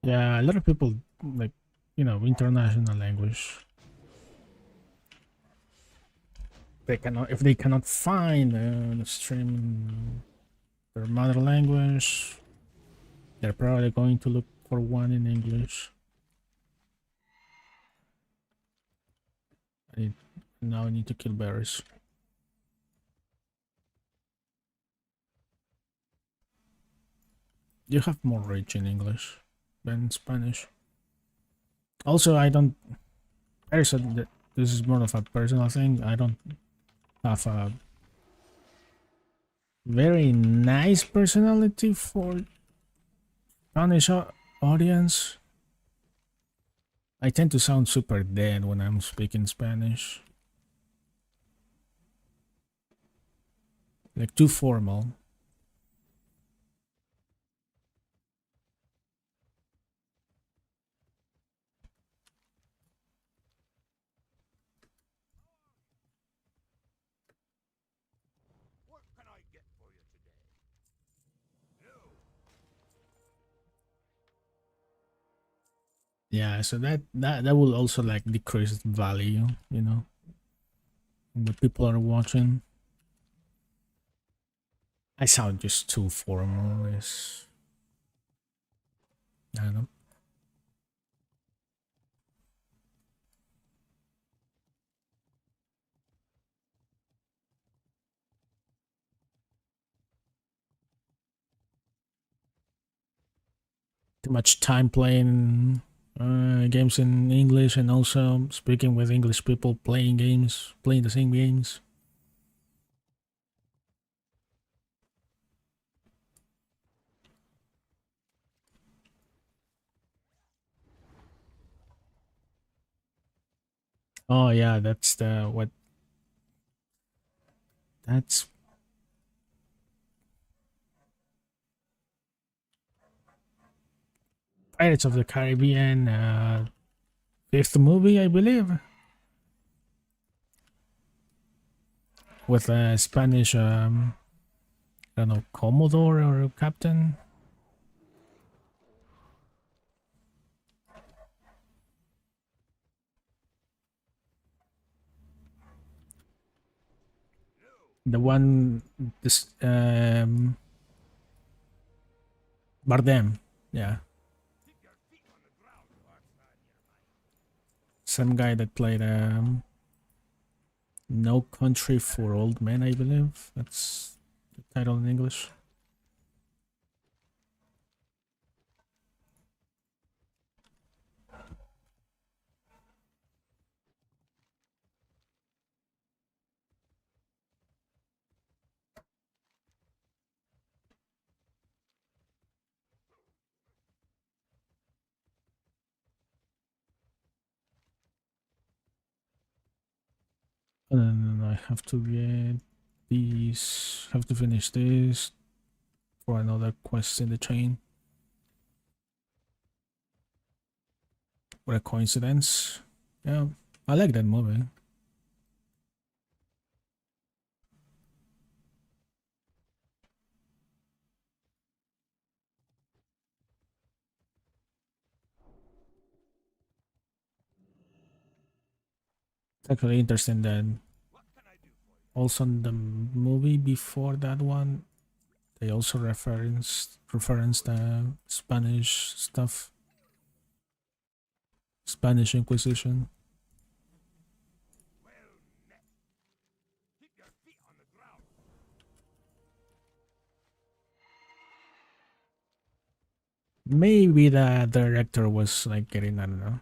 Yeah, a lot of people like, international language. They cannot if they cannot find a stream in their mother language, they're probably going to look for one in English. Now I need to kill bears. You have more reach in English than Spanish. Also, I don't. I said that this is more of a personal thing. I don't have a very nice personality for Spanish audience. I tend to sound super dead when I'm speaking Spanish. Like too formal. What can I get for you today? No. Yeah, so that will also like decrease value, the people are watching. I sound just too formal. I don't know. Too much time playing games in English and also speaking with English people playing the same games. Oh yeah, that's Pirates of the Caribbean fifth movie, I believe, with a Spanish I don't know, Commodore or Captain. The one this Bardem, yeah. Keep your feet on the ground, Barksman. Some guy that played No Country for Old Men, I believe. That's the title in English. And then I have to get these, have to finish this for another quest in the chain. What a coincidence. Yeah, I like that movie. It's actually interesting that What can I do for you? also in the movie before that one, they also reference the Spanish stuff, Spanish Inquisition. Well met. Keep your feet on the ground. Maybe the director was like getting, I don't know,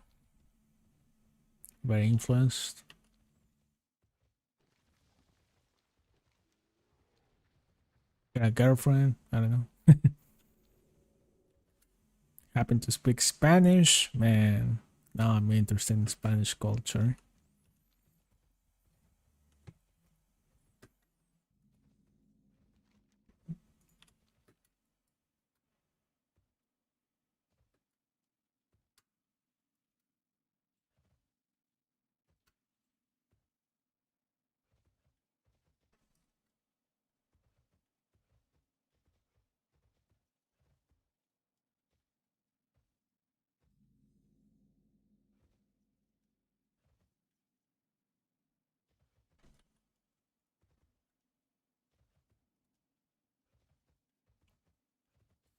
very influenced. Got a girlfriend, I don't know. Happen to speak Spanish, man. Now I'm interested in Spanish culture.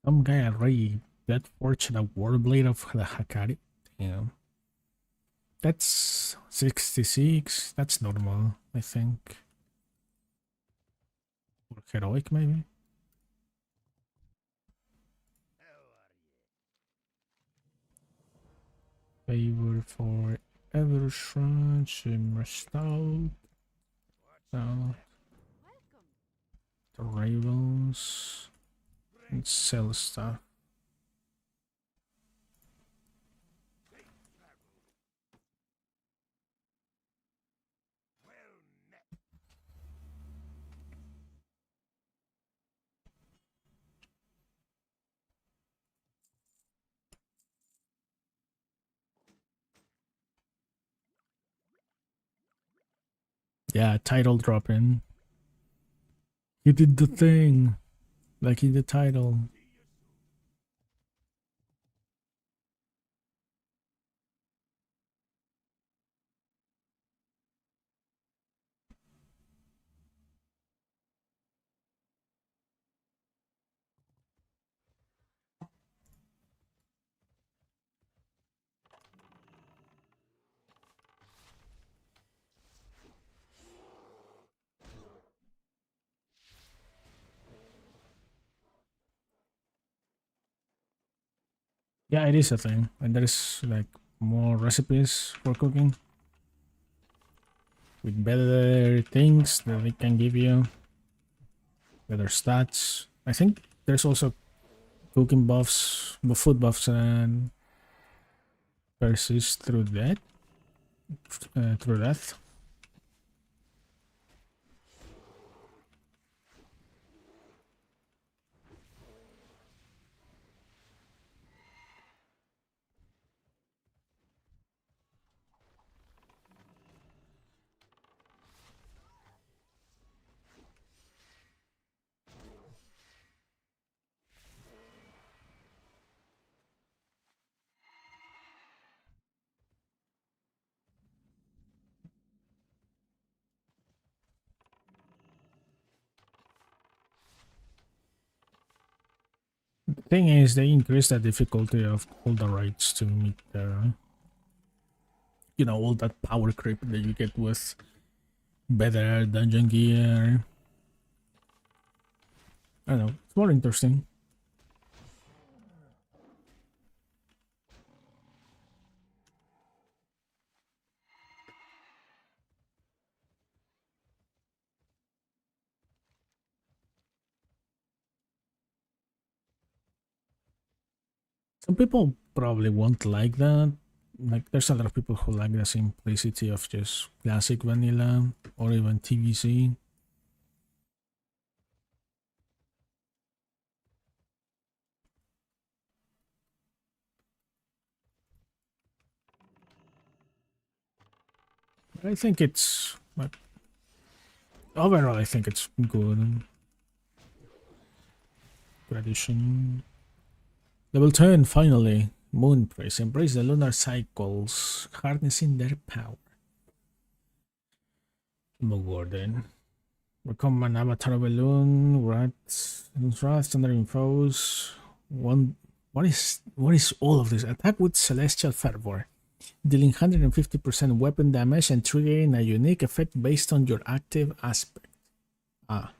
Some guy already got fortune a Warblade of the Hakari. Damn. That's 66. That's normal, I think. Or heroic, maybe? Favor for Evershrine, Shimmer Stout. The Ravens. And sell stuff. Yeah, title dropping. He did the thing. Like in the title. Yeah, it is a thing. And there's like more recipes for cooking. With better things that they can give you. Better stats. I think there's also cooking buffs, food buffs, and persist through that. Through death. The thing is, they increase the difficulty of all the raids to meet the, you know, all that power creep that you get with better dungeon gear. I don't know, it's more interesting. Some people probably won't like that. Like, there's a lot of people who like the simplicity of just classic vanilla or even TVC. I think it's like, overall, I think it's good. Good addition. Level 10, finally. Moon Praise. Embrace the lunar cycles, harnessing their power. Gordon. Become an avatar of a loon, rats, thunder infos. What is all of this? Attack with celestial fervor, dealing 150% weapon damage and triggering a unique effect based on your active aspect. Ah.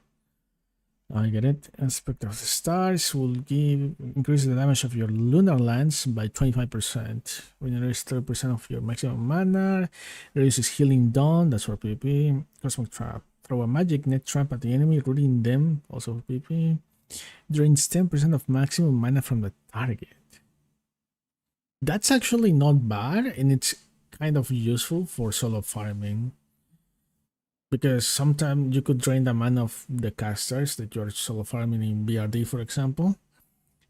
I get it. Aspect of the Stars will increase the damage of your lunar lance by 25%. Regenerates 30% of your maximum mana. Reduces healing dawn, that's for PP. Cosmic Trap. Throw a magic net trap at the enemy, rooting them, also for PP. Drains 10% of maximum mana from the target. That's actually not bad, and it's kind of useful for solo farming. Because sometimes you could drain the mana of the casters that you're solo farming in BRD, for example,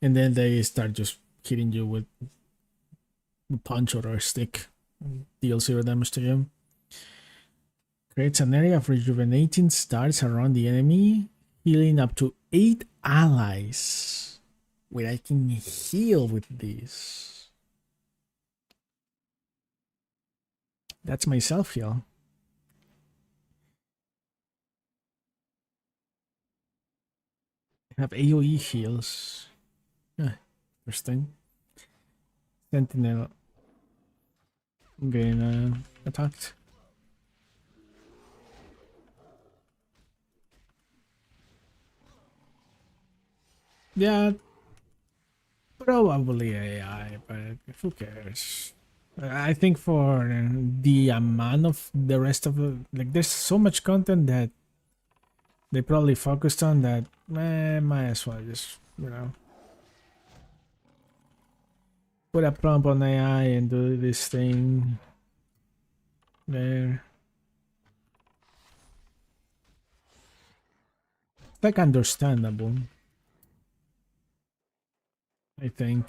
and then they start just hitting you with a punch or a stick, deal 0 damage to you. Creates an area of rejuvenating stars around the enemy, healing up to 8 allies. Where I can heal with this. That's my self heal. I have AoE heals. Interesting. Sentinel getting attacked. Yeah, probably AI, but who cares? I think for the amount of the rest of the, like, there's so much content that they probably focused on that, might as well just, put a prompt on AI and do this thing there. It's like understandable, I think.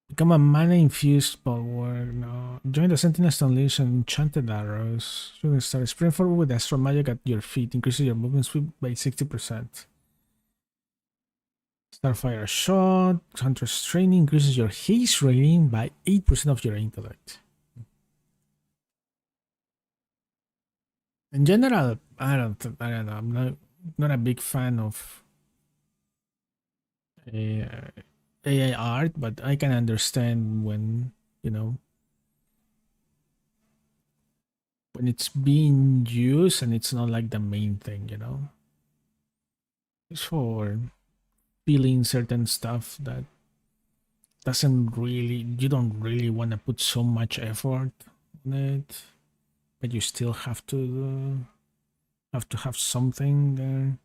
Become a mana infused power. No. Join the Sentinels Unleash and Enchanted Arrows. Shooting Star. Sprint forward with Astral Magic at your feet. Increases your movement speed by 60%. Starfire Shot. Hunter's Training increases your haste rating by 8% of your intellect. In general, I don't know. I'm not a big fan of AI art, but I can understand when, when it's being used and it's not like the main thing. It's for feeling certain stuff that you don't really want to put so much effort on it, but you still have to have something there.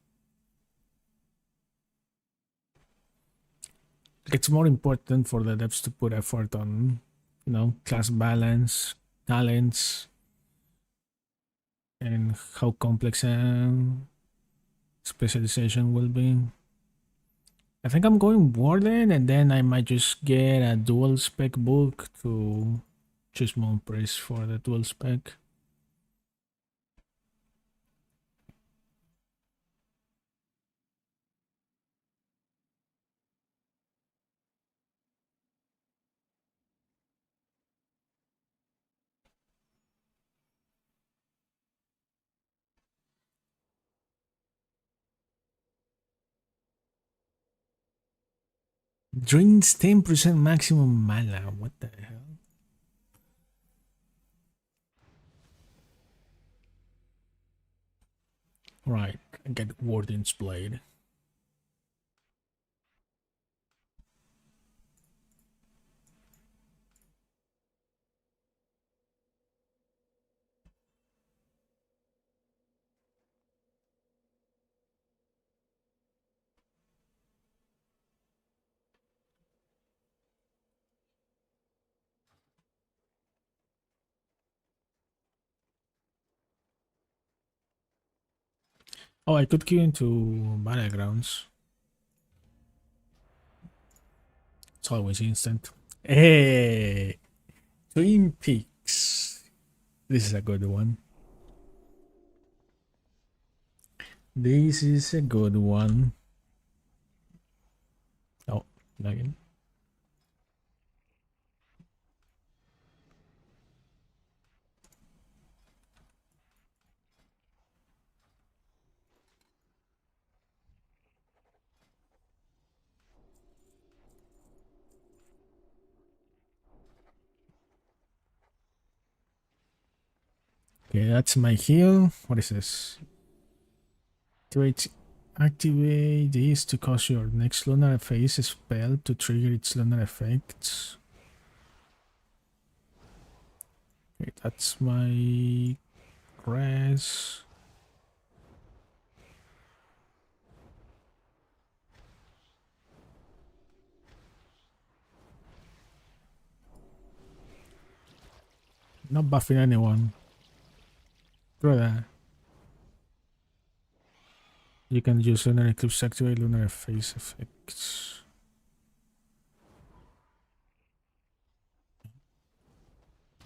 It's more important for the devs to put effort on, class balance, talents, and how complex specialization will be. I think I'm going Warden, and then I might just get a dual spec book to choose Moon Priest for the dual spec. Drains 10% maximum mana. What the hell? Right, I get Warden's Blade. Oh, I could queue into Battlegrounds. It's always instant. Hey! Twin Peaks. This is a good one. This is a good one. Oh, lagging. Okay, that's my heal. What is this? Activate this to cause your next lunar phase spell to trigger its lunar effects. Okay, that's my grass. Not buffing anyone. Throw that. You can use lunar eclipse to activate lunar phase effects.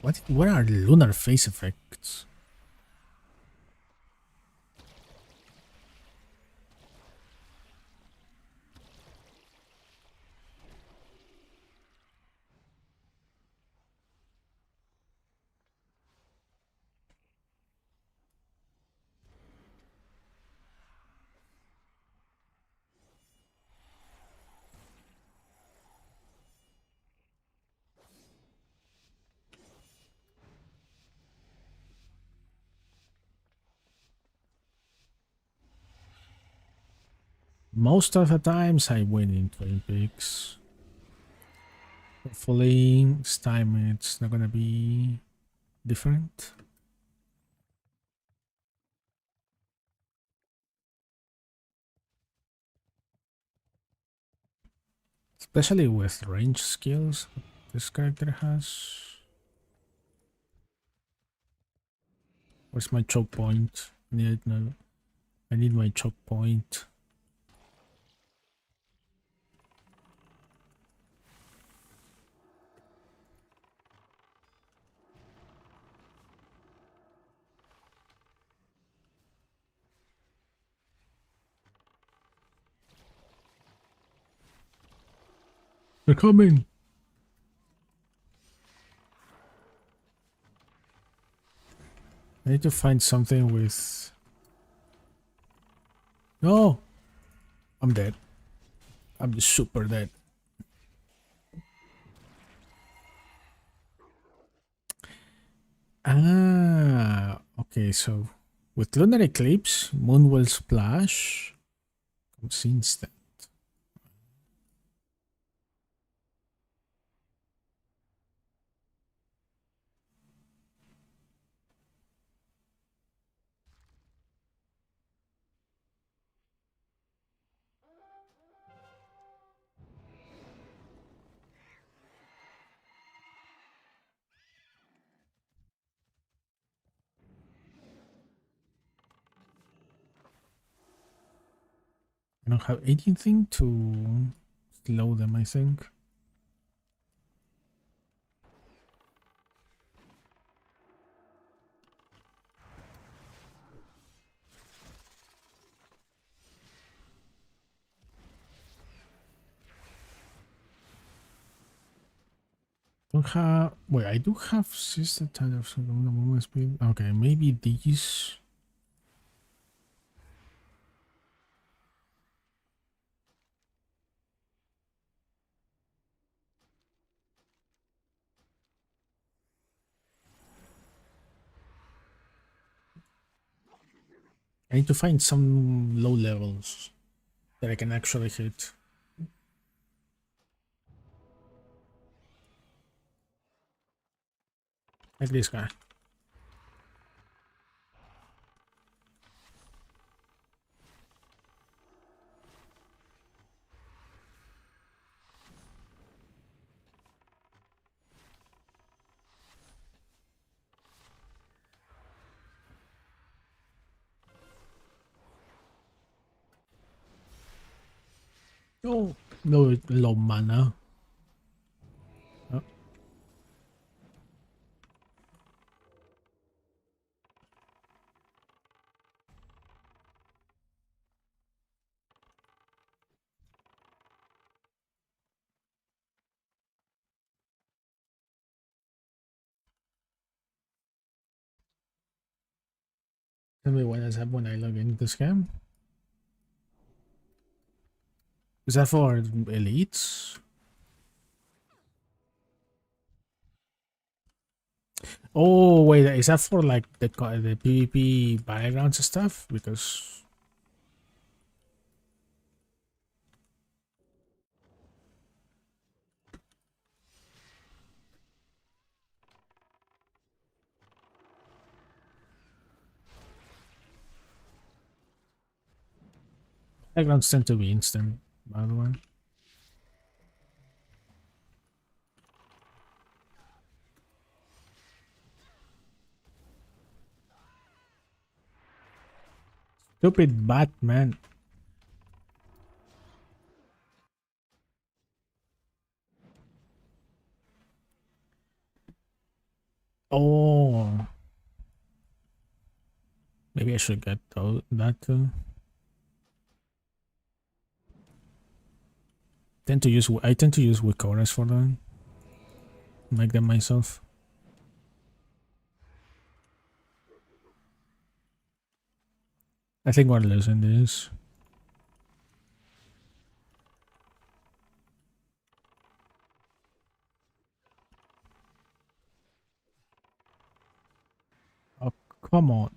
What are lunar phase effects? Most of the times I win in Twin Peaks. Hopefully this time it's not gonna be different. Especially with range skills this character has. Where's my choke point? I need my choke point. They're coming. I need to find something with... No! I'm dead. I'm super dead. Ah, okay, so with Lunar Eclipse, Moon will splash comes instant. I don't have anything to slow them, I think. Don't have... Wait, I do have sister type of movement speed. Okay, maybe these... I need to find some low levels that I can actually hit. Like this guy. Oh, no, low mana. Oh. Tell me what does happen when I log into this game. Is that for elites? Oh wait, is that for like the PvP battlegrounds and stuff? Because battlegrounds tend to be instant, by the way. Stupid Batman. Oh, maybe I should get that too. I tend to use Wikoras for that. Make them myself. I think we're losing this. Oh, come on.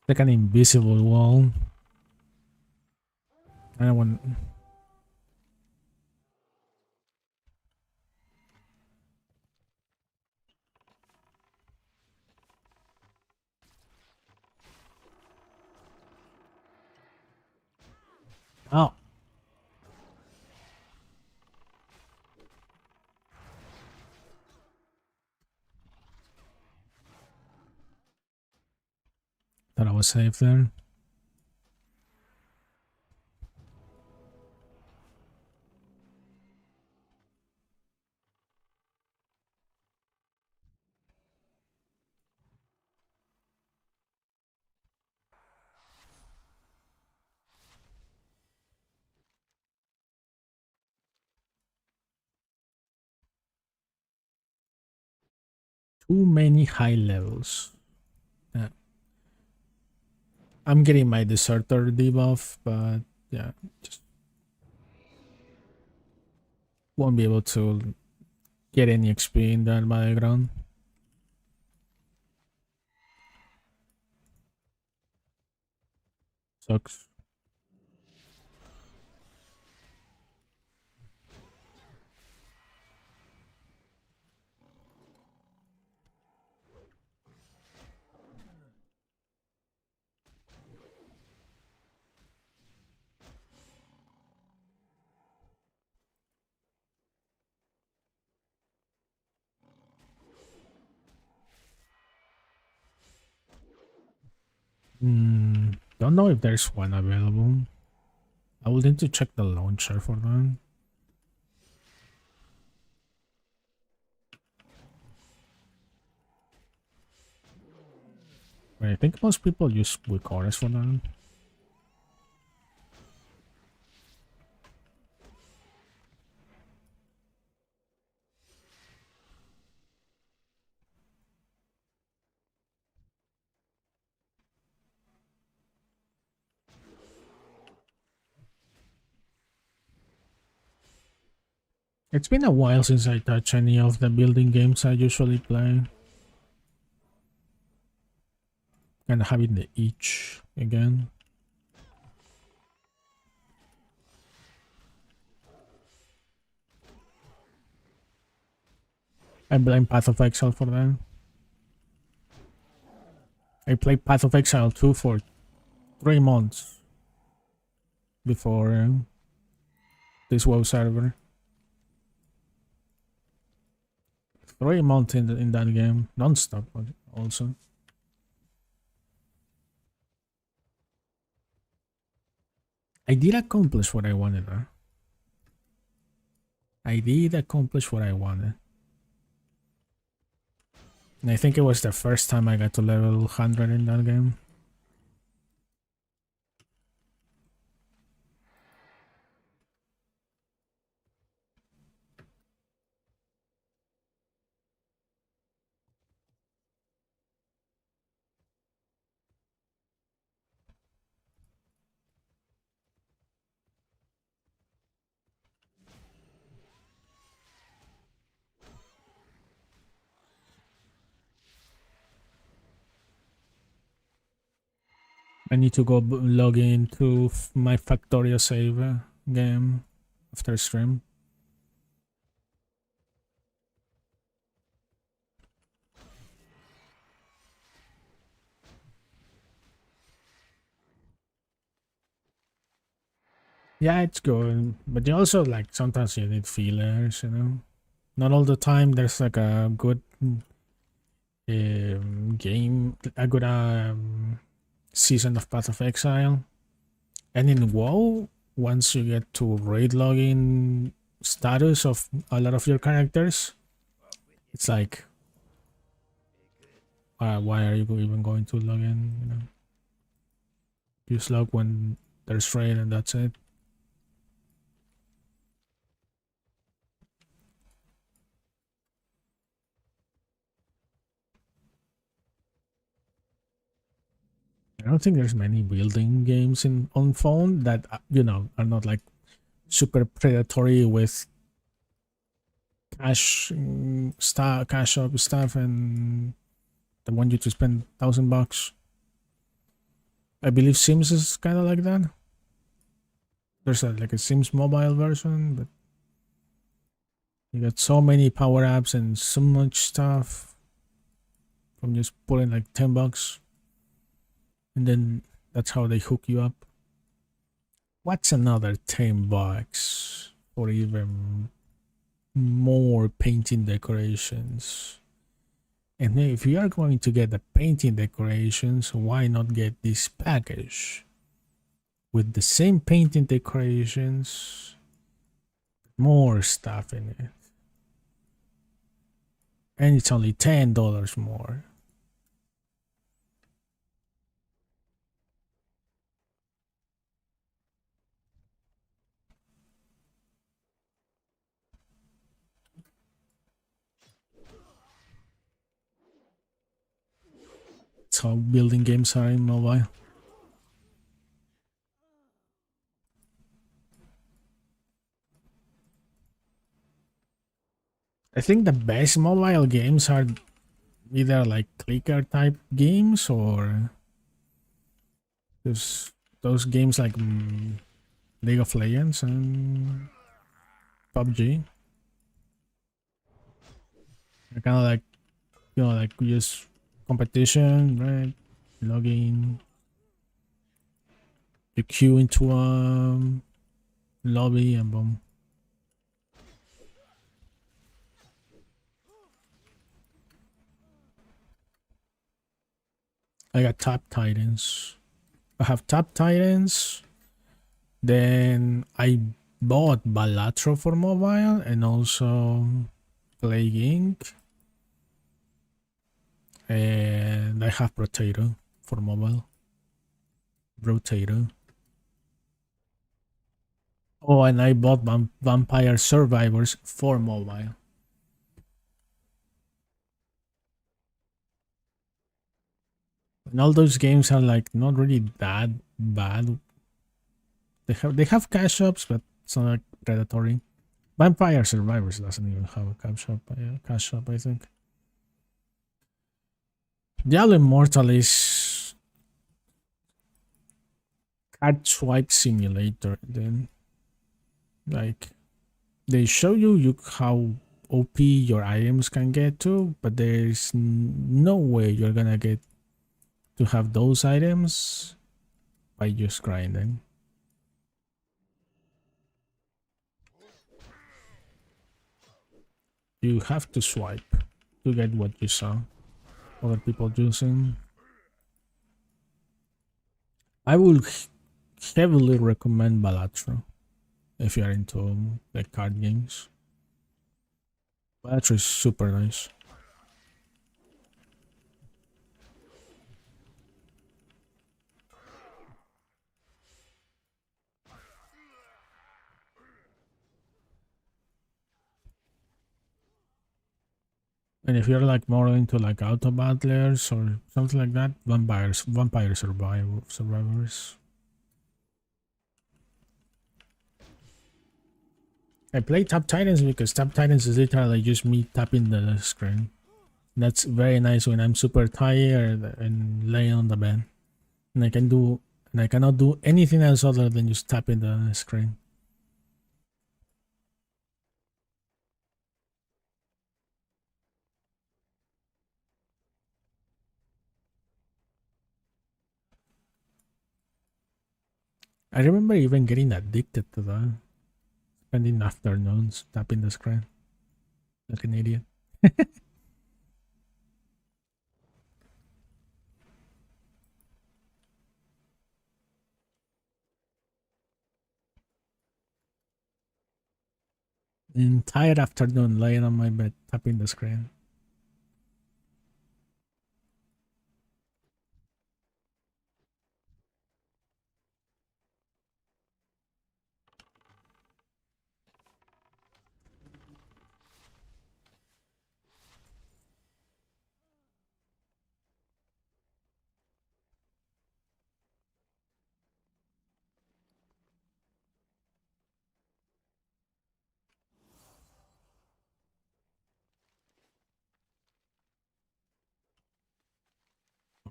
Like an invisible wall. I don't want. Oh. Thought I was safe there. Too many high levels. Yeah. I'm getting my deserter debuff, but yeah, just won't be able to get any XP in that battleground. Sucks. Don't know if there's one available. I will need to check the launcher for that. But I think most people use Wikoras for that. It's been a while since I touched any of the building games I usually play. And having the itch again. I blame Path of Exile for that. I played Path of Exile 2 for 3 months before this WoW server. 3 months in that game, non-stop also. I did accomplish what I wanted though. I did accomplish what I wanted. And I think it was the first time I got to level 100 in that game. I need to go log into my Factorio save game after stream. Yeah, it's good, but you also like sometimes you need fillers, you know. Not all the time there's like a good game, a good season of Path of Exile. And in WoW, once you get to raid login status of a lot of your characters, it's like, why are you even going to log in? You know, just log when there's raid and that's it. I don't think there's many building games on phone that you know are not like super predatory with cash up stuff and they want you to spend $1,000. I believe Sims is kind of like that. There's like a Sims mobile version, but you got so many power ups and so much stuff from just putting like $10, and then that's how they hook you up. What's another $10 for even more painting decorations? And if you are going to get the painting decorations, why not get this package with the same painting decorations, more stuff in it, and it's only $10 more. That's how building games are in mobile. I think the best mobile games are either like clicker type games or those games like League of Legends and PUBG. They're kind of like, you know, like just competition, right? Logging, you queue into a lobby and boom. I got Top Titans. I have Top Titans. Then I bought Balatro for mobile and also Plague Inc. And I have Potato for mobile. Rotato. Oh, and I bought Vampire Survivors for mobile. And all those games are like not really that bad. They have cash ups, but it's not like predatory. Vampire Survivors doesn't even have a cash up, I think. Diablo Immortal is card swipe simulator. Then, like, they show you how OP your items can get to, but there's no way you're gonna get to have those items by just grinding. You have to swipe to get what you saw other people using. I will heavily recommend Balatro if you are into like card games. Balatro is super nice. And if you're like more into like auto battlers or something like that, vampire survivors. I play Top Titans because Top Titans is literally just me tapping the screen. That's very nice when I'm super tired and laying on the bed. And I cannot do anything else other than just tapping the screen. I remember even getting addicted to that. Spending afternoons tapping the screen. Like an idiot. Entire afternoon lying on my bed tapping the screen.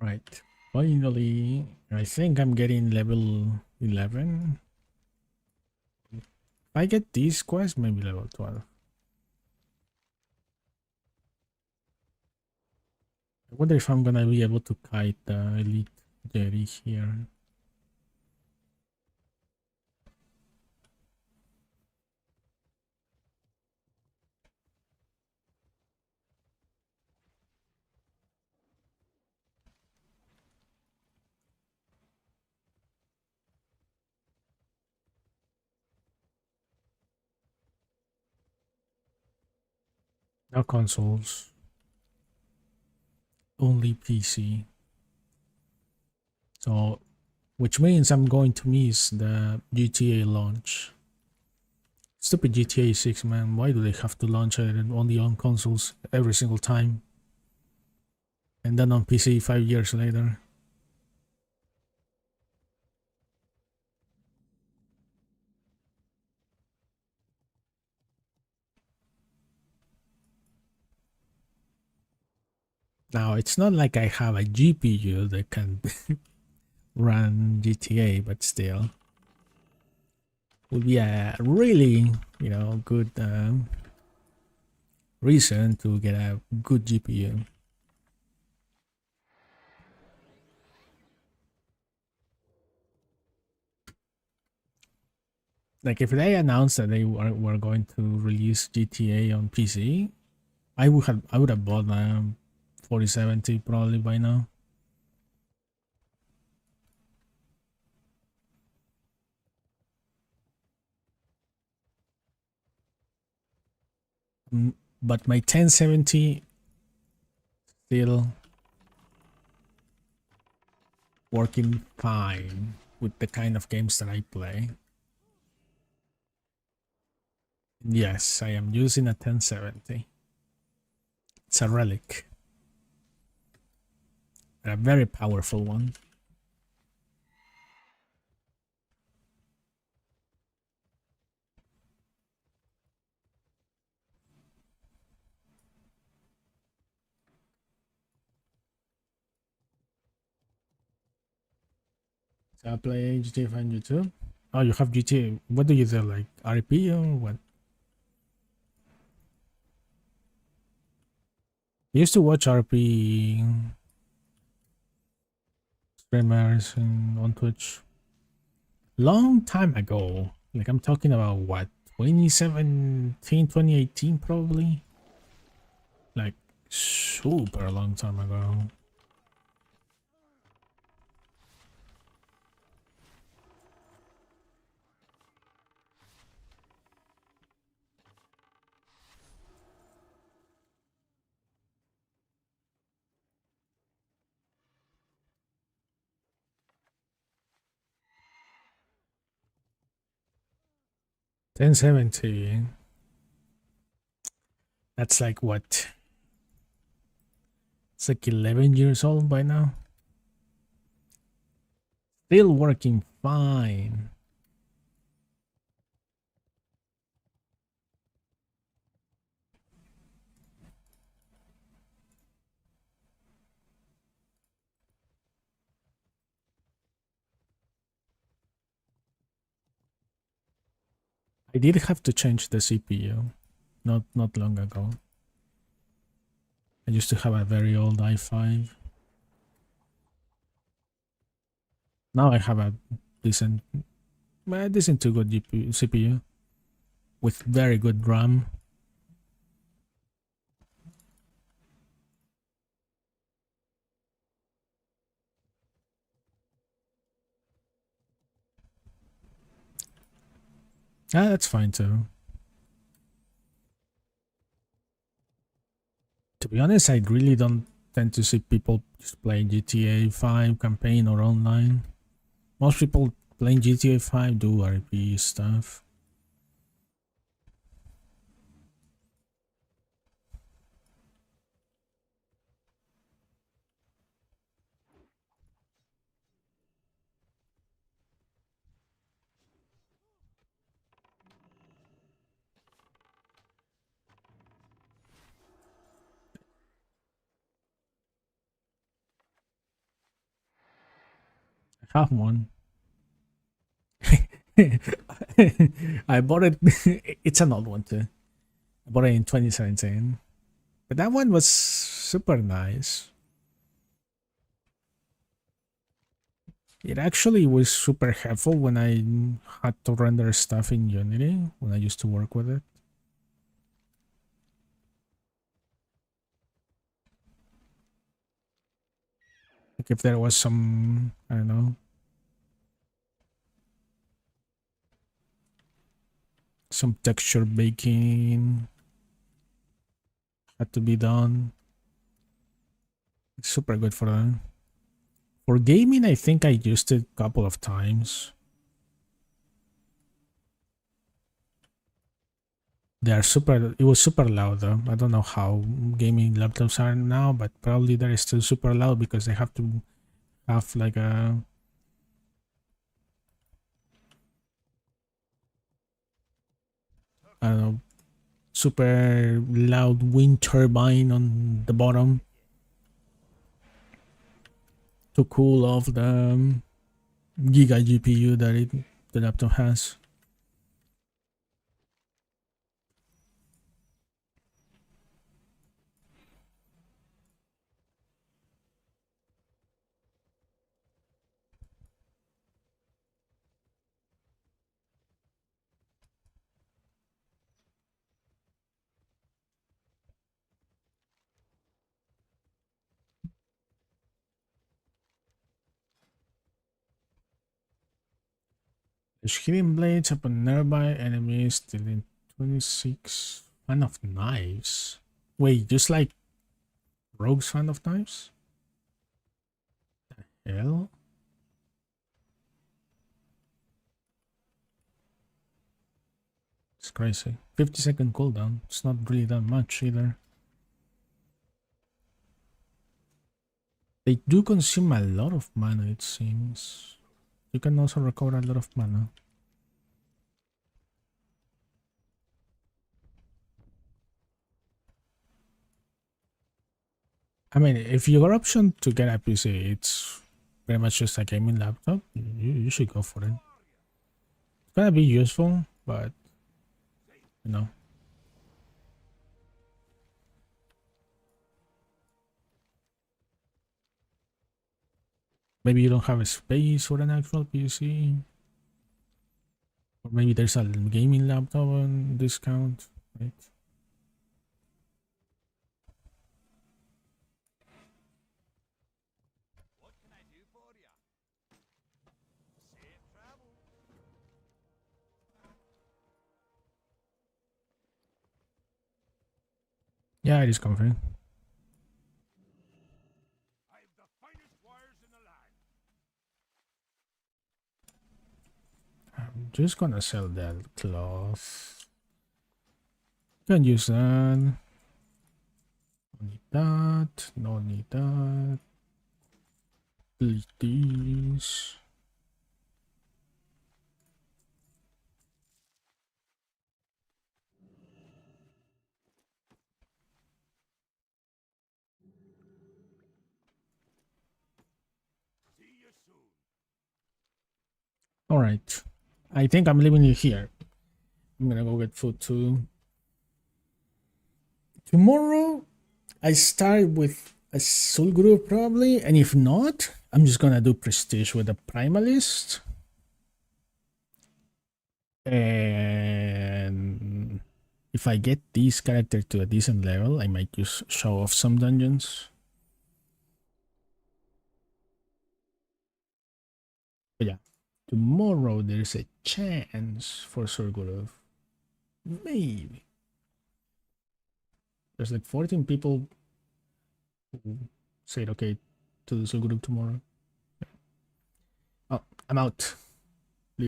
Right. Finally, I think I'm getting level 11. If I get these quests, maybe level 12. I wonder if I'm gonna be able to kite the elite Jerry here. No consoles, only PC. So, which means I'm going to miss the GTA launch. Stupid GTA 6, man. Why do they have to launch it only on consoles every single time? And then on PC 5 years later. Now, it's not like I have a GPU that can run GTA, but still. Would be a really, good reason to get a good GPU. Like if they announced that they were going to release GTA on PC, I would have bought a 4070 probably by now. But my 1070 still working fine with the kind of games that I play. Yes, I am using a 1070. It's a relic. A very powerful one. So I play GTA 5 on YouTube. Oh, you have GTA. What do you do? Like RP or what? I used to watch RP streamers on Twitch long time ago. Like I'm talking about what, 2017, 2018 probably? Like super long time ago. Ten seventy. That's like what? It's like 11 years old by now. Still working fine. I did have to change the CPU not long ago. I used to have a very old i5. Now I have a decent, decent to good CPU with very good RAM. Yeah, that's fine too. To be honest, I really don't tend to see people just playing GTA 5 campaign or online. Most people playing GTA 5 do RP stuff. I have one. I bought it. It's an old one too. I bought it in 2017. But that one was super nice. It actually was super helpful when I had to render stuff in Unity, when I used to work with it. Like if there was some, I don't know, some texture baking had to be done. It's super good for that. For gaming, I think I used it a couple of times. They are super, it was super loud though. I don't know how gaming laptops are now, but probably they're still super loud because they have to have like a, I don't know, super loud wind turbine on the bottom to cool off the giga GPU that the laptop has. There's hidden blades upon nearby enemies, dealing 26 fan of knives. Wait, just like Rogue's fan of knives? Hell? It's crazy. 50-second cooldown. It's not really that much either. They do consume a lot of mana, it seems. You can also recover a lot of mana. I mean, if your option to get a PC, it's pretty much just a gaming laptop, you should go for it. It's gonna be useful, but, you know. Maybe you don't have a space for an actual PC. Or maybe there's a gaming laptop on discount, right? What can I do for you? Safe travel. Yeah, it is comfy. I've the finest wires in the land. I'm just gonna sell that cloth. Can use that. No need that. No need that. Delete these. See you soon. Alright. I think I'm leaving it here. I'm gonna go get food too. Tomorrow, I start with a soul group probably, and if not, I'm just gonna do prestige with a primalist. And if I get this character to a decent level, I might just show off some dungeons. But yeah, tomorrow there's a chance for Surgurov. Maybe. There's like 14 people who said okay to the Surgurov tomorrow. Oh, I'm out.